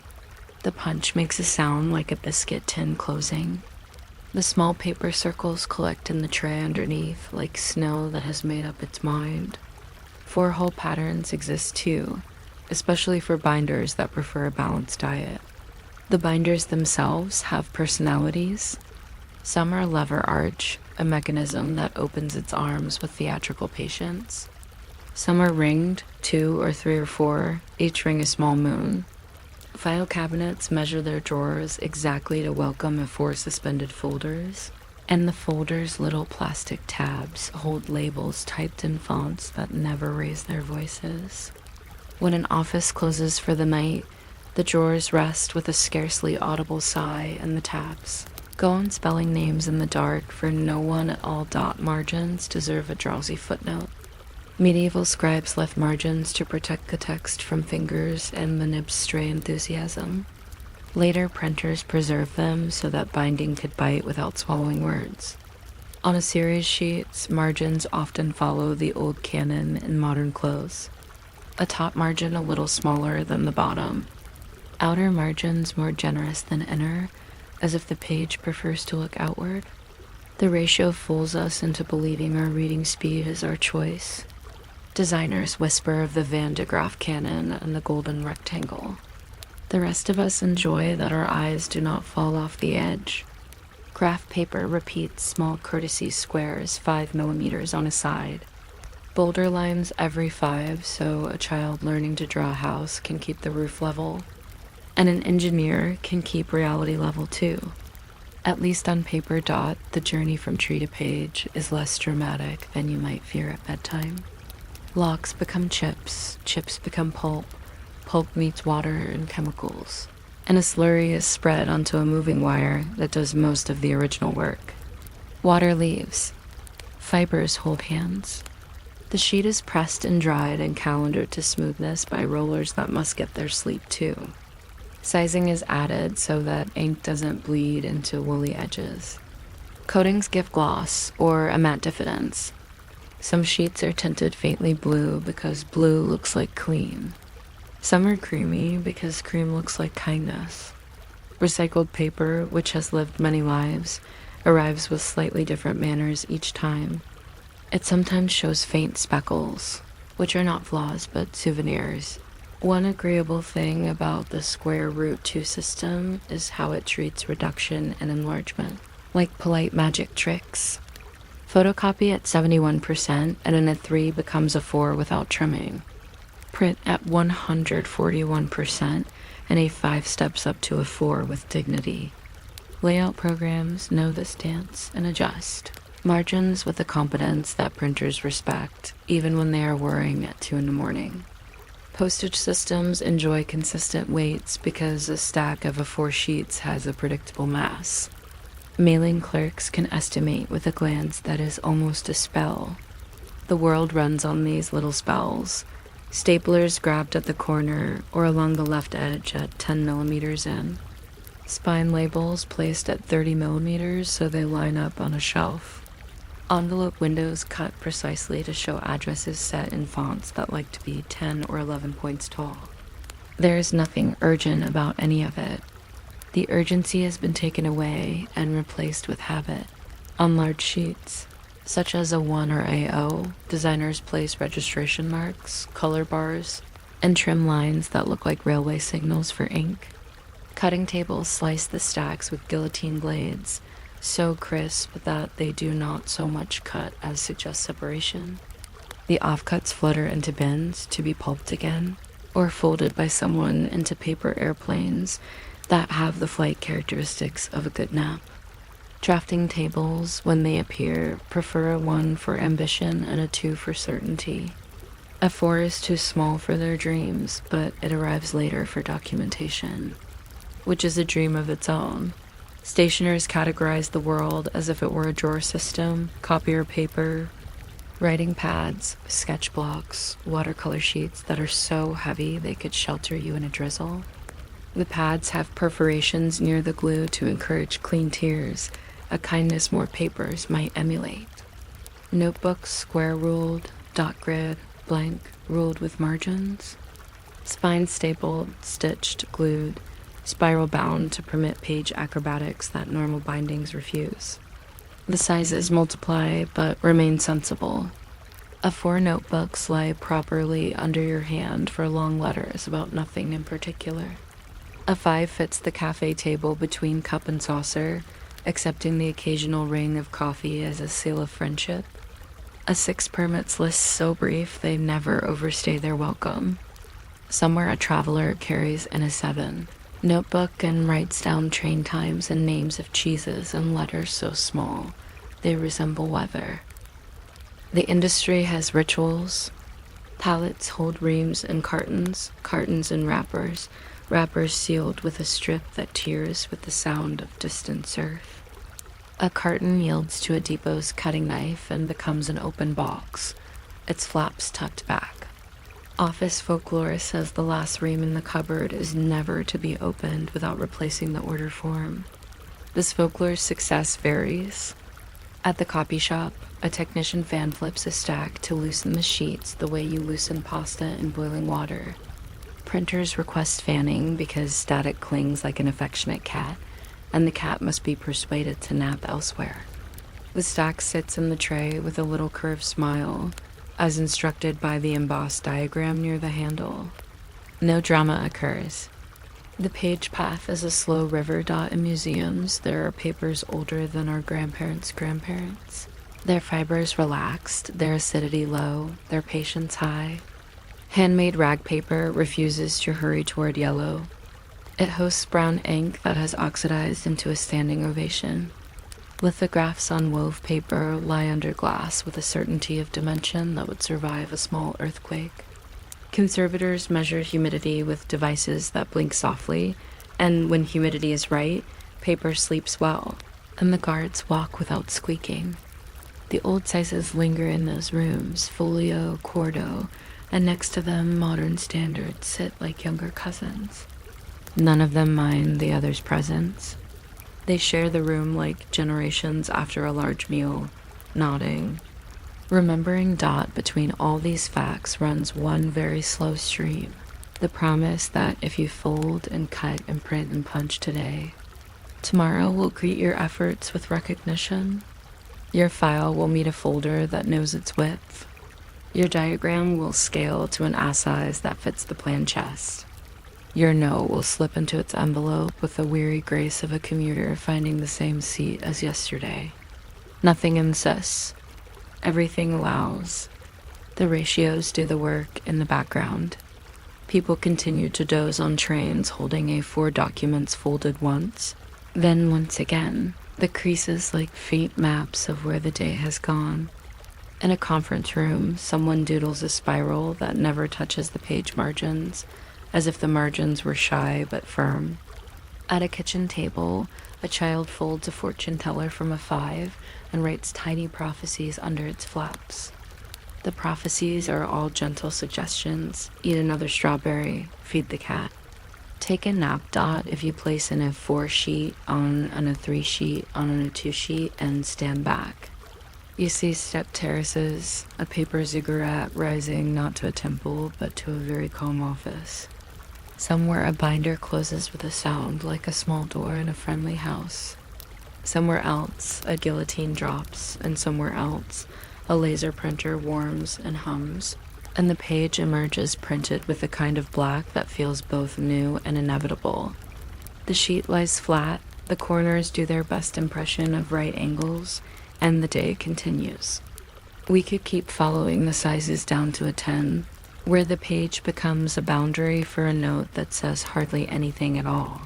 The punch makes a sound like a biscuit tin closing. The small paper circles collect in the tray underneath like snow that has made up its mind. 4-hole patterns exist too, especially for binders that prefer a balanced diet. The binders themselves have personalities. Some are lever arch, a mechanism that opens its arms with theatrical patience. Some are ringed, 2 or 3 or 4, each ring a small moon. File cabinets measure their drawers exactly to welcome 4 suspended folders, and the folders' little plastic tabs hold labels typed in fonts that never raise their voices. When an office closes for the night, the drawers rest with a scarcely audible sigh, and the tabs go on spelling names in the dark, for no one at all dot margins deserve a drowsy footnote. Medieval scribes left margins to protect the text from fingers and the nib's stray enthusiasm. Later printers preserved them so that binding could bite without swallowing words. On a series sheets, margins often follow the old canon in modern clothes. A top margin a little smaller than the bottom. Outer margins more generous than inner, as if the page prefers to look outward. The ratio fools us into believing our reading speed is our choice. Designers whisper of the Van de Graaff canon and the golden rectangle. The rest of us enjoy that our eyes do not fall off the edge. Graph paper repeats small courtesy squares 5 millimeters on a side. Boulder lines every 5 so a child learning to draw a house can keep the roof level. And an engineer can keep reality level too. At least on paper dot, the journey from tree to page is less dramatic than you might fear at bedtime. Blocks become chips, chips become pulp, pulp meets water and chemicals, and a slurry is spread onto a moving wire that does most of the original work. Water leaves. Fibers hold hands. The sheet is pressed and dried and calendared to smoothness by rollers that must get their sleep too. Sizing is added so that ink doesn't bleed into woolly edges. Coatings give gloss or a matte diffidence. Some sheets are tinted faintly blue because blue looks like clean. Some are creamy because cream looks like kindness. Recycled paper, which has lived many lives, arrives with slightly different manners each time. It sometimes shows faint speckles, which are not flaws but souvenirs. One agreeable thing about the square root 2 system is how it treats reduction and enlargement, like polite magic tricks. Photocopy at 71% and an A3 becomes a 4 without trimming. Print at 141% and A5 steps up to a 4 with dignity. Layout programs know this dance and adjust. Margins with a competence that printers respect, even when they are worrying at 2 in the morning. Postage systems enjoy consistent weights because a stack of A4 sheets has a predictable mass. Mailing clerks can estimate with a glance that is almost a spell. The world runs on these little spells. Staplers grabbed at the corner or along the left edge at 10 millimeters in. Spine labels placed at 30 millimeters so they line up on a shelf. Envelope windows cut precisely to show addresses set in fonts that like to be 10 or 11 points tall. There is nothing urgent about any of it. The urgency has been taken away and replaced with habit. On large sheets, such as a 1 or AO, designers place registration marks, color bars, and trim lines that look like railway signals for ink. Cutting tables slice the stacks with guillotine blades, so crisp that they do not so much cut as suggest separation. The offcuts flutter into bins to be pulped again, or folded by someone into paper airplanes that have the flight characteristics of a good nap. Drafting tables, when they appear, prefer a 1 for ambition and a 2 for certainty. A 4 is too small for their dreams, but it arrives later for documentation, which is a dream of its own. Stationers categorize the world as if it were a drawer system, copier paper, writing pads, sketch blocks, watercolor sheets that are so heavy they could shelter you in a drizzle. The pads have perforations near the glue to encourage clean tears, a kindness more papers might emulate. Notebooks square-ruled, dot grid, blank, ruled with margins. Spine stapled, stitched, glued, spiral bound to permit page acrobatics that normal bindings refuse. The sizes multiply but remain sensible. A4 notebooks lie properly under your hand for long letters about nothing in particular. A 5 fits the cafe table between cup and saucer, accepting the occasional ring of coffee as a seal of friendship. A 6 permits lists so brief they never overstay their welcome. Somewhere a traveler carries in a 7 notebook and writes down train times and names of cheeses in letters so small they resemble weather. The industry has rituals. Pallets hold reams and cartons, cartons and wrappers, wrappers sealed with a strip that tears with the sound of distant surf. A carton yields to a depot's cutting knife and becomes an open box, its flaps tucked back. Office folklore says the last ream in the cupboard is never to be opened without replacing the order form. This folklore's success varies. At the copy shop, a technician fan flips a stack to loosen the sheets the way you loosen pasta in boiling water. Printers request fanning because static clings like an affectionate cat, and the cat must be persuaded to nap elsewhere. The stack sits in the tray with a little curved smile, as instructed by the embossed diagram near the handle. No drama occurs. The page path is a slow river. In museums, there are papers older than our grandparents' grandparents. Their fibers relaxed, their acidity low, their patience high. Handmade rag paper refuses to hurry toward yellow. It hosts brown ink that has oxidized into a standing ovation. Lithographs on wove paper lie under glass with a certainty of dimension that would survive a small earthquake. Conservators measure humidity with devices that blink softly, and when humidity is right, paper sleeps well, and the guards walk without squeaking. The old sizes linger in those rooms, folio, quarto, and next to them modern standards sit like younger cousins. None of them mind the other's presence. They share the room like generations after a large meal, nodding. Remembering between all these facts runs one very slow stream, the promise that if you fold and cut and print and punch today, tomorrow will greet your efforts with recognition. Your file will meet a folder that knows its width. Your diagram will scale to an size that fits the plan chest. Your no will slip into its envelope with the weary grace of a commuter finding the same seat as yesterday. Nothing insists. Everything allows. The ratios do the work in the background. People continue to doze on trains holding A4 documents folded once, then once again, the creases like faint maps of where the day has gone. In a conference room, someone doodles a spiral that never touches the page margins, as if the margins were shy but firm. At a kitchen table, a child folds a fortune teller from a 5 and writes tiny prophecies under its flaps. The prophecies are all gentle suggestions. Eat another strawberry, feed the cat. Take a nap if you place an A4 sheet on an A3 sheet on an A2 sheet and stand back. You see step terraces, a paper ziggurat rising not to a temple but to a very calm office. Somewhere a binder closes with a sound like a small door in a friendly house. Somewhere else a guillotine drops, and somewhere else a laser printer warms and hums, and the page emerges printed with a kind of black that feels both new and inevitable. The sheet lies flat, the corners do their best impression of right angles, and the day continues. We could keep following the sizes down to a 10, where the page becomes a boundary for a note that says hardly anything at all.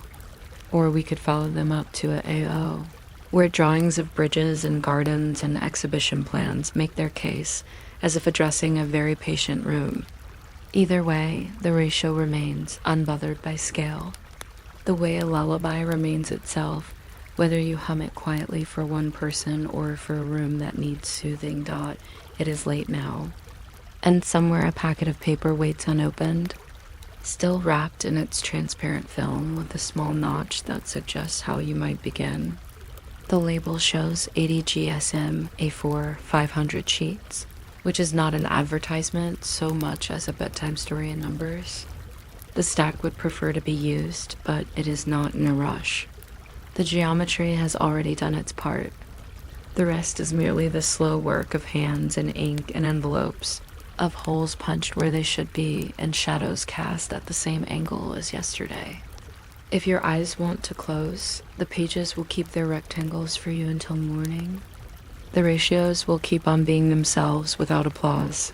Or we could follow them up to a AO, where drawings of bridges and gardens and exhibition plans make their case as if addressing a very patient room. Either way, the ratio remains unbothered by scale. The way a lullaby remains itself, whether you hum it quietly for one person or for a room that needs soothing. It is late now. And somewhere a packet of paper waits unopened, still wrapped in its transparent film with a small notch that suggests how you might begin. The label shows 80 GSM A4 500 sheets. which is not an advertisement so much as a bedtime story in numbers. The stack would prefer to be used, but it is not in a rush. The geometry has already done its part. The rest is merely the slow work of hands and ink and envelopes, of holes punched where they should be and shadows cast at the same angle as yesterday. If your eyes want to close, the pages will keep their rectangles for you until morning. The ratios will keep on being themselves without applause.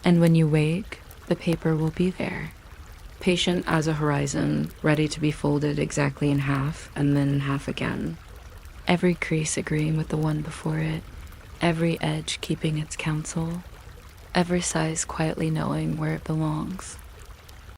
And when you wake, the paper will be there, patient as a horizon, ready to be folded exactly in half and then in half again. Every crease agreeing with the one before it, every edge keeping its counsel, every size quietly knowing where it belongs.